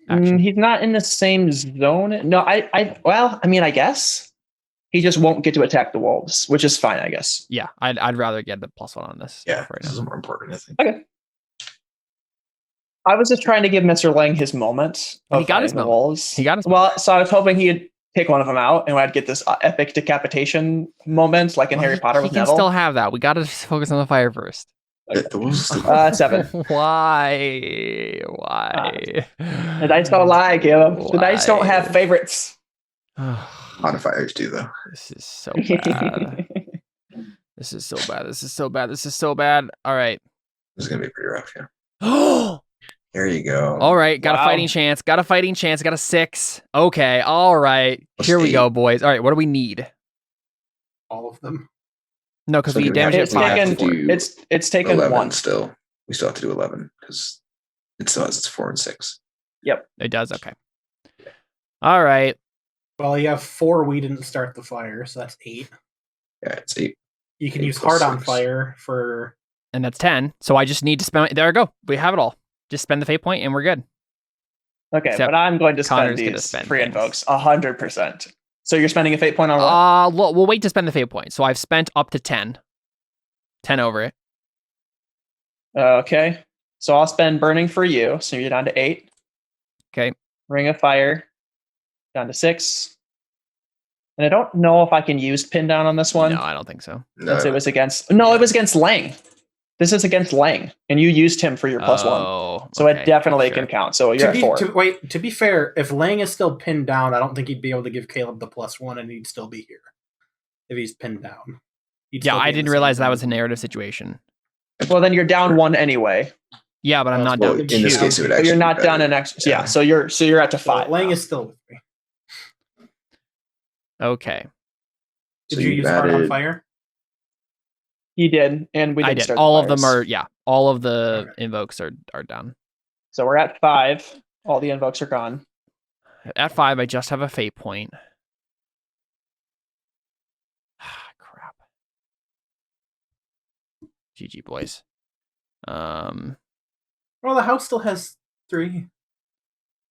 action. He's not in the same zone. No, I guess he just won't get to attack the wolves, which is fine, I guess. Yeah, I'd rather get the +1 on this. Yeah, right this now. is more important, I think. Okay. I was just trying to give Mr. Lang his moment. And he of got his fighting the moment. wolves. He got his Well, so I was hoping he'd take one of them out, and I'd get this epic decapitation moment, like in Harry Potter He with can Neville. still have that. We got to focus on the fire first. The wolves still 7. Why? The dice don't lie, Caleb. The dice don't have favorites. modifiers do, though. This is so bad. This is so bad. All right. This is going to be pretty rough, yeah. Oh, There you go. all right. Got Wow. a fighting chance. Got a 6. Okay. All right. Plus Here we 8. go, boys. All right. What do we need? All of them. No, because So we do we have damaged to- it It's we have 5. to taken. do It's taken 11 1. still. We still have to do 11 because it still has its 4 and 6. It does. Okay. All right. Well, you have 4. We didn't start the fire, so that's 8. Yeah, it's 8. You can 8 use plus Heart on 6. Fire for. And that's 10. So I just need to spend. There we go. We have it all. Just spend the fate point and we're good. Okay, Except but I'm going to Connor's spend gonna these spend free things. invokes 100%. So you're spending a fate point on what? We'll wait to spend the fate point. So I've spent up to 10. 10 over it. Okay. So I'll spend Burning for you. So you're down to 8. Okay. Ring of Fire, down to 6. And I don't know if I can use Pin Down on this one. No, I don't think so. Since it was against. No, it was against Lang. This is against Lang. And you used him for your +1. So okay, it definitely sure. can count. So you're at 4. To be fair, if Lang is still pinned down, I don't think he'd be able to give Caleb the +1 and he'd still be here. If he's pinned down. Yeah, I didn't realize that was a narrative situation. Well, then you're down 1 anyway. Yeah, but I'm not Well, down. in this case, it would But actually you're not be down better. an extra. Yeah. Yeah. So you're at to 5. Lang now. is still with me. Okay. Did So you you've use Heart on added- Fire? He did, and we I didn't did. start All the of them fires. are, yeah. All of the Okay. invokes are done. So we're at 5. All the invokes are gone. At 5, I just have a fate point. Crap. GG, boys. Well, the house still has 3.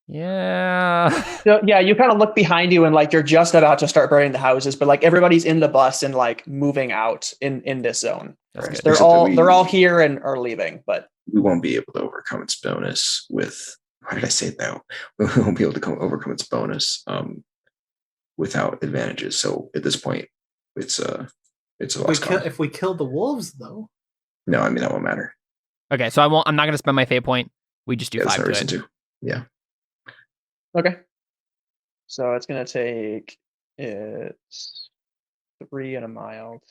Yeah. So yeah, you kind of look behind you and like you're just about to start burning the houses, but like everybody's in the bus and like moving out in this zone. That's Right. good. They're Except that all they're all here and are leaving, but We won't be able to overcome its bonus with. Why did I say that? We won't be able to overcome its bonus without advantages. So at this point, it's a lost cause. If we kill the wolves, though. No, I mean that won't matter. Okay, so I'm not going to spend my fate point. We just do Yeah, there's 5 no to reason it. to. Yeah. okay. So it's gonna take it's 3 and a mild.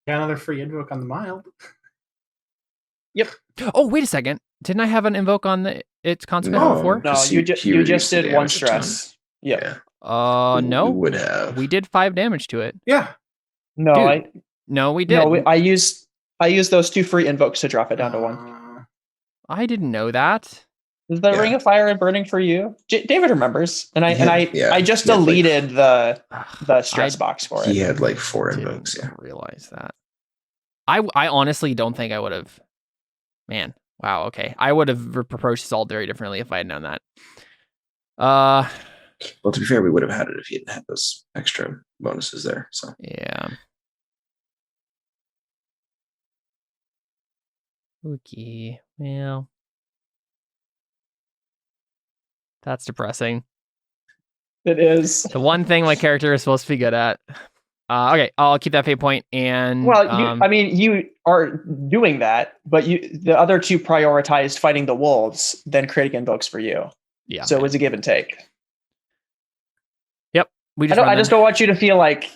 Got another free invoke on the mild. Oh, wait a second. Didn't I have an invoke on its consequence No. before? No, Just you he you reduced just the did 1 damage a ton. stress. Yep. Yeah. No. We would have. We did 5 damage to it. Yeah. No, Dude, No, we did. I used those 2 free invokes to drop it down to 1. I didn't know that. Is the Yeah. Ring of Fire and Burning for you? David remembers, and I Yeah. just He had, like, deleted the stress box for it. He had like 4 Didn't invokes. Yeah. realize that. I honestly don't think I would have. Man, wow. Okay, I would have approached this all very differently if I had known that. Well, to be fair, we would have had it if he hadn't had those extra bonuses there. So Yeah. Okay. Well, that's depressing. It is. The one thing my character is supposed to be good at. Okay, I'll keep that fate point and Well, you are doing that, but the other 2 prioritized fighting the wolves, then creating invokes for you. yeah. So it was a give and take. We I run just them. don't want you to feel like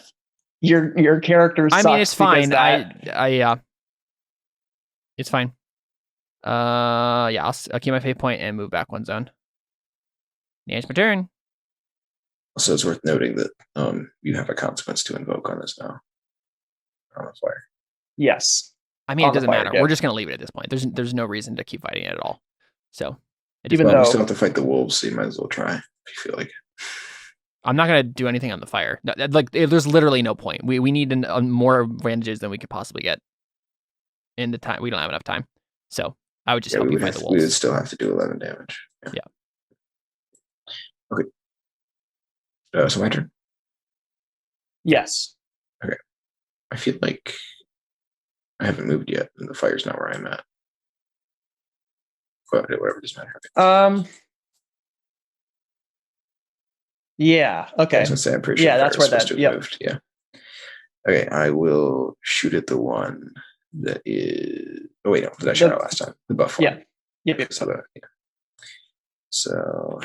your character I sucks. mean, it's fine. because Yeah, it's fine. Yeah, I'll keep my fate point and move back 1 zone. Yeah, it's my turn. also it's worth noting that you have a consequence to invoke on this now. On the fire. yes. I mean, On it the doesn't fire, matter. yeah. We're just gonna leave it at this point. There's no reason to keep fighting it at all. So, Even Well, though- we still have to fight the wolves, so you might as well try if you feel like it. I'm not gonna do anything on the fire. Like, there's literally no point. We need more advantages than we could possibly get in the time. We don't have enough time. So I would just help we you would, fight the we would wolves. still have to do 11 damage. Yeah. Okay. So my turn. Yes. I feel like I haven't moved yet, and the fire's not where I'm at. But whatever, doesn't matter. Yeah. I Okay. was gonna say I'm pretty sure. Yeah, the that's fire's where supposed that- to have yep. moved. Yeah. Okay, I will shoot at the one that is. Oh wait, no, did I shot out last time? The buff one. Yeah. Yep. So that, yeah. So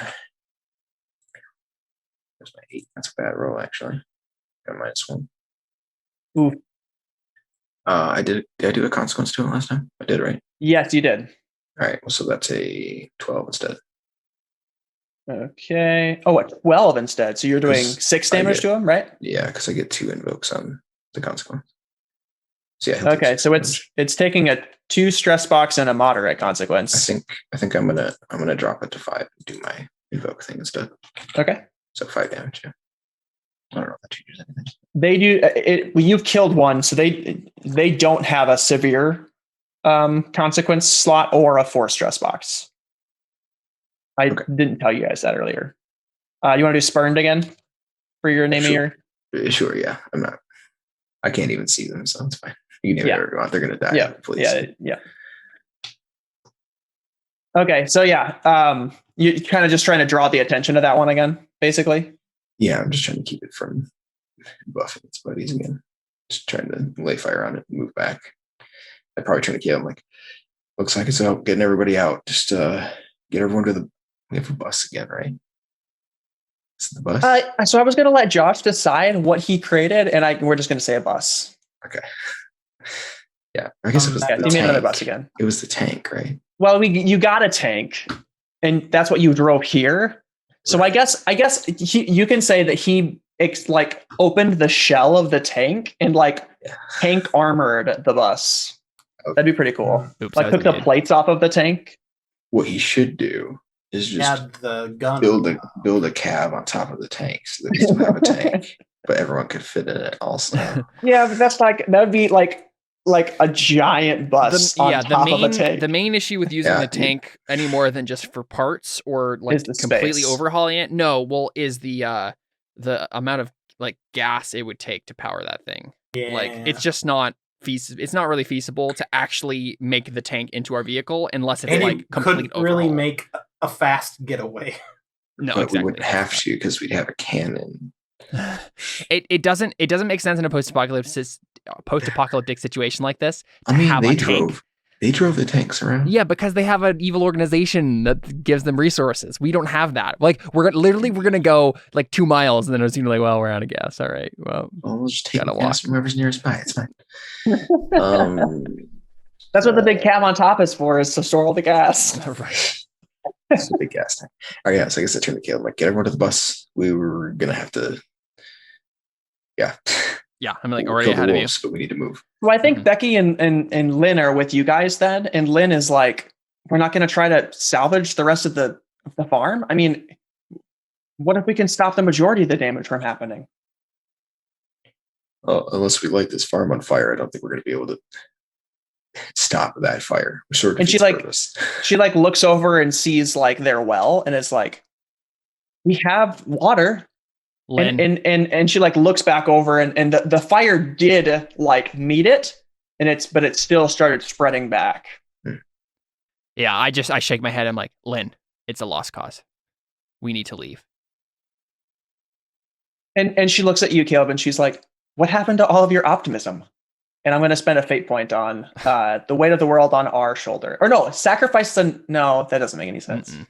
there's my 8. That's a bad roll, actually. Got a -1. Ooh. Did I do a consequence to it last time? I did, right? Yes, you did. All right. Well, so that's a 12 instead. Okay. Oh, what? 12 instead. So you're doing 6 I damage get- to him, right? Yeah, because I get 2 invokes on the consequence. So yeah. Okay, so it's taking a 2 stress box and a moderate consequence. I think I'm gonna drop it to 5 and do my invoke thing instead. Okay. So 5 damage. Yeah. I don't know if that changes anything. They do it. You've killed one, so they don't have a severe consequence slot or a 4 stress box. I didn't tell you guys that earlier. You want to do spurned again for your name of your? Sure. Yeah. I can't even see them, so it's fine. You can name whatever you want. They're gonna die. Yeah. Please. Yeah. Okay. So yeah, you kind of just trying to draw the attention to that one again, basically. Yeah, I'm just trying to keep it from buffing its buddies again. Just trying to lay fire on it and move back. I'm probably trying to kill him. Like, looks like it's out. Getting everybody out. Just get everyone to the. We have a bus again, right? Is it the bus? So I was going to let Josh decide what he created, and we're just going to say a bus. Okay. Yeah, I guess it was. Give me another bus again. It was the tank, right? Well, you got a tank, and that's what you drove here. So I guess you can say that he like opened the shell of the tank and tank armored the bus. Okay. That'd be pretty cool. Oops, like took the plates off of the tank. What he should do is just add the gun. build a cab on top of the tank so that he doesn't have a tank, but everyone could fit in it also. Yeah, but that would be like a giant bus on top of a tank. The main issue with using the tank any more than just for parts or like completely overhauling it, is the amount of gas it would take to power that thing. Yeah. Like it's just not feasible. It's not really feasible to actually make the tank into our vehicle unless it's complete overhaul. Really make a fast getaway. No, but exactly. We wouldn't have to because we'd have a cannon. It doesn't make sense in a post-apocalyptic situation like this. They drove the tanks around. Yeah, because they have an evil organization that gives them resources. We don't have that. Like we're gonna go 2 miles and then it's gonna be well, we're out of gas. All right, well we'll just take gas from whoever's nearest by. It's fine. That's what the big cab on top is for, is to store all the gas. Right. It's a big gas tank. All right, yeah. So I guess I turned to Caleb. Get everyone to the bus. We were gonna have to. Yeah. Yeah, I'm already ahead of you. But we need to move. Well, I think Becky and Lynn are with you guys then, and Lynn is like, we're not going to try to salvage the rest of the farm. I mean, what if we can stop the majority of the damage from happening? Unless we light this farm on fire, I don't think we're going to be able to stop that fire. And she looks over and sees their well, and it's like, we have water. And she looks back over and the fire did meet it, but it still started spreading back. Yeah, I shake my head. I'm like, Lynn, it's a lost cause. We need to leave. And she looks at you, Caleb, and she's like, what happened to all of your optimism? And I'm going to spend a fate point on the weight of the world on our shoulder. Or no, sacrifice no, that doesn't make any sense. Mm-mm.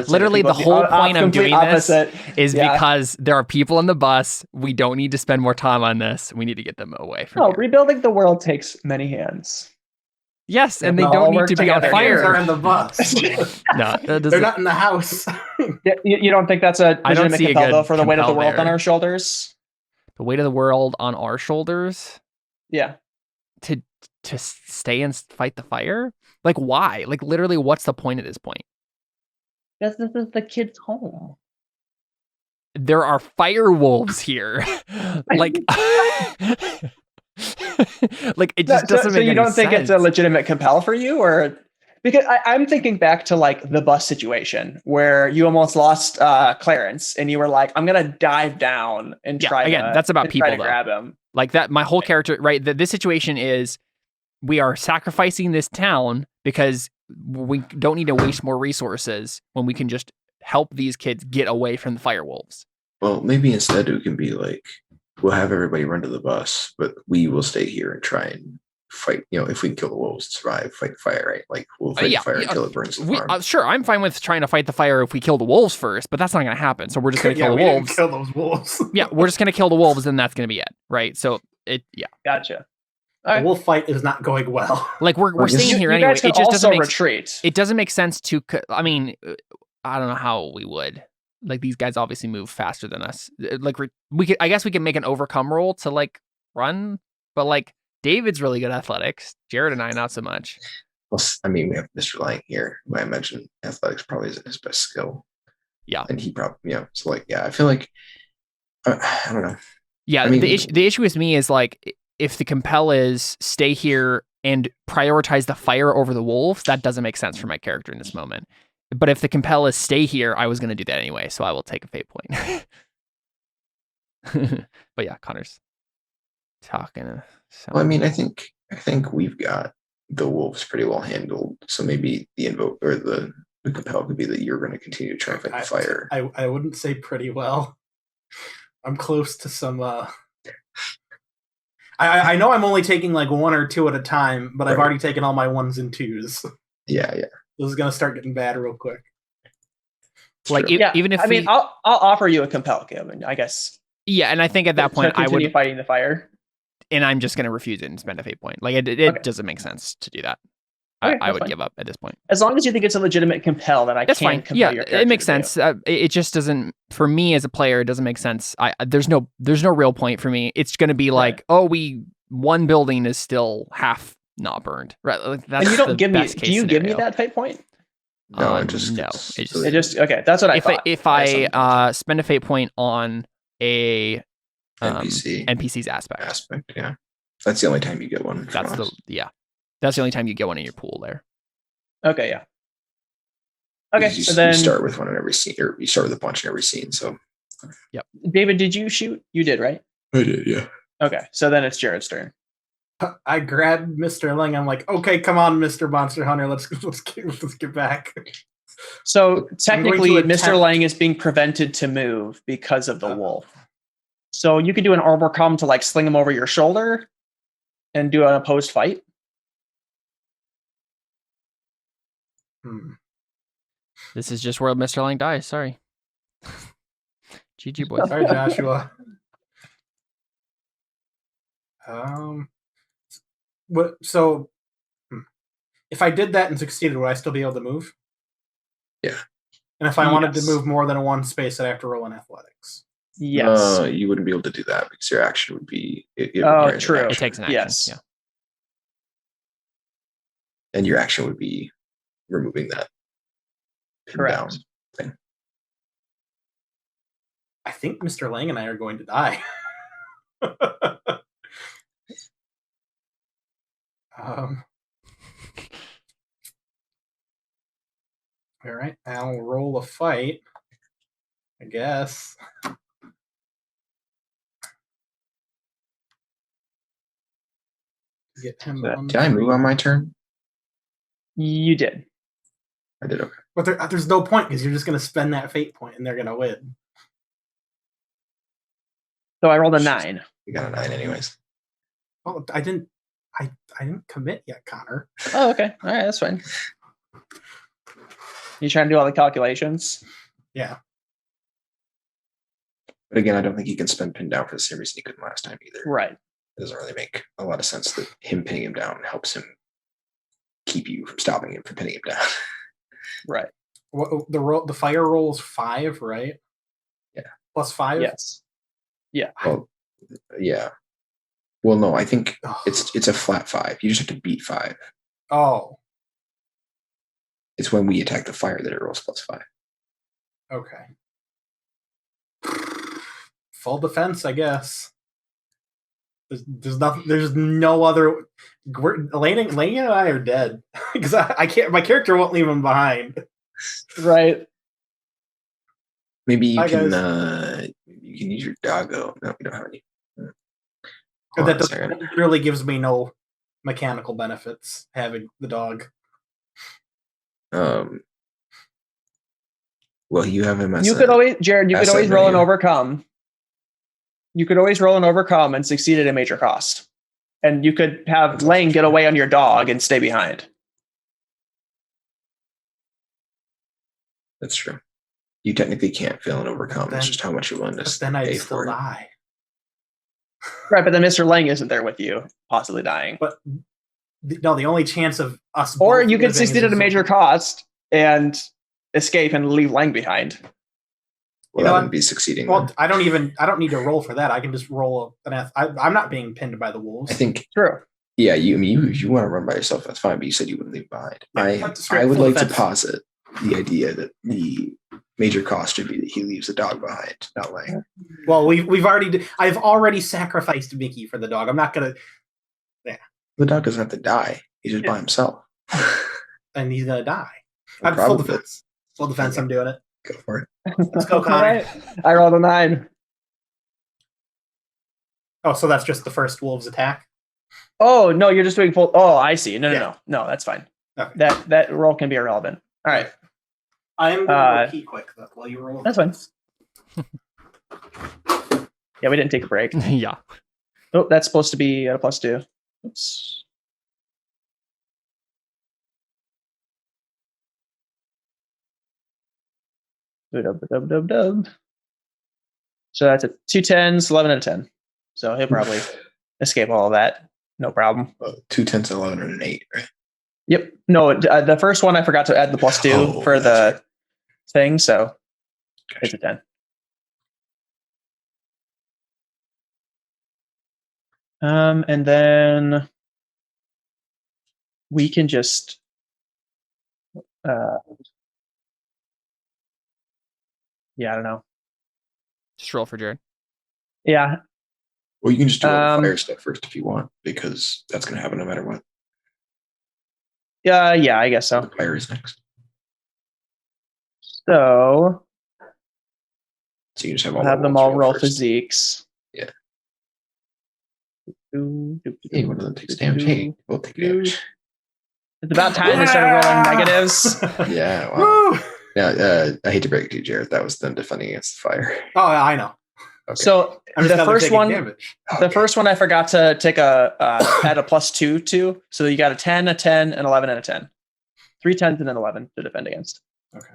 Literally the whole point of doing this is because there are people on the bus. We don't need to spend more time on this. We need to get them away from here. Rebuilding the world takes many hands. Yes, and they don't need to be on fire. They're in the bus. No, they're not in the house. You don't think that's a legitimate compel, though, for the weight of the world on our shoulders? The weight of the world on our shoulders? Yeah. To stay and fight the fire? Why? Literally, what's the point at this point? Because this is the kid's home. There are fire wolves here. It just doesn't make any sense. So you don't think it's a legitimate compel for you? Or because I'm thinking back to the bus situation where you almost lost Clarence and you were like, I'm going to dive down and that's about people, to grab him. My whole character, right? This situation is we are sacrificing this town because we don't need to waste more resources when we can just help these kids get away from the fire wolves. Well, maybe instead it can be we'll have everybody run to the bus, but we will stay here and try and fight. If we can kill the wolves and survive, fight the fire, right? We'll fight the fire until it burns the farm. Sure, I'm fine with trying to fight the fire if we kill the wolves first, but that's not going to happen. So we're just going to kill the wolves. Kill those wolves. Yeah, we're just going to kill the wolves, and that's going to be it, right? So Gotcha. The wolf fight is not going well. We're staying here anyway. It just doesn't retreat. It doesn't make sense to. I mean, I don't know how we would. These guys obviously move faster than us. We could. I guess we could make an overcome roll to run, but David's really good at athletics. Jared and I, not so much. Well, I mean, we have Mr. Lang here, who I mentioned athletics probably isn't his best skill. Yeah. And he probably, so like, yeah, I feel like, I don't know. Yeah, I mean, the issue with me is like, if the compel is stay here and prioritize the fire over the wolves, that doesn't make sense for my character in this moment. But if the compel is stay here, I was going to do that anyway, so I will take a fate point. But yeah, Connor's talking. Well, I mean, I think we've got the wolves pretty well handled. So maybe the invoke or the compel could be that you're going to continue to try and fight the fire. I wouldn't say pretty well. I'm close to some. I know I'm only taking like 1 or 2 at a time, but I've already taken all my 1s and 2s. Yeah. This is gonna start getting bad real quick. Like even if I'll offer you a compel, Kevin, I guess. Yeah, and I think at that point I would fighting the fire, and I'm just gonna refuse it and spend a fate point. Like it doesn't make sense to do that. Okay, I would give up at this point. As long as you think it's a legitimate compel, that I That's can fine. compel Yeah, your character. it makes sense. It just doesn't, for me as a player, it doesn't make sense. There's no real point for me. It's going to be like, one building is still half not burned, right? Like that's and you don't give me. Do you give me that fate point? No, It just okay. That's what I thought. If I spend a fate point on a NPC's aspect, yeah, that's the only time you get one. That's the only time you get one in your pool there. Okay, yeah. Okay, you, so then you start with one in every scene, or you start with a bunch in every scene. So, yep. David, did you shoot? You did, right? I did, yeah. Okay, so then it's Jared's turn. I grabbed Mr. Ling. I'm like, okay, come on, Mr. Monster Hunter, let's get back. So technically, Mr. Lang is being prevented to move because of the wolf. So you could do an overcome to like sling him over your shoulder and do an opposed fight. This is just where Mr. Lang dies. Sorry. GG boys. Sorry, Joshua. So if I did that and succeeded, would I still be able to move? Yeah. And if I wanted to move more than 1 space, I'd have to roll in athletics. Yes. You wouldn't be able to do that because your action would be. True. It takes an action. Yes. Yeah. And your action would be removing that correct thing. I think Mr. Lang and I are going to die. All right, I'll roll a fight, I guess. Get him. Did I move on my turn? You did. I did, okay. But there's no point because you're just going to spend that fate point and they're going to win. So I rolled a 9. You got a 9 anyways. Oh, I didn't commit yet, Connor. Oh, okay. All right, that's fine. You trying to do all the calculations? Yeah. But again, I don't think he can spend pin down for the same reason he couldn't last time either. Right. It doesn't really make a lot of sense that him pinning him down helps him keep you from stopping him from pinning him down. Right. The fire roll is 5, right? Yeah. Plus 5? Yes. Yeah. Well, yeah. Well, no, I think it's a flat 5. You just have to beat 5. Oh. It's when we attack the fire that it rolls plus 5. Okay. Full defense, I guess. There's nothing. There's no other. Elaine and I are dead because I can't. My character won't leave him behind. Right. Maybe you can use your doggo. No, we don't have any. That really gives me no mechanical benefits having the dog. Well, you have him as Jared. You could always roll an overcome. You could always roll an overcome and succeed at a major cost. And you could have Lane get away on your dog and stay behind. That's true. You technically can't fail and overcome. It's just how much you're willing to then pay I'd still for it. die. Right, but then Mr. Lang isn't there with you, possibly dying. But the only chance of us. Or you could succeed at a major cost and escape and leave Lang behind. Well, that wouldn't be succeeding. Well, then. I don't need to roll for that. I can just roll I'm not being pinned by the wolves. I think true. Yeah, you want to run by yourself, that's fine, but you said you wouldn't leave behind. Yeah, I would full like to defense. posit the idea that the major cost should be that he leaves a dog behind, not like Well, I've already sacrificed Mickey for the dog. I'm not gonna. the dog doesn't have to die. He's just by himself. And he's gonna die. Well, I'm full probably. defense. Full defense. I'm doing it. Go for it. Let's go, All Connor. right. I rolled a 9. Oh, so that's just the first wolf's attack. Oh no, you're just doing full. Oh, I see. No, Yeah. no, that's fine. Okay. That roll can be irrelevant. All right. I'm gonna repeat quick though, while you roll. That's fine. Yeah, we didn't take a break. Yeah. Oh, that's supposed to be at a +2. Oops. Dub. So that's a 2 10s, 11 and a 10. So he'll probably escape all of that. No problem. 2 10s, 11, and an 8, right? Yep. No, the first one I forgot to add the +2 for the thing, so it's a 10. And then we can just yeah, I don't know. Just roll for Jared. Yeah. Well, you can just do all the fire stuff first if you want, because that's going to happen no matter what. Yeah, I guess so. The fire is next. So So you just have I'll have them all roll first. physiques. Yeah. Hey, one of them takes damage. Hey, we'll take damage. It's about time they started rolling negatives. Yeah, wow. Woo! Yeah, I hate to break it to you, Jared. That was them defending against the fire. Oh, I know. Okay. So I'm just the never first taking one, damage. the first one I forgot to take add a +2 to. So you got a 10, a 10, an 11, and a 10. 3 10s and an 11 to defend against. Okay.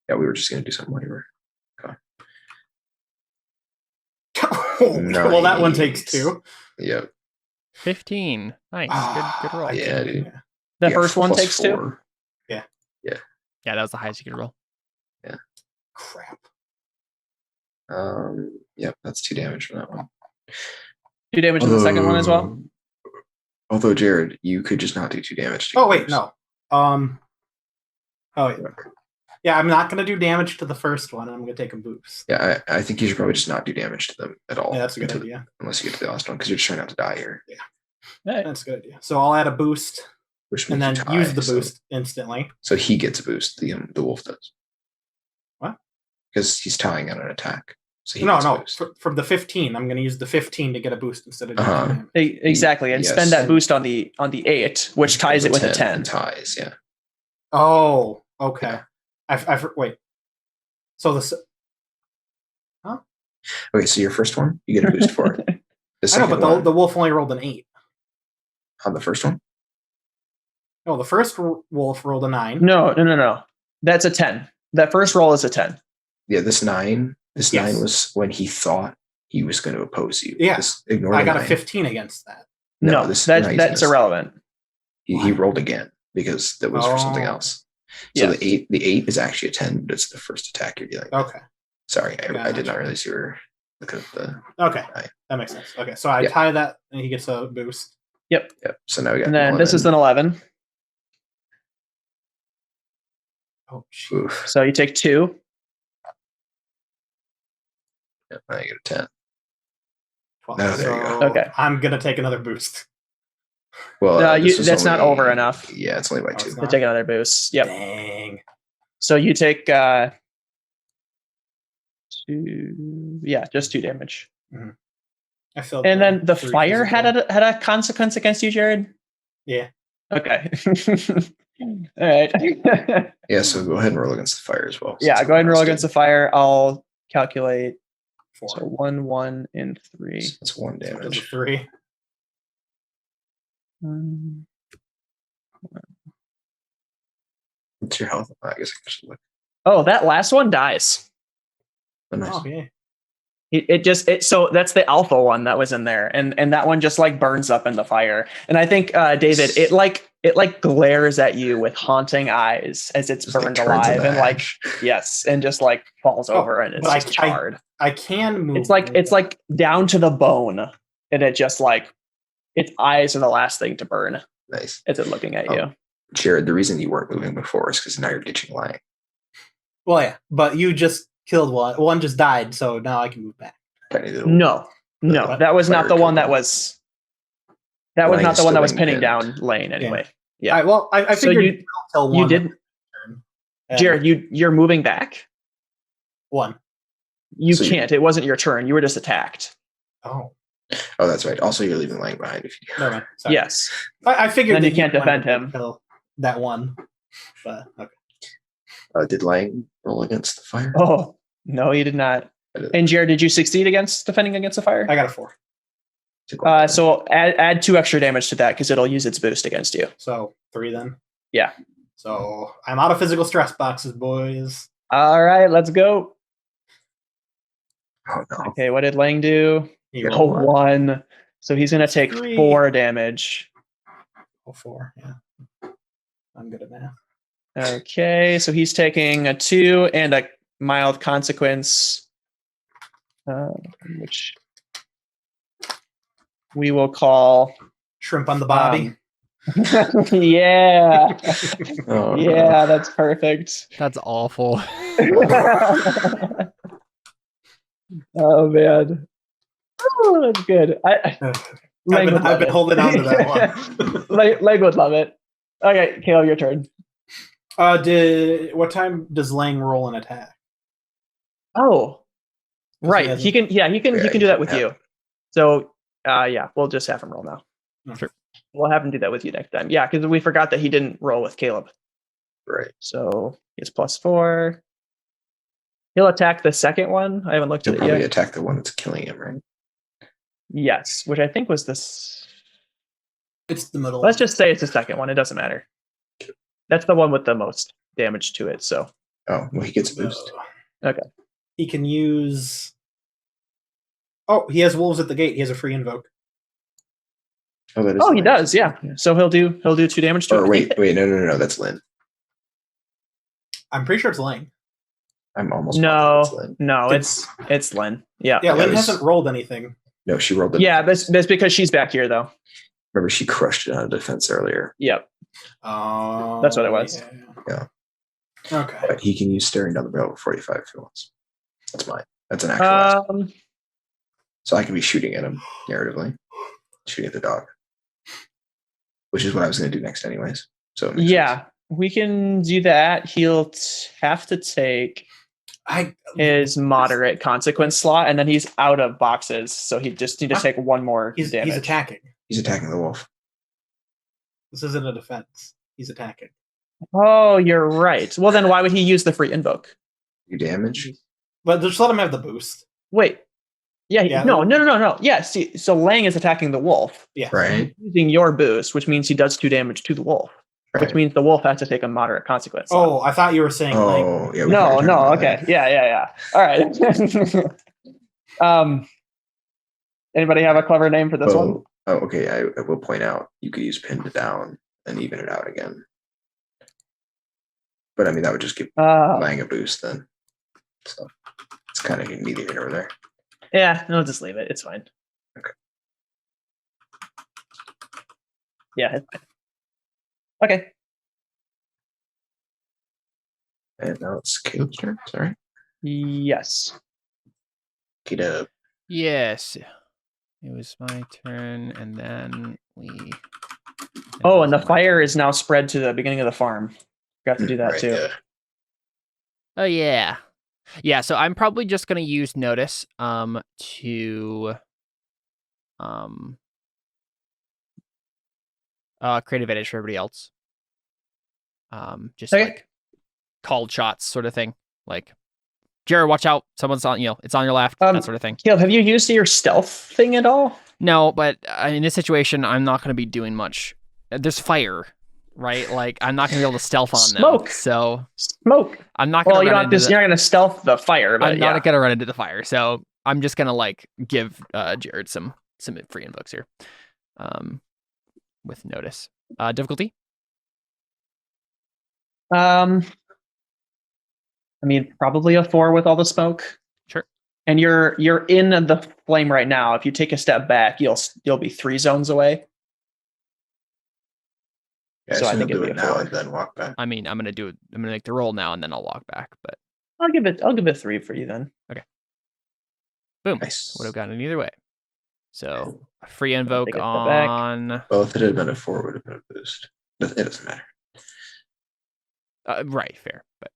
Yeah, we were just going to do something later. Well, that one takes 2. Yep. 15. Nice. Good roll. Yeah, dude. The Yeah, first one plus takes 2. 4. Yeah, that was the highest you could roll. Crap. Yep, that's 2 damage from that one. 2 damage to the second one as well. Although, Jared, you could just not do 2 damage. Oh wait, no. Oh wait. Yeah, I'm not gonna do damage to the first one. I'm gonna take a boost. Yeah, I think you should probably just not do damage to them at all. Yeah, that's a good idea. Unless you get to the last one, because you're just trying not to die here. Right. That's a good idea. So I'll add a boost Which and makes then you tie, use the boost instantly. So he gets a boost. The wolf does. What? Because he's tying on an attack. So he No. gets a boost. From the 15, I'm gonna use the 15 to get a boost instead of Uh-huh. Exactly, and Yes. spend that boost on the 8, which ties it with a 10. And ties, yeah. Oh, okay. Yeah. I wait. So Okay, so your first one, you get a boost for it. The I know, second but one, the wolf only rolled an 8. on the first one, No, the first wolf rolled a 9. No. That's a 10. That first roll is a 10. yeah, this 9 Yes. was when he thought he was going to oppose you. Yeah. Ignore I the got a 9. 15 against that. No, this that's irrelevant. He rolled again because that was for something else. So Yeah. the 8 is actually a 10, but it's the first attack you're dealing with. Okay. Sorry, I did Gotcha. not realize you were looking at the. Okay. Right. That makes sense. Okay. So I Yeah. tie that and he gets a boost. Yep. So now we got. And then this is an 11. Oh, shit. Oof. So you take 2. Yeah, now you get a 10. 12. Oh, there you go. So Okay. I'm going to take another boost. Well, this was that's not only- over enough Yeah, it's only by Oh, 2. it's to not? take another boost. Yep. Dang. So you take 2. Yeah, just 2 damage. I felt And then the 3 fire physical. had a consequence against you, Jared? Yeah. Okay. All right. Yeah, so go ahead and roll against the fire as well. Yeah, go ahead and roll against the fire. I'll calculate. 4. So 1, 1, and 3. That's 1 So it does a damage. 3. What's your health? I guess I should look. Oh, that last one dies. Oh, nice. Oh, yeah. So that's the alpha one that was in there, and that one just like burns up in the fire. And I think David, it like glares at you with haunting eyes as it's Just, like, burned turns alive, into and like ash. yes, and just like falls over and it's but just charred. I can move. It's like down to the bone, and it just like its eyes are the last thing to burn Nice. as it looking at you. Jared, the reason you weren't moving before is because now you're ditching Lang. Well, yeah, but you just killed one. One just died, so now I can move back. Tiny little No, that was not fire the one that token. was. That was Lang not is the one that still was being pinning pinned. down Lane anyway. Yeah. I So figured you kill one. did, turn. And Jared. You're moving back. one. You So you- can't. It wasn't your turn. You were just attacked. Oh, Oh, that's right. Also, you're leaving Lang behind if you do. never mind. Sorry. Yes. I figured Then that you can't wanted defend to him. kill that one, but okay. Did Lang roll against the fire? Oh no, you did not. And Jared, did you succeed against defending against the fire? I got a 4, So add 2 extra damage to that because it'll use its boost against you. so 3 then. Yeah. So I'm out of physical stress boxes, boys. All right, let's go. Oh no. Okay, what did Lang do? You Yeah. Oh, roll 1. So he's gonna take 3. 4 damage. 4. Yeah, I'm good at math. Okay, so he's taking a 2 and a mild consequence, which we will call. Shrimp on the bobby. Yeah, Oh, yeah, that's perfect. That's awful. Oh man, oh, that's good. I've been holding on to that one. Leg would love it. Okay, Caleb, your turn. What time does Lang roll an attack? Oh, He right. hasn't- He can do that with yeah. you. So, yeah, we'll just have him roll now. Sure. We'll have him do that with you next time. Yeah, because we forgot that he didn't roll with Caleb. Right. So he has +4. He'll attack the second one. I haven't looked He'll at it probably yet. attack the one that's killing him, right? Yes, which I think was this. It's the middle. Let's just say it's the second one. It doesn't matter. That's the one with the most damage to it. So Oh, well, he gets a boost. Okay. He can use. Oh, he has wolves at the gate. He has a free invoke. Oh, that is. he Lang. does. Yeah. So he'll do 2 damage to Or it. wait, no, that's Lynn. I'm pretty sure it's Lang. I'm almost No, positive it's Lynn. no, Did- it's Lynn. Yeah. Yeah, Lynn it was- hasn't rolled anything. No, she rolled the. Yeah, that's because she's back here though. Remember, she crushed it on defense earlier. Yep. Oh, That's what it was. Yeah. Okay. But he can use staring down the barrel of 45 if he wants. That's mine. That's an actual. action. So I can be shooting at him narratively, shooting at the dog, which is what I was going to do next, anyways. So it makes Yeah, sense. we can do that. He'll have to take his moderate consequence slot, and then he's out of boxes, so he just need to take 1 more He's damage. attacking. He's attacking the wolf. This isn't a defense. He's attacking. Oh, you're right. Well, then why would he use the free invoke? You damage. But just let him have the boost. Wait. Yeah. Yeah. No. Yeah. See, so Lang is attacking the wolf, Yeah. Right. using your boost, which means he does 2 damage to the wolf, which Right. means the wolf has to take a moderate consequence. Oh, I thought you were saying Lang. Oh, yeah. we No. can return to Okay. that. Yeah. All right. Anybody have a clever name for this one? Oh, okay. I will point out you could use pinned down and even it out again. But I mean, that would just give Lang a boost then. So it's kind of neither here nor there. Yeah, no, just leave it. It's fine. Okay. Yeah, it's fine. Okay. And now it's Caleb's turn. Sorry. Yes. Caleb. Yes. It was my turn, and then we. Oh, and the fire is now spread to the beginning of the farm. Got to do that Right, too. yeah. Oh yeah, yeah. So I'm probably just gonna use notice to create advantage for everybody else. Just Okay. like called shots sort of thing. Like, Jared, watch out! Someone's on. It's on your left. That sort of thing. Caleb, have you used your stealth thing at all? No, but in this situation, I'm not gonna be doing much. There's fire, right? Like, I'm not gonna be able to stealth on Smoke. them. So Smoke. I'm not gonna. Well, run into you're not gonna stealth the fire, but I'm yeah. not gonna run into the fire, so I'm just gonna like give Jared some free invokes here, with notice. Difficulty. I mean, probably a 4 with all the smoke. Sure. And you're in the flame right now. If you take a step back, you'll be 3 zones away. Yeah, So I so think I'll do it'd it be a now 4. and then walk back. I mean, I'm gonna make the roll now and then I'll walk back. But I'll give it 3 for you then. boom, Nice. would have gotten it either way. So a free invoke take a step back. on. Well, if it had been a 4, it would have been a boost. It doesn't matter. Right, fair, but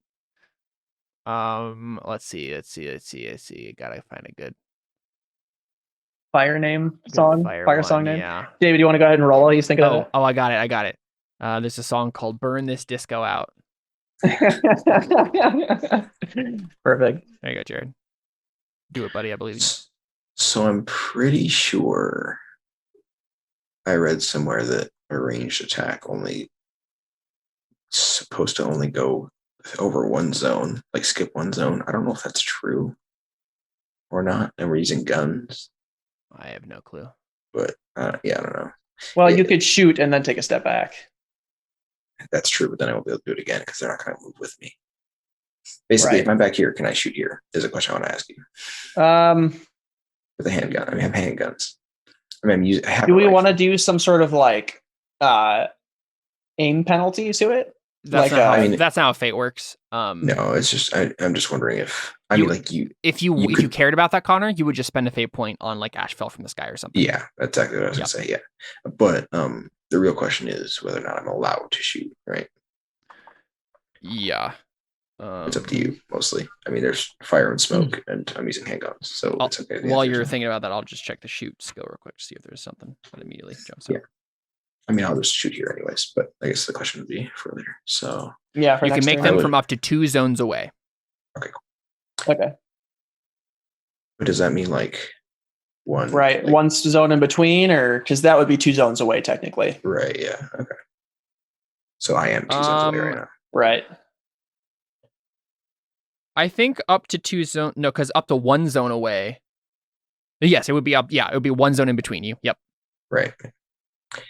let's see. Gotta find a good Fire name song. Fire song name. Yeah. David, you want to go ahead and roll while he's thinking of Oh, I got it. There's a song called "Burn This Disco Out." it? Perfect. There you go, Jared. Do it, buddy. I believe you. So I'm pretty sure I read somewhere that a ranged attack only supposed to only go over one zone, like skip one zone. I don't know if that's true or not. And we're using guns, I have no clue. but yeah, I don't know. Well, Yeah. you could shoot and then take a step back. That's true, but then I won't be able to do it again because they're not going to move with me. Basically, Right. if I'm back here, can I shoot here? Is a question I want to ask you. With a handgun, I mean, I have handguns. I mean, I have Do a we rifle. want to do some sort of like aim penalty to it? That's Like, not how, I mean- that's not how fate works. No, it's just I'm just wondering if You- mean, like you. If you could- cared about that, Connor, you would just spend a fate point on like Ash fell from the sky or something. Yeah, that's exactly what I was gonna say. Yeah, but the real question is whether or not I'm allowed to shoot. Right? Yeah. It's up to you mostly. I mean, there's fire and smoke, and I'm using handguns, so it's okay. The While answer's you're no. thinking about that, I'll just check the shoot skill real quick to see if there's something that immediately jumps out. Yeah. I mean, I'll just shoot here anyways. But I guess the question would be for later. So Yeah, for You can next make turn. them would- from up to 2 zones away. Okay. but does that mean like one? Right. like- One zone in between, or because that would be 2 zones away technically. Right. Yeah. Okay. So I am 2 zones away right now. Right. I think up to 2 zone. No, because up to 1 zone away. Yes, it would be up. Yeah, it would be 1 zone in between you. Yep. Right.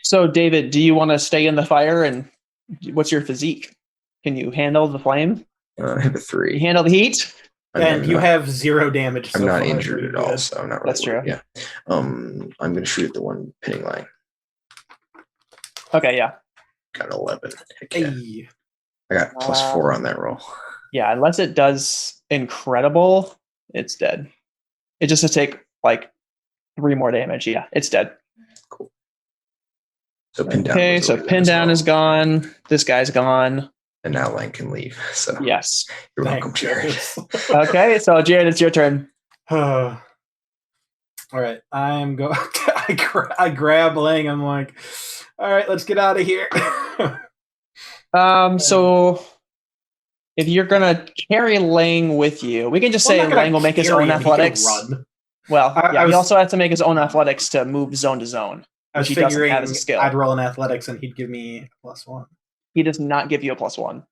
So, David, do you want to stay in the fire? And what's your physique? Can you handle the flame? I have a You 3. handle the heat? And you have 0 damage. I'm so not far, injured pretty at all, good. so I'm not. That's really worried. true. Yeah. I'm gonna shoot at the one pinning line. Okay, yeah. Got 11. Heck yeah. Hey. I got +4 on that roll. Yeah, unless it does incredible, it's dead. It just to take like 3 more damage. Yeah, it's dead. So pin down. Okay, was so away then pin as down well. is gone. This guy's gone. And now Lang can leave. So Yes. you're Thank welcome, Jared. goodness. Okay, so Jared, it's your turn. All right, I'm go. I grab Lang. I'm like, all right, let's get out of here. So if you're gonna carry Lang with you, we can just Well, say I'm not gonna Lang will make his carry own him, he can athletics. run. Well, I yeah, he was- also has to make his own athletics to move zone to zone. I was Which he doesn't figuring have as a skill. I'd roll in athletics and he'd give me +1. He does not give you a +1.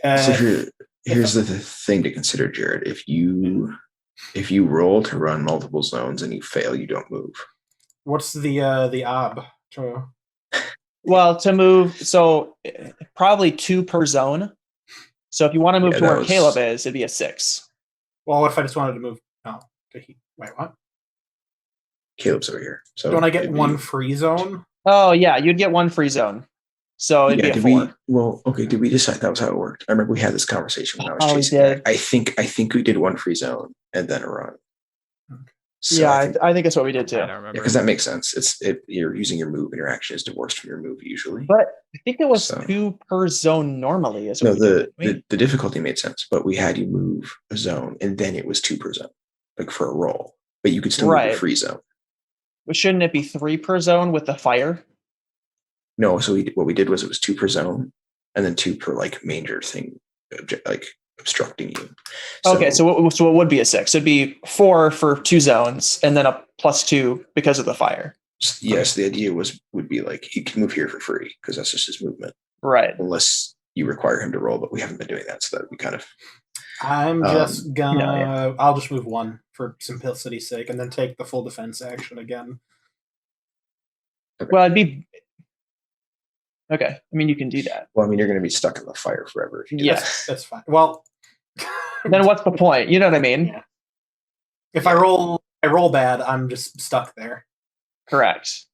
So here's the thing to consider, Jared. If you roll to run multiple zones and you fail, you don't move. What's the ob? So- Well, to move, so probably 2 per zone. So if you want to move Yeah, to that where was- Caleb is, it'd be a 6. Well, what if I just wanted to move? No. Wait, what? Caleb's over here. So Don't I get it'd be- one free zone? Oh yeah, you'd get 1 free zone. So it'd Yeah, be a did 4. we? Well, okay. Did we decide that was how it worked? I remember we had this conversation when I was Oh, we chasing. did. I think we did 1 free zone and then a run. So Yeah, I think, I think that's what we did I too. don't remember. because that makes sense. You're using your move, and your action is divorced from your move usually. But I think it was So- 2 per zone normally. Is No, what we did. the difficulty made sense, but we had you move a zone, and then it was 2 per zone, like for a roll. But you could still move Right. a free zone. But shouldn't it be 3 per zone with the fire? No, so what we did was it was 2 per zone, and then 2 per like major thing, like obstructing you. Okay, so it would be a 6. It'd be 4 for 2 zones, and then a +2 because of the fire. yes, the idea would be like he can move here for free because that's just his movement, Right. unless you require him to roll. But we haven't been doing that, so that would be kind of I'm just gonna. yeah. I'll just move 1 for simplicity's sake, and then take the full defense action again. Well, it'd be okay. I mean, you can do that. well. I mean, you're going to be stuck in the fire forever. If you do Yeah. that. That's fine. Well, Then what's the point? You know what I mean? Yeah. If I roll bad, I'm just stuck there. Correct.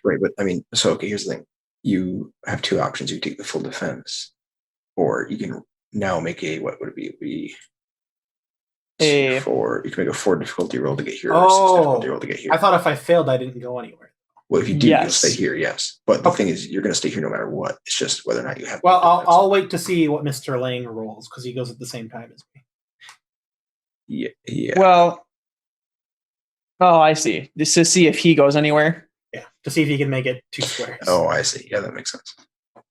Right, but I mean, so okay, here's the thing. You have two options. You take the full defense, or you can now make a, what would it be? It'd be A 4. You can make a 4 difficulty roll to get here, or Oh. 6 difficulty roll to get here. I thought if I failed, I didn't go anywhere. Well, if you do, Yes. you'll stay here, yes. But the thing is, you're going to stay here no matter what. It's just whether or not you have. Well, the defense. I'll wait to see what Mr. Lang rolls because he goes at the same time as me. Yeah. Well, oh, I see. Just to see if he goes anywhere. Yeah, to see if he can make it 2 squares. Oh, I see. Yeah, that makes sense.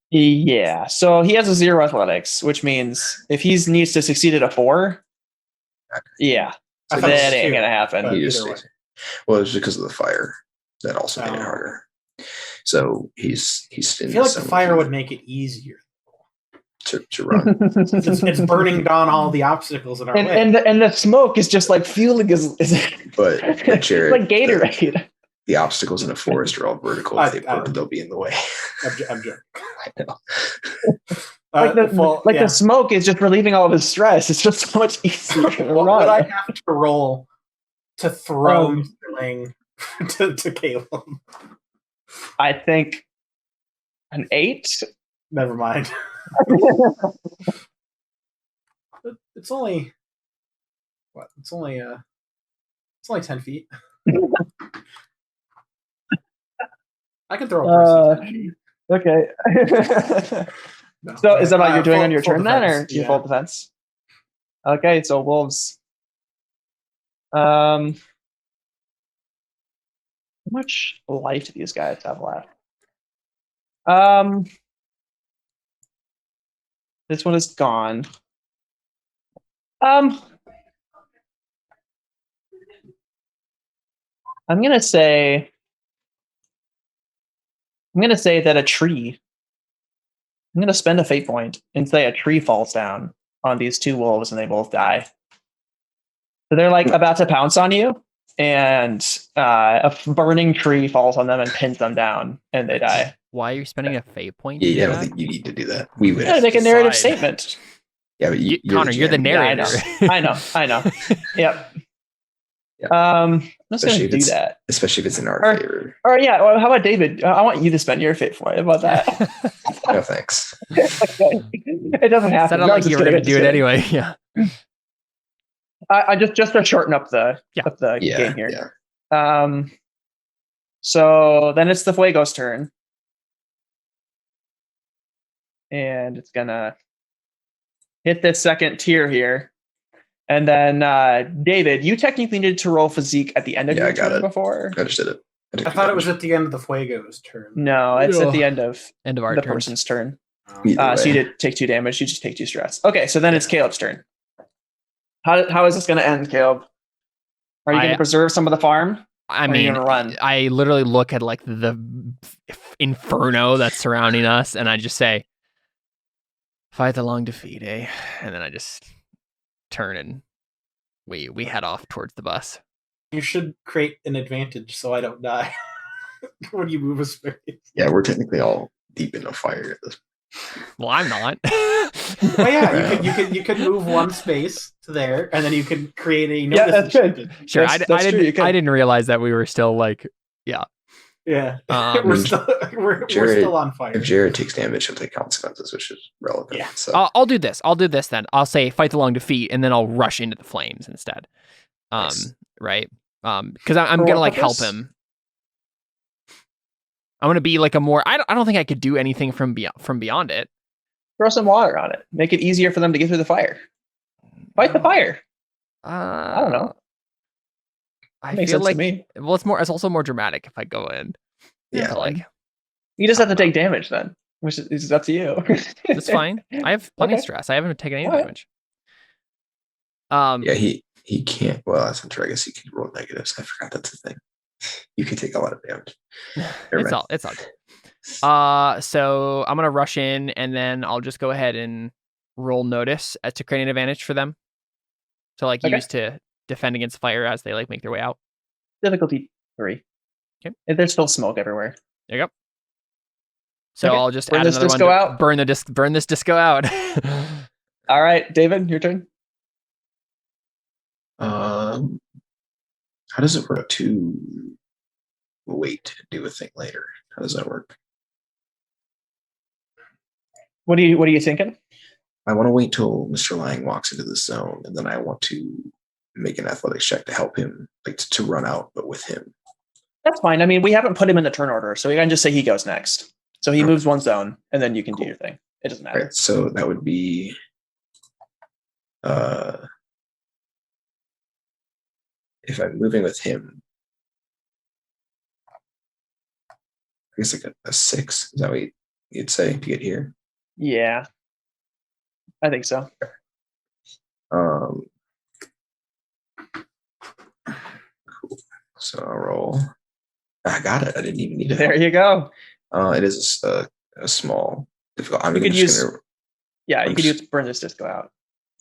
Yeah. So he has a 0 athletics, which means if he needs to succeed at a 4, yeah, I so thought it was that ain't 2, gonna happen. but He just either way. stays. Well, it's because of the fire that also made it Oh. harder. So he's I feel like the fire would make it easier. to run. It's burning down all the obstacles in our way. and the smoke is just like fueling is But it's Jared, like Gatorade. the obstacles in a forest are all vertical. If they burn, they'll be in the way. I'm joking. I know. The smoke is just relieving all of his stress. It's just so much easier to What run. would I have to roll to throw Um, Mr. Lang to Caleb? I think an 8. Never mind. It's only what? It's only 10 feet. I can throw a person. Okay. No. So is that what you're doing on your full turn then, or defense, you full defense? Okay, so wolves. How much life do these guys have left? This one is gone. I'm gonna say that a tree. I'm gonna spend a fate point and say a tree falls down on these 2 wolves and they both die. So they're like about to pounce on you, and a burning tree falls on them and pins them down, and they die. Why are you spending a fate point? Yeah, I to don't do think you need to do that. We would. Yeah, make a narrative decide. statement. Yeah, but Connor, you're the GM. narrator. Yeah, I know. Yep. Yeah. I'm just Especially gonna if do it's- that. Especially if it's in our Or- favor. Or yeah, well, how about David? I want you to spend your fate point. How about that? No thanks. It doesn't happen. Sounded No, like just you were kidding, going to do just it kidding. anyway. Yeah. I just to shorten up the Yeah, game here. yeah. So then it's the Fuego's turn, and it's gonna hit this second tier here, and then David, you technically needed to roll physique at the end of Yeah, your I got turn it. before. I just did it. I thought it was at the end of the Fuego's turn. No, it's at the end of End of our the turns. person's turn. Either So way. you did take 2 damage. You just take 2 stress. Okay, so then it's Caleb's turn. How is this going to end, Caleb? Are you going to preserve some of the farm? I Or are you mean, gonna run? I literally look at like the inferno that's surrounding us, and I just say, "Fight the long defeat, eh?" And then I just turn and we head off towards the bus. You should create an advantage so I don't die when you move a space. Yeah, we're technically all deep in the fire at this. Well, I'm not. Oh yeah, you could move 1 space to there, and then you can create a Yeah, notice that's good. achievement. Sure, That's I true, you didn't. can. I didn't realize that we were still like, Yeah, Um, we're still on fire. If Jared takes damage, he'll take consequences, which is relevant. Yeah. So I'll do this. I'll do this then. I'll say fight the long defeat, and then I'll rush into the flames instead. Nice. Right. Because I'm For gonna what like help purpose? him. I'm gonna be like a more. I don't think I could do anything from beyond it. Throw some water on it. Make it easier for them to get through the fire. Fight the fire. I don't know. I Makes feel sense like to me. well, it's also more dramatic if I go in. Yeah. To, like You just have to take damage then, which is up to you. that's fine. I have plenty of Okay. stress. I haven't taken any Alright. damage. yeah, he can't. Well, that's not true. I guess he can roll negatives. I forgot that's a thing. You can take a lot of damage. Never mind. It's all good. So I'm gonna rush in, and then I'll just go ahead and roll notice to create an advantage for them. To like Okay. use to defend against fire as they like make their way out. Difficulty 3. Okay. And there's still smoke everywhere. There you go. So Okay. I'll just Burn add this another one. disco To out. burn this disco out. All right, David, your turn. How does it work to wait to do a thing later? How does that work? What are you thinking? I want to wait till Mr. Lang walks into the zone, and then I want to make an athletics check to help him, like to run out, but with him. That's fine. I mean, we haven't put him in the turn order, so we can just say he goes next. So he Okay. moves one zone, and then you can Cool. do your thing. It doesn't All matter. right, so that would be if I'm moving with him, I guess like a 6. Is that what you'd say to get here? Yeah, I think so. Cool. So I'll roll. I got it. I didn't even need it. There you go. It is a small difficult. You could use. Yeah, you could use burn this disco out.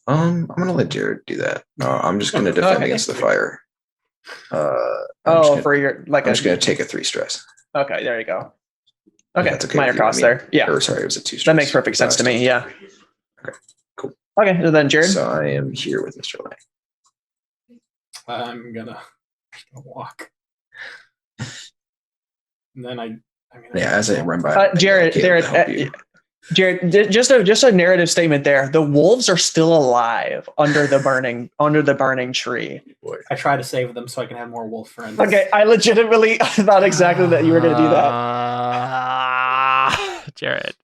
I'm gonna let Jared do that. I'm just gonna defend Okay. against the fire. For your I'm just gonna take a 3 stress. Okay, there you go. If Okay, that's okay minor with you. cost there. Yeah, Or sorry, it was a 2 stress. that makes perfect sense to me. Yeah. Okay, cool. Okay, so then Jared. So I am here with Mr. Lang. I'm gonna walk. And then I'm gonna As I run by, Jared, just a narrative statement there. The wolves are still alive under the burning tree. I try to save them so I can have more wolf friends. Okay, I legitimately thought exactly that you were going to do that. Jared.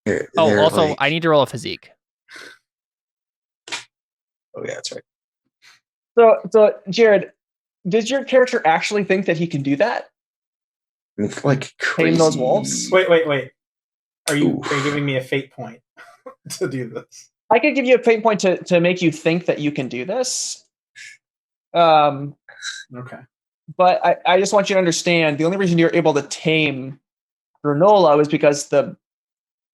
They're Also, like- I need to roll a physique. Oh yeah, that's right. So Jared, does your character actually think that he can do that? I mean, like crazy. Tame those wolves? Wait. Are you Oof. giving me a fate point to do this? I could give you a fate point to make you think that you can do this. Okay. But I just want you to understand the only reason you're able to tame Granola was because the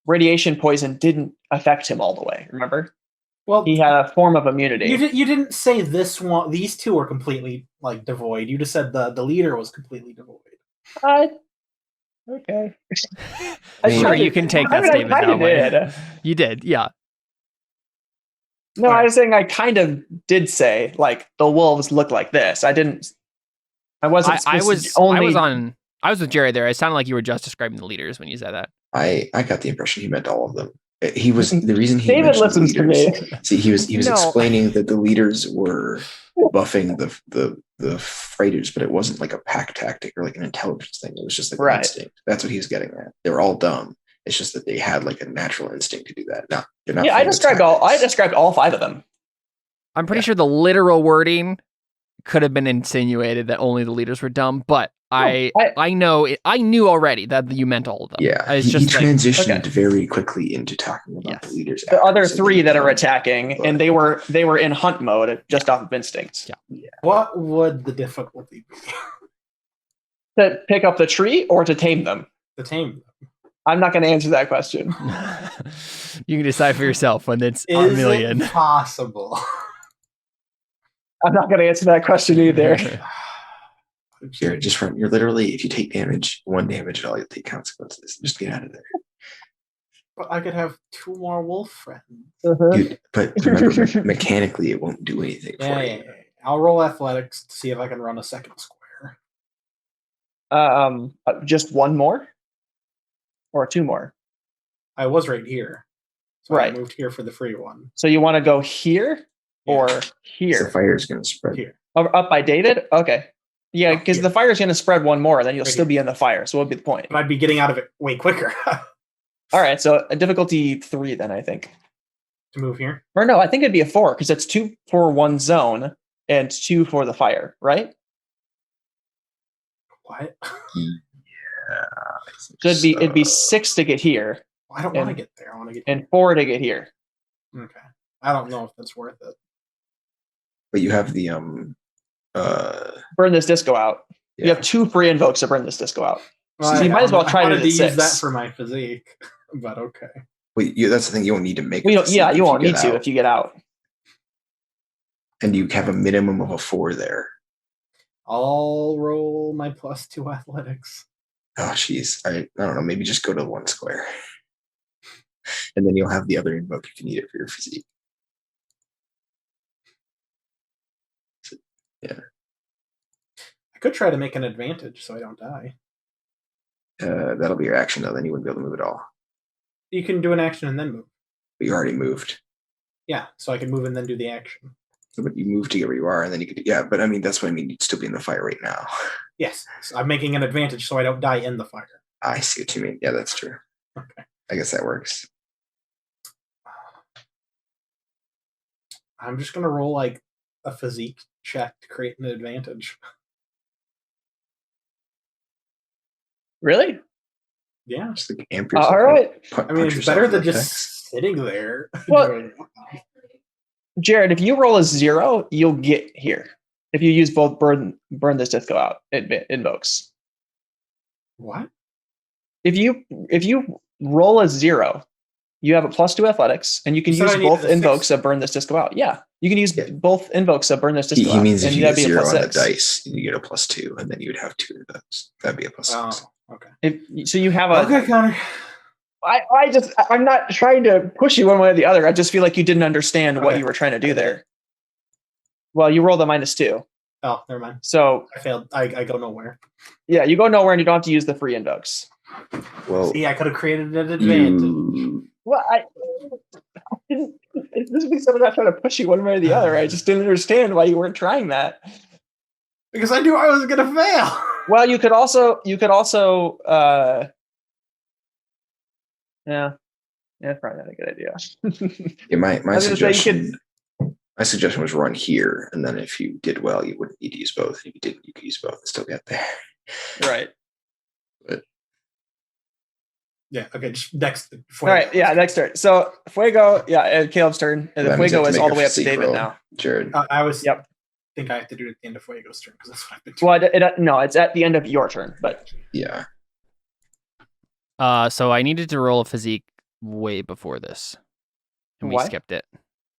radiation poison didn't affect him all the way. Remember? Well, He had a form of immunity. you didn't say this one. These two are completely like devoid. You just said the leader was completely devoid. Okay. Sure, you can take that statement that way. You did, yeah. No, I was saying I kind of did say like the wolves look like this. I wasn't. I was with Jared there. It sounded like you were just describing the leaders when you said that. I got the impression he meant all of them. He was the reason he David mentioned listens the leaders. to me. See, he was No. explaining that the leaders were buffing the fighters, but it wasn't like a pack tactic or like an intelligence thing. It was just like an instinct. That's what he was getting at. They were all dumb. It's just that they had like a natural instinct to do that. No, they're not. Yeah, I described all 5 of them. I'm pretty sure the literal wording could have been insinuated that only the leaders were dumb, but I knew already that you meant all of them. Yeah, It's he just transitioned very quickly into talking about the leaders. The other 3 that are attacking, and they were in hunt mode just off of instincts. Yeah. What would the difficulty be? To pick up the tree or to tame them? To tame them. I'm not going to answer that question. You can decide for yourself when it's a million. Is it possible? I'm not going to answer that question either. You're literally, if you take damage, 1 damage at all, you'll take consequences. Just get out of there. But I could have 2 more wolf friends. But remember, mechanically, it won't do anything for you. Yeah. I'll roll athletics to see if I can run a second square. Just 1 more? Or 2 more? I was right here. So Right. I moved here for the free one. So you want to go here or The here? fire's going to spread. Here. Up by David? Okay. Yeah, because here. the fire's going to spread 1 more, then you'll Right still here. be in the fire. So what would be the point? But I'd be getting out of it way quicker All right, so a difficulty 3 then, I think. to move here. Or no, I think it'd be a 4 because it's 2 for 1 zone and 2 for the fire, right? What? Yeah. So it'd be 6 to get here I don't want to get there. I want to get and 4 to get here. Okay. I don't know if that's worth it. But you have the Burn this disco out. yeah. You have 2 free invokes to burn this disco out. Well, So you might as well try I it wanted at to use 6. that for my physique, but okay. Wait, that's the thing. You won't need to make. Well, it you if won't get need to out. if you get out. And you have a minimum of a 4 there. I'll roll my +2 athletics. Oh, jeez. I don't know. Maybe just go to 1 square, and then you'll have the other invoke if you need it for your physique. So, yeah. could try to make an advantage so I don't die. That'll be your action, though. Then you wouldn't be able to move at all. You can do an action and then move. But you already moved. Yeah, so I can move and then do the action. But you moved to get where you are, and then you could. Yeah, but I mean, that's what I mean. You'd still be in the fire right now. Yes, so I'm making an advantage so I don't die in the fire. I see what you mean. Yeah, that's true. Okay. I guess that works. I'm just gonna roll like a physique check to create an advantage. Really? Yeah. Just like amp yourself All up, right. punch I mean, it's yourself better in than the just pecs. sitting there. Well- doing- Jared, if you roll a 0, you'll get here. If you use both burn this disco out, it invokes. What? If you roll a 0, you have a +2 athletics, and you can You said use I needed both a 6. invokes of burn this disco out. Yeah, you can use Yeah. both invokes of burn this disco He out. means if and you that'd get be a 0 on the +6. dice, you get a +2, and then you would have 2 of those. That'd be a +6. Oh, okay. So you have a. Okay, Connor. I'm not trying to push you one way or the other. I just feel like you didn't understand what Okay. you were trying to do I did. there. Well, you rolled a -2, Oh, never mind. so I failed. I go nowhere. yeah, you go nowhere, and you don't have to use the free invokes. Well, See, I could have created an advantage. Well, I didn't. This means I'm not trying to push you one way or the other. I just didn't understand why you weren't trying that. Because I knew I was gonna fail. Well, you could also, yeah, that's probably not a good idea. yeah, my I was gonna say you suggestion. My suggestion was run here, and then if you did well, you wouldn't need to use both. If you didn't, you could use both and still get there. Right. Yeah. Okay. Just next. All right. Yeah. Next turn. So Fuego. Yeah. And Caleb's turn. And That means you Fuego have to is make all a the way up to physique David roll. now. Jared. I was. Yep. Think I have to do it at the end of Fuego's turn because that's what I've been doing. Well, no, it's at the end of your turn. But Yeah. So I needed to roll a physique way before this, and we Why? skipped it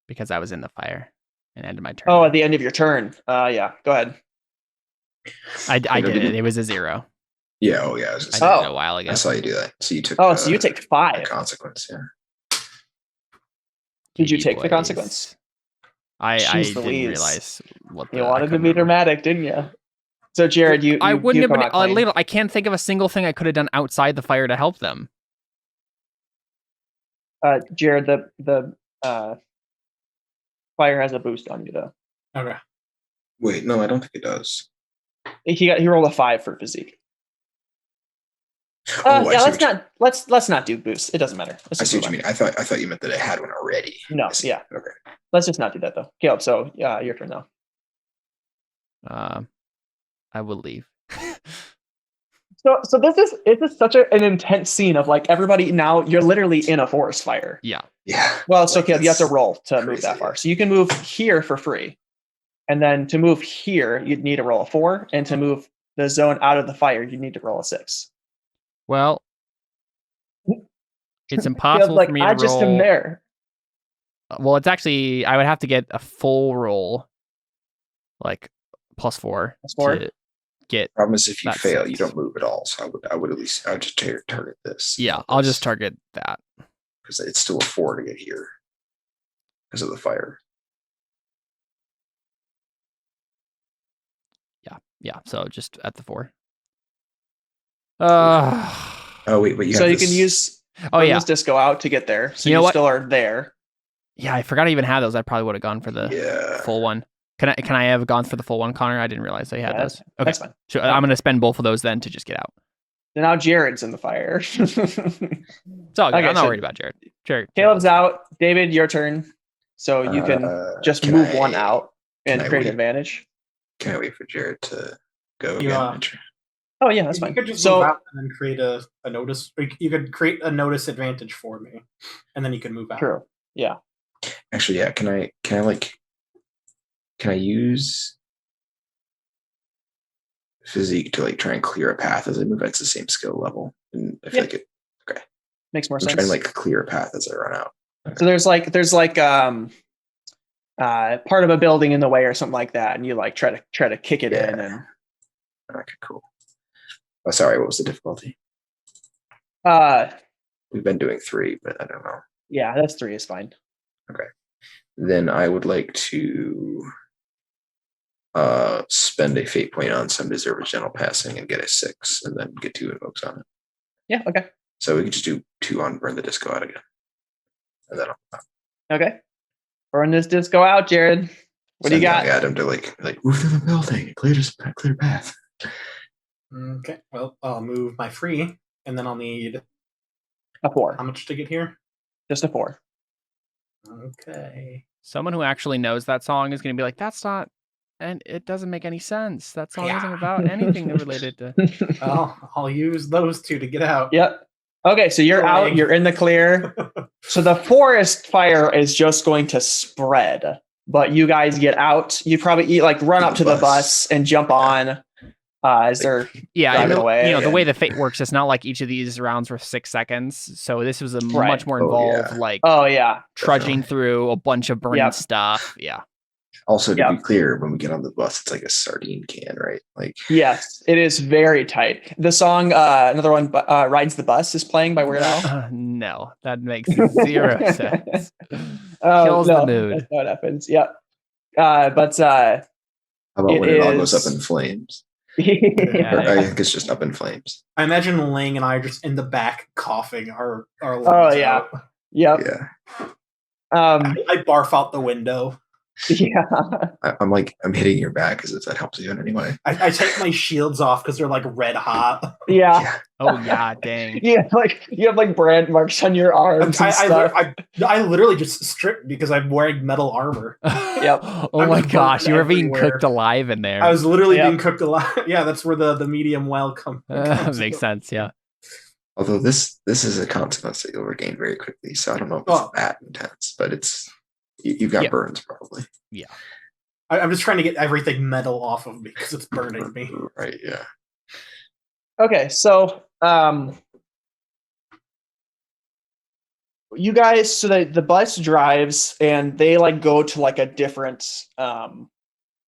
because I was in the fire and ended my turn. at the end of your turn. Yeah. Go ahead. I did didn't- it. It was a 0. Yeah. Oh, yeah. I was I just did Oh. it a while ago. I saw you do that. So you took. Oh, so you take the 5. consequence. Yeah. Did you GG take the boys. consequence? I Jeez didn't Louise. realize what You the- I wanted to couldn't be remember. dramatic, didn't you? So Jared, I you wouldn't have come been out clean. little. I can't think of a single thing I could have done outside the fire to help them. Jared, the fire has a boost on you though. Okay. Wait, no, I don't think it does. He rolled a 5 for physique. Oh, I Yeah, see let's what you- let's not do boosts. It doesn't matter. Let's I just see what move you on. mean. I thought you meant that I had one already. No, I see. yeah. Okay. Let's just not do that though. Caleb, so yeah, your turn now. I will leave. So this is such an intense scene of like everybody now you're literally in a forest fire. Yeah. Yeah. Well, so Like, Caleb, you have to that's roll to move crazy, that far. yeah. So you can move here for free. And then to move here, you'd need to roll a 4. And to move the zone out of the fire, you need to roll a 6. Well, it's Caleb's impossible like, for me to I just am roll. there. Well, it's actually I would have to get a full roll, like +4, +4? to get. Problem is, if you That's fail, it. you don't move at all. So I would at least just target this. Yeah, I'll just target that. because it's still a 4 to get here because of the fire. Yeah, so just at the 4. Oh wait, but So you can use Oh yeah, this disco out to get there. So You know what? still are there. yeah. I forgot I even had those. I probably would have gone for the Yeah. full one. Can I have gone for the full one, Connor? I didn't realize I had Yeah, those. Okay, That's fine. so I'm gonna spend both of those then to just get out. So now Jared's in the fire. It's all good. Okay, I'm not so- worried about Jared. Jared. Caleb's out. David, your turn. So you can just can move I- one out and can I create an wait? advantage. Can I wait for Jared to go Yeah. again? Oh yeah, that's You fine. could just So move out and then create a notice. Or you could create a notice advantage for me, and then you can move out. true. Yeah. Actually, yeah. Can I use physique to like try and clear a path as I move? It's the same skill level, and I feel Yeah. like it. Makes more I'm sense. trying to like clear a path as I run out. So there's like part of a building in the way or something like that, and you like try to kick it in and Okay, cool. Oh, sorry. What was the difficulty? We've been doing 3, but I don't know. yeah, that's 3 is fine. Then I would like to spend a fate point on some deserve a gentle passing and get a 6, and then get 2 invokes on it. Yeah. Okay. So we could just do 2 on burn the disco out again, and then Okay. Burn this disco out, Jared. What do you got? At him to like move through the building, clear path. Okay. Well, I'll move my free, and then I'll need A 4. how much to get here? Just a 4. Okay. Someone who actually knows that song is going to be like, that's not, and it doesn't make any sense. That song isn't about anything related to. Well, I'll use those 2 to get out. Yep. Okay, so you're out. Boring. You're in the clear. So the forest fire is just going to spread, but you guys get out. You probably run up to the bus and jump on. As they're driving away. The way the fate works, it's not like each of these rounds were 6 seconds. So this was a much more involved, trudging through a bunch of burned stuff. Yeah. Also, to be clear, when we get on the bus, it's like a sardine can, right? Like, yes, it is very tight. The song, another one, "Rides the Bus" is playing by Weird Al. No, that makes 0 sense. Kills the mood. That's how it happens. Yeah. But how about when it all goes up in flames? Yeah. I think it's just up in flames. I imagine Ling and I are just in the back coughing our lungs yeah. out. Yep. Yeah. I barf out the window. Yeah. I'm hitting your back as if that helps you in any way. I take my shields off because they're like red hot. Yeah. Oh yeah, dang. Yeah, you have brand marks on your arms. I literally just stripped because I'm wearing metal armor. Yep. Oh my gosh, you were being cooked alive in there. I was literally being cooked alive. Yeah, that's where the medium well comes. Makes sense. Yeah. Although this is a consequence that you'll regain very quickly, so I don't know if it's that intense, but it's you've got burns probably. Yeah. I'm just trying to get everything metal off of me because it's burning me. Right. Yeah. Okay, so you guys, so the bus drives and they go to a different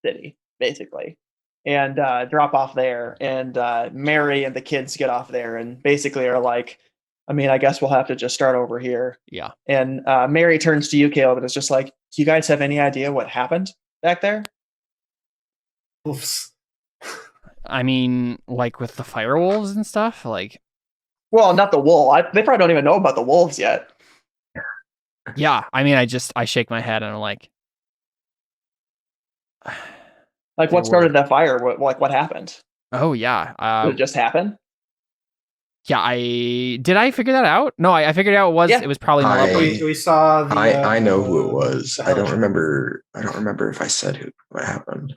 city basically, and drop off there, and Mary and the kids get off there and basically are like, I mean, I guess we'll have to just start over here. Yeah. And Mary turns to you, Caleb, and is just like, do you guys have any idea what happened back there? Oops. I mean, with the fire wolves and stuff, Well, not the wolf. They probably don't even know about the wolves yet. Yeah, I mean, I shake my head and I'm like, what started that fire? What happened? Oh yeah. Did it just happen? Yeah, did I figure that out? No, I figured out it was probably Melody. We saw the I know who it was. I don't remember if I said what happened.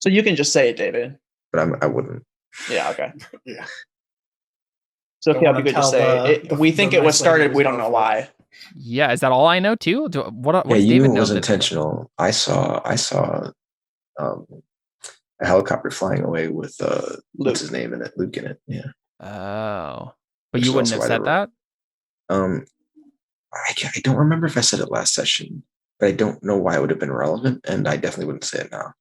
So you can just say it, David. But I wouldn't. Yeah, okay. Yeah. So if you could just say we think it was started, we don't know why. Yeah, is that all I know too? What yeah, you David was intentional. I saw a helicopter flying away with what's his name in it, Luke in it. Yeah. Oh, but you wouldn't have said that. I don't remember if I said it last session, but I don't know why it would have been relevant, and I definitely wouldn't say it now.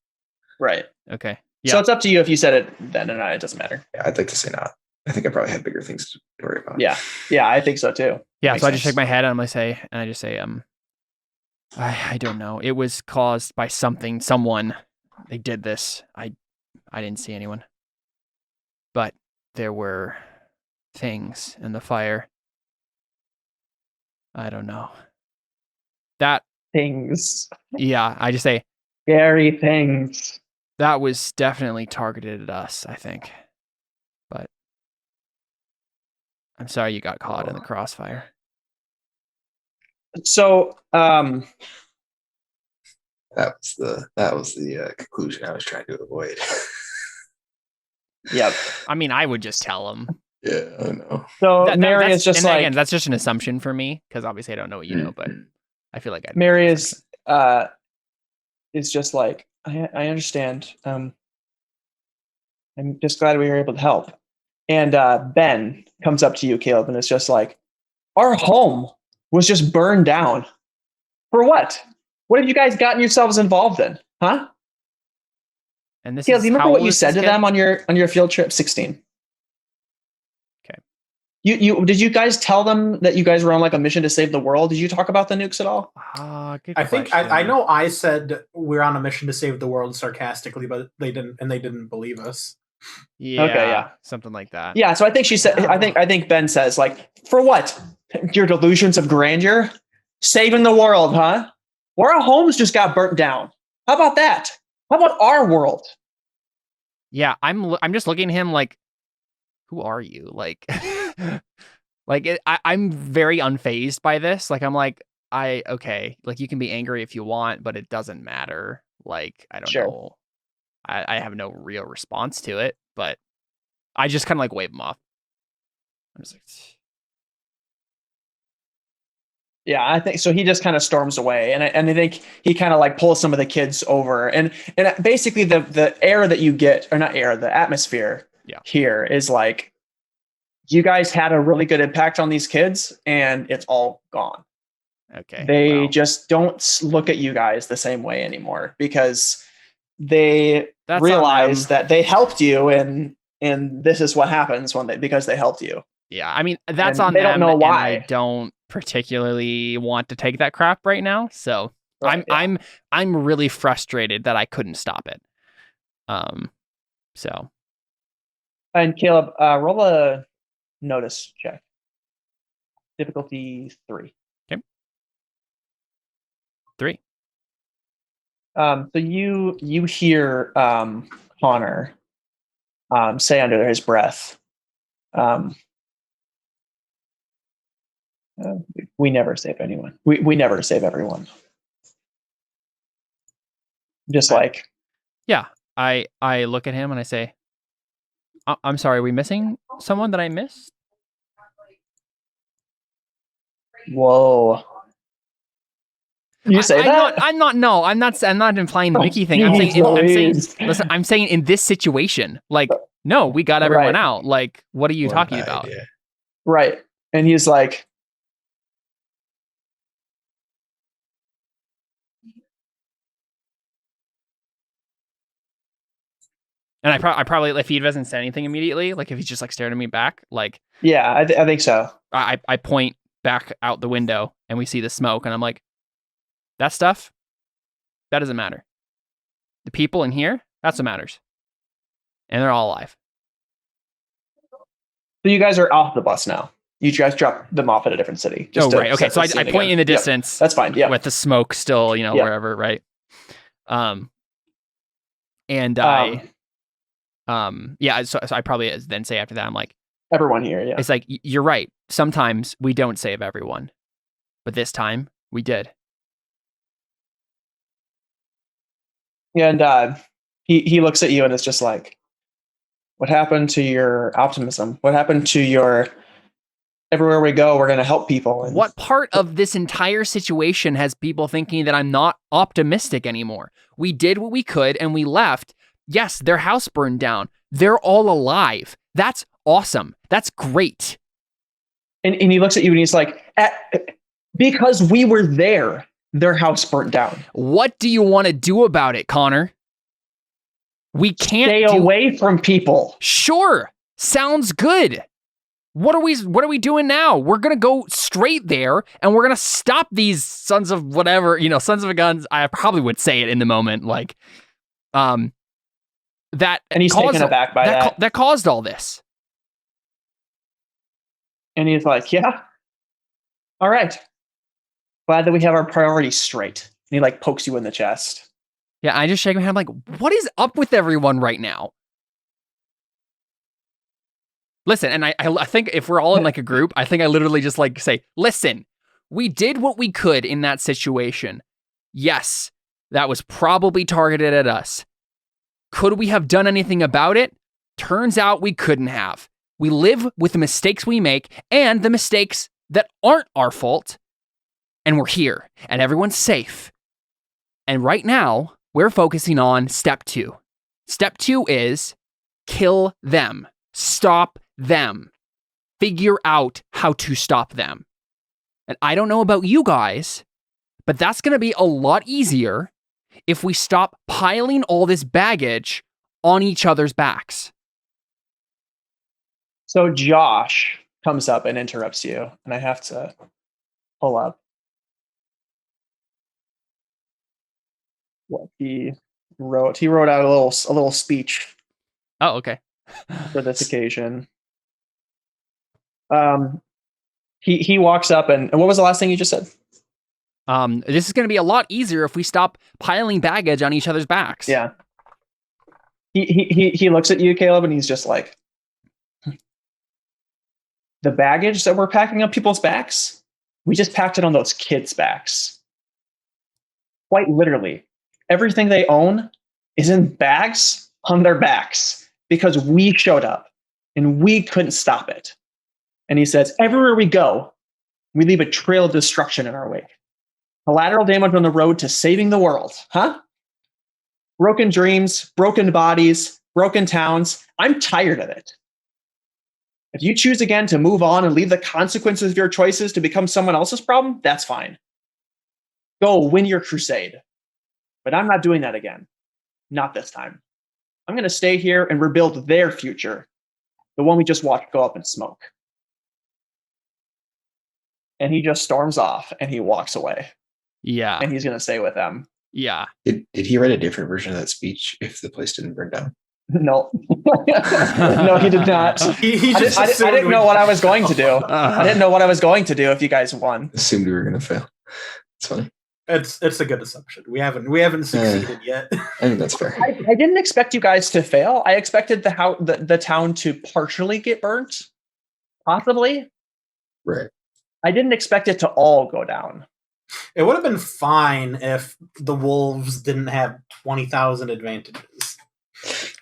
Right. Okay. Yeah. So it's up to you if you said it then or not. It doesn't matter. Yeah, I'd like to say not. I think I probably had bigger things to worry about. Yeah. Yeah, I think so too. Yeah. So I just shake my head and I just say, I don't know. It was caused by someone. They did this. I didn't see anyone, but there were things in the fire. I don't know. That things. Yeah, I just say scary things. That was definitely targeted at us, I think. But I'm sorry you got caught in the crossfire. So, that was the conclusion I was trying to avoid. Yep. I mean, I would just tell him. Yeah, I know. So Mary is just again, that's just an assumption for me because obviously I don't know what you know, but I feel like Mary is just like, I understand. I'm just glad we were able to help. And Ben comes up to you, Caleb, and it's just like, our home was just burned down. For what? What have you guys gotten yourselves involved in? Huh? And this Caleb, do you remember what you said to them on your field trip? 16. Okay. You did you guys tell them that you guys were on like a mission to save the world? Did you talk about the nukes at all? Good I think I know I said we're on a mission to save the world sarcastically, but they didn't believe us. Yeah. Okay, yeah. Something like that. Yeah, so I think she said. I think Ben says like, for what? Your delusions of grandeur, saving the world, huh? Where our homes just got burnt down. How about that? How about our world? Yeah, I'm just looking at him like, who are you? Like, I'm very unfazed by this. Like, I'm like, okay, like you can be angry if you want, but it doesn't matter. Like, I don't know. I have no real response to it, but I just kind of like wave him off. I'm just like, yeah, I think so. He just kind of storms away, and I think he kind of like pulls some of the kids over, and basically the air that you get, or not air, the atmosphere here is like, you guys had a really good impact on these kids, and it's all gone. Okay, they just don't look at you guys the same way anymore because they realize that they helped you, and this is what happens because they helped you. Yeah, I mean that's and on they them. Don't know why. And I don't particularly want to take that crap right now, so right, I'm really frustrated that I couldn't stop it. So. And Caleb, roll a notice check. Difficulty 3. Okay. 3. So you hear Connor say under his breath, we never save anyone. We never save everyone. Just like, yeah, I look at him and I say, I'm sorry, are we missing someone that I missed? Whoa. You say that? I'm not implying the Mickey thing. I'm saying in this situation, like, no, we got everyone out. Like, what are you talking about? Idea. Right. And he's like, and I probably, if he doesn't say anything immediately, like if he's just like staring at me back, like, yeah, I think so. I point back out the window and we see the smoke, and I'm like, that stuff, that doesn't matter. The people in here, that's what matters, and they're all alive. So you guys are off the bus now. You guys drop them off at a different city. Right. Okay. So I point in the distance. Yep. That's fine. Yeah. With the smoke still, wherever. Right. So I probably then say after that, I'm like, everyone here. Yeah. It's like, you're right. Sometimes we don't save everyone, but this time we did. And he looks at you and it's just like, what happened to your optimism? What happened to your everywhere we go, we're going to help people? And what part of this entire situation has people thinking that I'm not optimistic anymore? We did what we could and we left. Yes, their house burned down. They're all alive. That's awesome. That's great. And he looks at you and he's like, because we were there, their house burnt down. What do you want to do about it, Connor? We can't stay away from people. Sure. Sounds good. What are we doing now? We're going to go straight there and we're going to stop these sons of whatever, sons of a guns. I probably would say it in the moment. Like, that. And he's taken aback by that. That caused all this. And he's like, yeah. All right. Glad that we have our priorities straight. And he like pokes you in the chest. Yeah, I just shake my head. I'm like, what is up with everyone right now? Listen, and I think if we're all in like a group, I think I literally just like say, listen, we did what we could in that situation. Yes, that was probably targeted at us. Could we have done anything about it? Turns out we couldn't have. We live with the mistakes we make and the mistakes that aren't our fault. And we're here and everyone's safe. And right now, we're focusing on step 2. Step 2 is kill them. Stop them. Figure out how to stop them. And I don't know about you guys, but that's going to be a lot easier if we stop piling all this baggage on each other's backs. So Josh, comes up and interrupts you, and I have to pull up what he wrote. He wrote out a little speech Oh, okay. for this occasion. He walks up and what was the last thing you just said? This is going to be a lot easier if we stop piling baggage on each other's backs. Yeah. He looks at you, Caleb, and he's just like, the baggage that we're packing on people's backs, we just packed it on those kids' backs. Quite literally. Everything they own is in bags on their backs because we showed up and we couldn't stop it. And he says, everywhere we go, we leave a trail of destruction in our wake. Collateral damage on the road to saving the world, huh? Broken dreams, broken bodies, broken towns. I'm tired of it. If you choose again to move on and leave the consequences of your choices to become someone else's problem, that's fine. Go win your crusade. But I'm not doing that again. Not this time. I'm going to stay here and rebuild their future, the one we just watched go up in smoke. And he just storms off and he walks away. Yeah. And he's going to stay with them. Yeah. Did he write a different version of that speech if the place didn't burn down? No. No, he did not. I didn't know what I was going to do. I didn't know what I was going to do if you guys won. Assumed we were going to fail. It's funny. It's a good assumption. We haven't succeeded yet. I think that's fair. I didn't expect you guys to fail. I expected the town to partially get burnt, possibly. Right. I didn't expect it to all go down. It would have been fine if the wolves didn't have 20,000 advantages.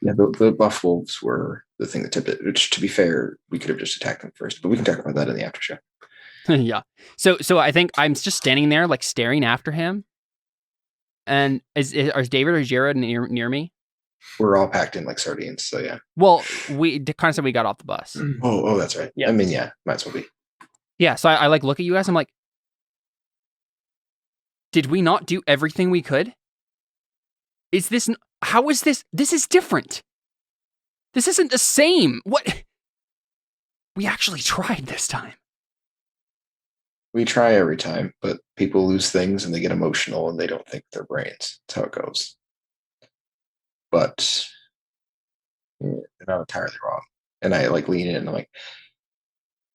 Yeah, the buff wolves were the thing that tipped it, which, to be fair, we could have just attacked them first, but we can talk about that in the after show. Yeah. So I think I'm just standing there, like, staring after him. And is David or Jared near me? We're all packed in like sardines, so yeah. Well, we kind of said we got off the bus. Oh, that's right. Yeah. I mean, yeah, might as well be. Yeah, so I like look at you guys. I'm like, did we not do everything we could? How is this? This is different. This isn't the same. What? We actually tried this time. We try every time, but people lose things and they get emotional and they don't think with their brains. That's how it goes. But they're not entirely wrong. And I like lean in and I'm like,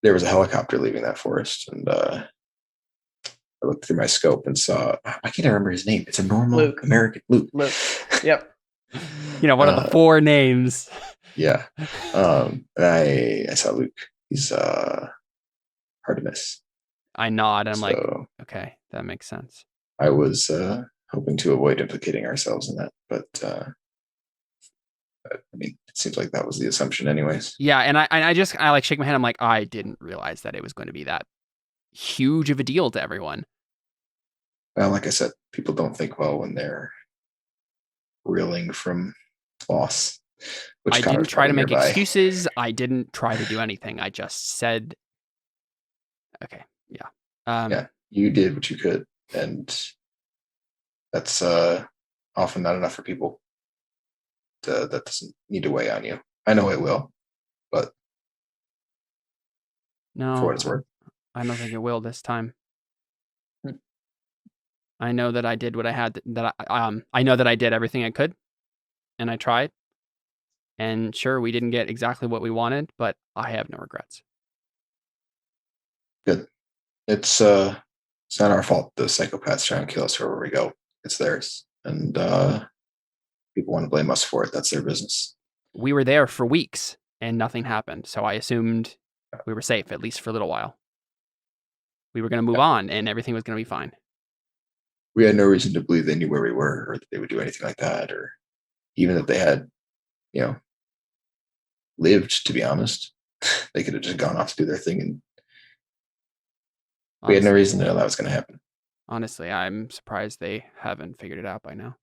there was a helicopter leaving that forest, and I looked through my scope and saw, I can't remember his name. It's a normal Luke. American Luke. Yep. One of the 4 names. Yeah. And I saw Luke. He's hard to miss. I nod and I'm like, So okay, that makes sense. I was hoping to avoid implicating ourselves in that, but I mean, it seems like that was the assumption anyways. Yeah, and I like shake my head. I'm like, I didn't realize that it was going to be that huge of a deal to everyone. Well, like I said, people don't think well when they're reeling from loss. I didn't try to make excuses. I didn't try to do anything. I just said, okay, yeah. Yeah, you did what you could, and that's often not enough for people. That doesn't need to weigh on you. I know it will, but no, for what it's worth, I don't think it will this time. I know that I did what I had. I know that I did everything I could, and I tried. And sure, we didn't get exactly what we wanted, but I have no regrets. good. It's not our fault. The psychopaths try and kill us wherever we go. It's theirs, and people want to blame us for it. That's their business. We were there for weeks, and nothing happened. So I assumed we were safe, at least for a little while. We were going to move on, and everything was going to be fine. We had no reason to believe they knew where we were, or that they would do anything like that, or even that they had, lived. To be honest, they could have just gone off to do their thing, and we had no reason to know that was going to happen. Honestly, I'm surprised they haven't figured it out by now.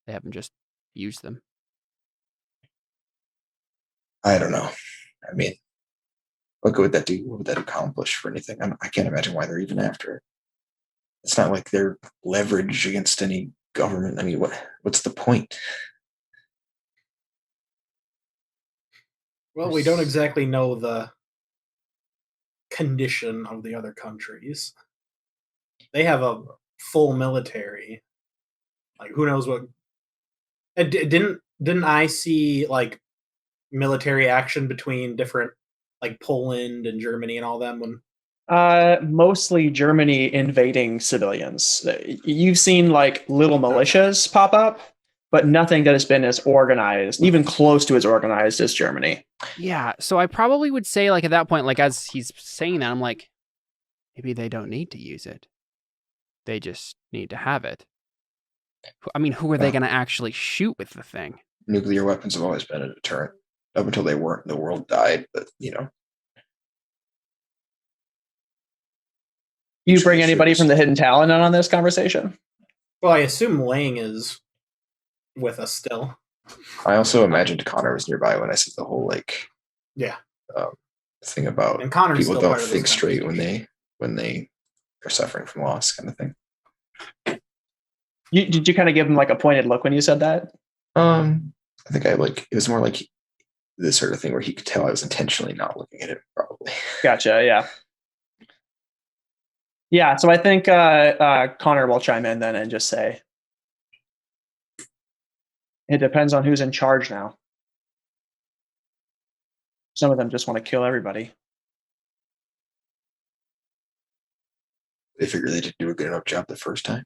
They haven't just used them. I don't know. I mean, what would that do? What would that accomplish for anything? I can't imagine why they're even after it. It's not like they're leveraged against any government. I mean, what's the point? Well, we don't exactly know the condition of the other countries. They have a full military. Like, who knows what? Didn't I see like military action between different, like Poland and Germany and all them when? Mostly Germany invading civilians. You've seen like little militias pop up, but nothing that has been as organized, even close to as organized as Germany. Yeah, so I probably would say, like, at that point, like, as he's saying that, I'm like, maybe they don't need to use it. They just need to have it. I mean, who are they going to actually shoot with the thing? Nuclear weapons have always been a deterrent. Up until they weren't, the world died, but, you know. You bring anybody from the Hidden Talon in on this conversation? Well, I assume Lang is with us still. I also imagined Connor was nearby when I said the whole, like, thing about And Connor's people still don't part of this think straight conversation. when they are suffering from loss, kind of thing. Did you kind of give him like a pointed look when you said that? I think it was more like the sort of thing where he could tell I was intentionally not looking at him, probably. Gotcha. Yeah. Yeah. So I think Connor will chime in then and just say, it depends on who's in charge now. Some of them just want to kill everybody. They figure they didn't do a good enough job the first time.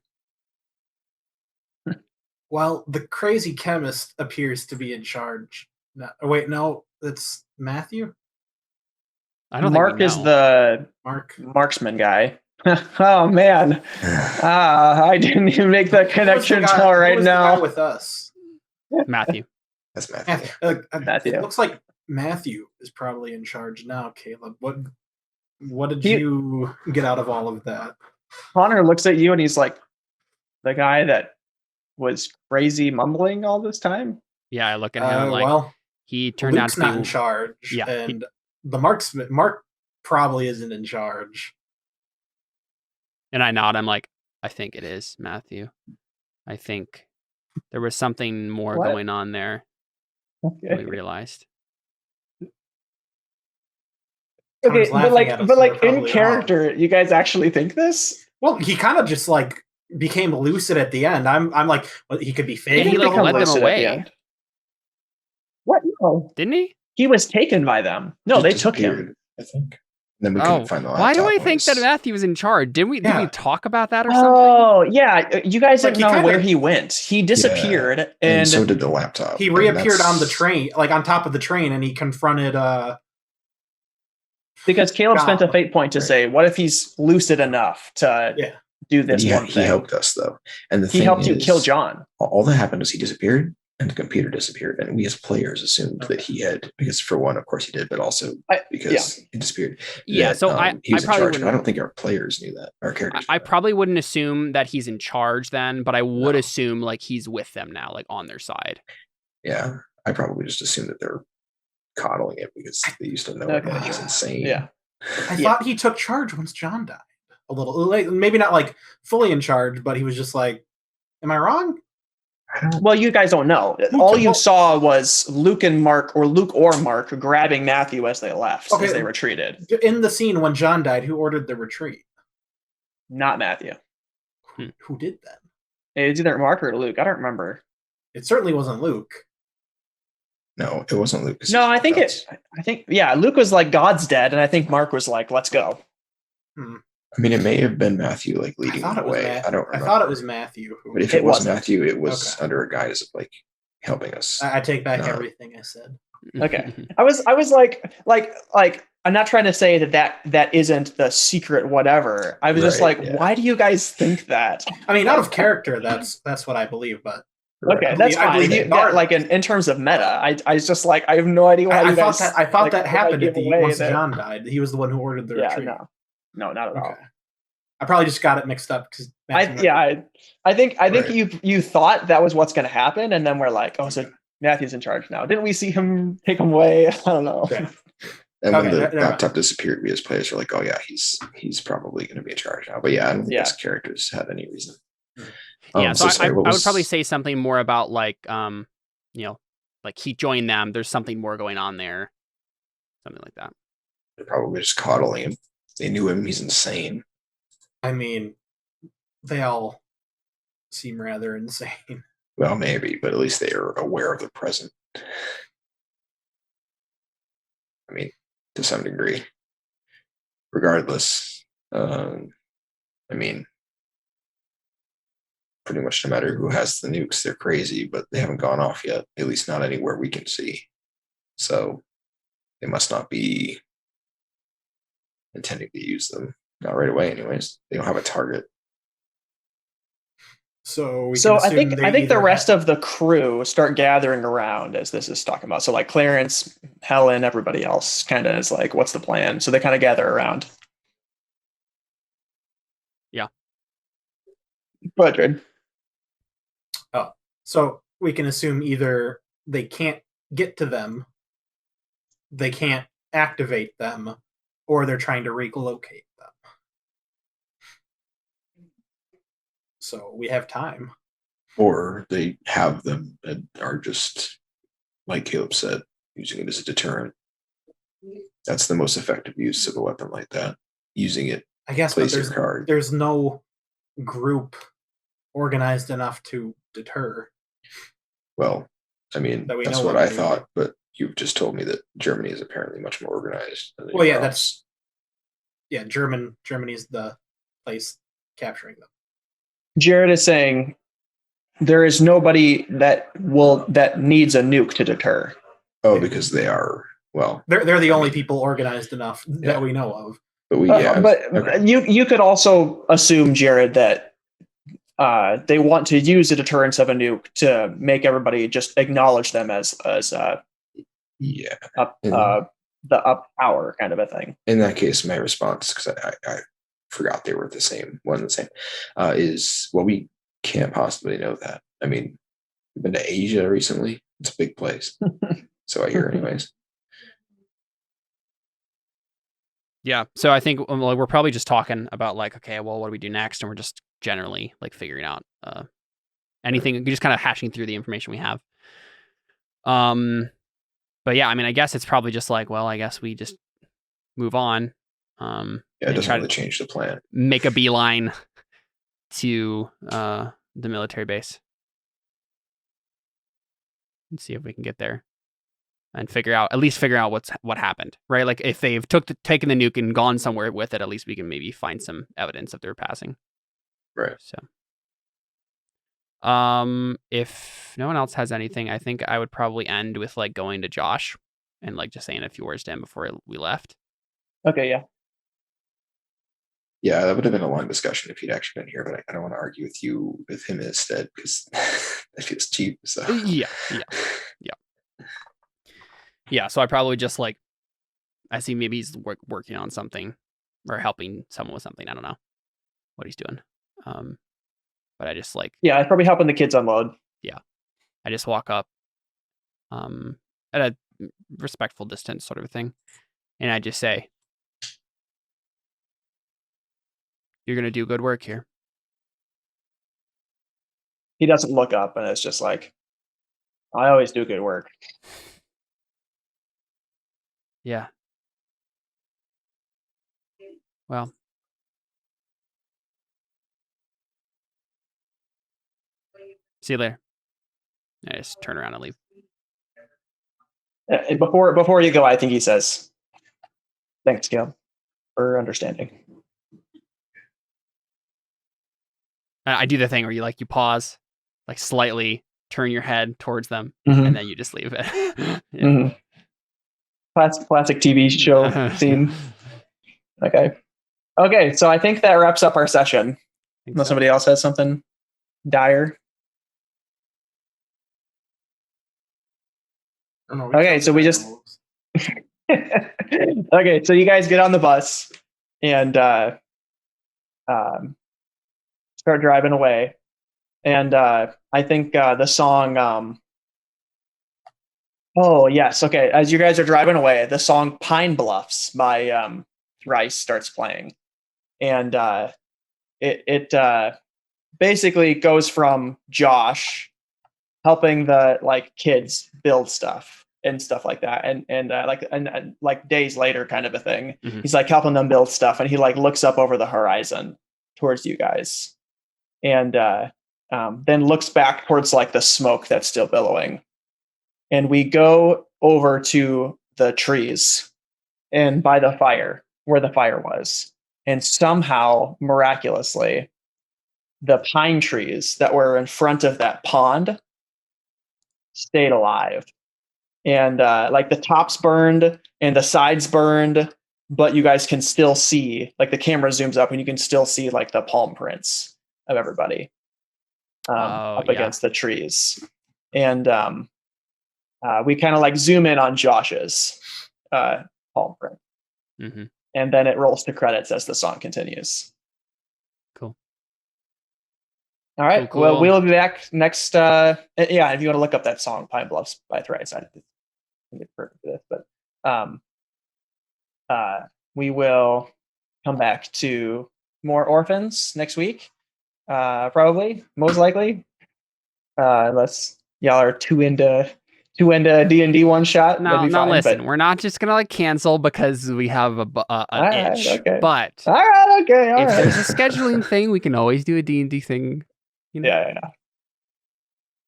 Well, the crazy chemist appears to be in charge. No, it's Matthew. I don't Mark think we is know. the marksman guy. Oh man, I didn't even make that connection until right who was the now. guy with us, Matthew. That's Matthew. Matthew. It looks like Matthew is probably in charge now. Caleb, what did you get out of all of that? Connor looks at you and he's like, the guy that was crazy mumbling all this time. Yeah, I look at him like, well, he turned Luke's out to be not in charge. Yeah, and the Mark probably isn't in charge. And I nod. I'm like, I think it is Matthew. I think there was something more What? going on there than we Okay. realized. Okay, Connor's but laughing at us, so like we're in probably character, you guys actually think this? Well, he kind of just like became lucid at the end. I'm like, well, he could be fake. he, like, become led them lucid at the away. end. What? No. Didn't he? He was taken by them. No, He they took him. disappeared, I think. And then we couldn't find the laptop. Why do I when think it that was- Matthew was in charge? Did we talk about that or something? Oh, yeah. You guys Like, didn't he know where kinda- he went. He disappeared, And so did the laptop. He and reappeared that's- on the train, like on top of the train, and he confronted. because Caleb spent a God. fate point to Right. say, what if he's lucid enough to Yeah. do this he, one he thing? helped us, though. And the He thing helped you is, kill John. all that happened was he disappeared and the computer disappeared. And we as players assumed that he had, because for one, of course he did, but also because he disappeared. Yeah, that, so I he was in probably charge, but I wouldn't. don't think our players knew that. Our characters. I knew that. probably wouldn't assume that he's in charge then, but I would assume like he's with them now, like on their side. Yeah, I probably just assumed that they're coddling it because they used to know him. Okay. And he's insane. Yeah. I thought he took charge once John died. A little, like, maybe not like fully in charge, but he was just like, "Am I wrong?" I don't. Well, you guys don't know. All you saw was Luke or Mark grabbing Matthew as they left, Okay. as they retreated. In the scene when John died, who ordered the retreat? Not Matthew. Who did that? It was either Mark or Luke. I don't remember. It certainly wasn't Luke. No, it wasn't Luke. No, I think Luke was like, God's dead. And I think Mark was like, let's go. I mean, it may have been Matthew like I leading thought the it was way. I don't remember. I thought it was Matthew. But if It it was wasn't. Matthew, it was Okay. under a guise of like helping us. I take back No. everything I said. Okay. I was like, I'm not trying to say that isn't the secret whatever. I was just Right, like, yeah. why do you guys think that? I mean, out of character, that's what I believe. But Okay, that's I fine. believe You- it. that, like in terms of meta, I was just like, I have no idea why I you thought guys. that like, that happened give at the away once that- John died. He was the one who ordered the Yeah, retreat. no, not at all. Okay. I probably just got it mixed up because I think Right. you thought that was what's going to happen, and then we're like, oh, so Matthew's in charge now. Didn't we see him take him away? I don't know. Okay. And when Okay, the never mind. laptop disappeared, we as players were like, "Oh yeah, he's probably going to be in charge now." But yeah, I don't think those characters had any reason. Yeah, so sorry, I what would was- probably say something more about like like he joined them. There's something more going on there, something like that. they're probably just coddling him. They knew him. He's insane. I mean, they all seem rather insane. Well, maybe, but at least they are aware of the present. I mean, to some degree. Regardless, I mean, pretty much no matter who has the nukes, they're crazy, but they haven't gone off yet, at least not anywhere we can see. So they must not be intending to use them. Not right away, anyways. They don't have a target. So I think the rest of the crew start gathering around as this is talking about. So like Clarence, Helen, everybody else kind of is like, what's the plan? So they kind of gather around. Yeah. Go ahead. Oh, so we can assume either they can't get to them, they can't activate them, or they're trying to relocate them. So we have time. Or they have them and are just, like Caleb said, using it as a deterrent. That's the most effective use of a weapon like that. Using it, I guess, but place your card. there's no group organized enough to deter. Well, I mean, That we that's know what of I anyway. thought, but you've just told me that Germany is apparently much more organized. Than Well, yeah, anywhere else. Germany's the place capturing them. Jared is saying there is nobody that needs a nuke to deter. Oh, because they are, well, They're the only people organized enough that we know of. but we, But you could also assume, Jared, that they want to use the deterrence of a nuke to make everybody just acknowledge them as yeah. the up power kind of a thing. In that case, my response, because I forgot they were the same, is, well, we can't possibly know that. I mean, we've been to Asia recently. It's a big place. So I hear anyways. Yeah. So I think we're probably just talking about like, okay, well, what do we do next? And we're just generally like figuring out anything, just kind of hashing through the information we have. But yeah, I mean, I guess it's probably just like, well, I guess we just move on. Yeah, it doesn't really change the plan. Make a beeline to the military base and see if we can get there and at least figure out what happened, right? Like if they've taken the nuke and gone somewhere with it, at least we can maybe find some evidence of their passing. Right. So, if no one else has anything, I think I would probably end with like going to Josh and like just saying a few words to him before we left. Okay, yeah. Yeah, that would have been a long discussion if he'd actually been here, but I don't want to argue with him instead because that feels cheap. So yeah. So I probably just like, I see maybe he's working on something or helping someone with something. I don't know what he's doing. But I just like, yeah, I'd probably helping the kids unload. Yeah, I just walk up, at a respectful distance, sort of a thing, and I just say, "You're gonna do good work here." He doesn't look up, and it's just like, I always do good work. Yeah. Well. See you later. I just turn around and leave. Before you go, I think he says, "Thanks, Gil, for understanding." I do the thing where you pause, like slightly turn your head towards them, Mhm. and then you just leave it. Yeah. Mm-hmm. Classic TV show scene. Okay. So I think that wraps up our session. Unless somebody else has something dire. Okay, so we just okay, so you guys get on the bus and start driving away. And I think the song oh yes, okay. As you guys are driving away, the song Pine Bluffs by Rice starts playing. And it basically goes from Josh helping the like kids build stuff and stuff like that, and like days later, kind of a thing. Mhm. He's like helping them build stuff, and he like looks up over the horizon towards you guys, and then looks back towards like the smoke that's still billowing. And we go over to the trees and by the fire, where the fire was. And somehow, miraculously, the pine trees that were in front of that pond stayed alive. And like the tops burned and the sides burned, but you guys can still see, like the camera zooms up and you can still see like the palm prints of everybody up against the trees. And we kind of like zoom in on Josh's palm print. Mm-hmm. And then it rolls to credits as the song continues. Cool. All right. Cool. Well, we'll be back next. Yeah, if you want to look up that song, Pine Bluffs by Thrice, I think it's perfect for this. But we will come back to more Orphans next week. Probably, most likely. Unless y'all are too into D&D one shot. No, listen, we're not just gonna like cancel because we have an itch. Okay. But all right, okay. If there's a scheduling thing, we can always do a D&D thing. You know? Yeah.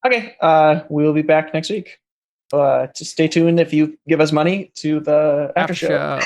Okay, we'll be back next week. Just stay tuned if you give us money to the after show.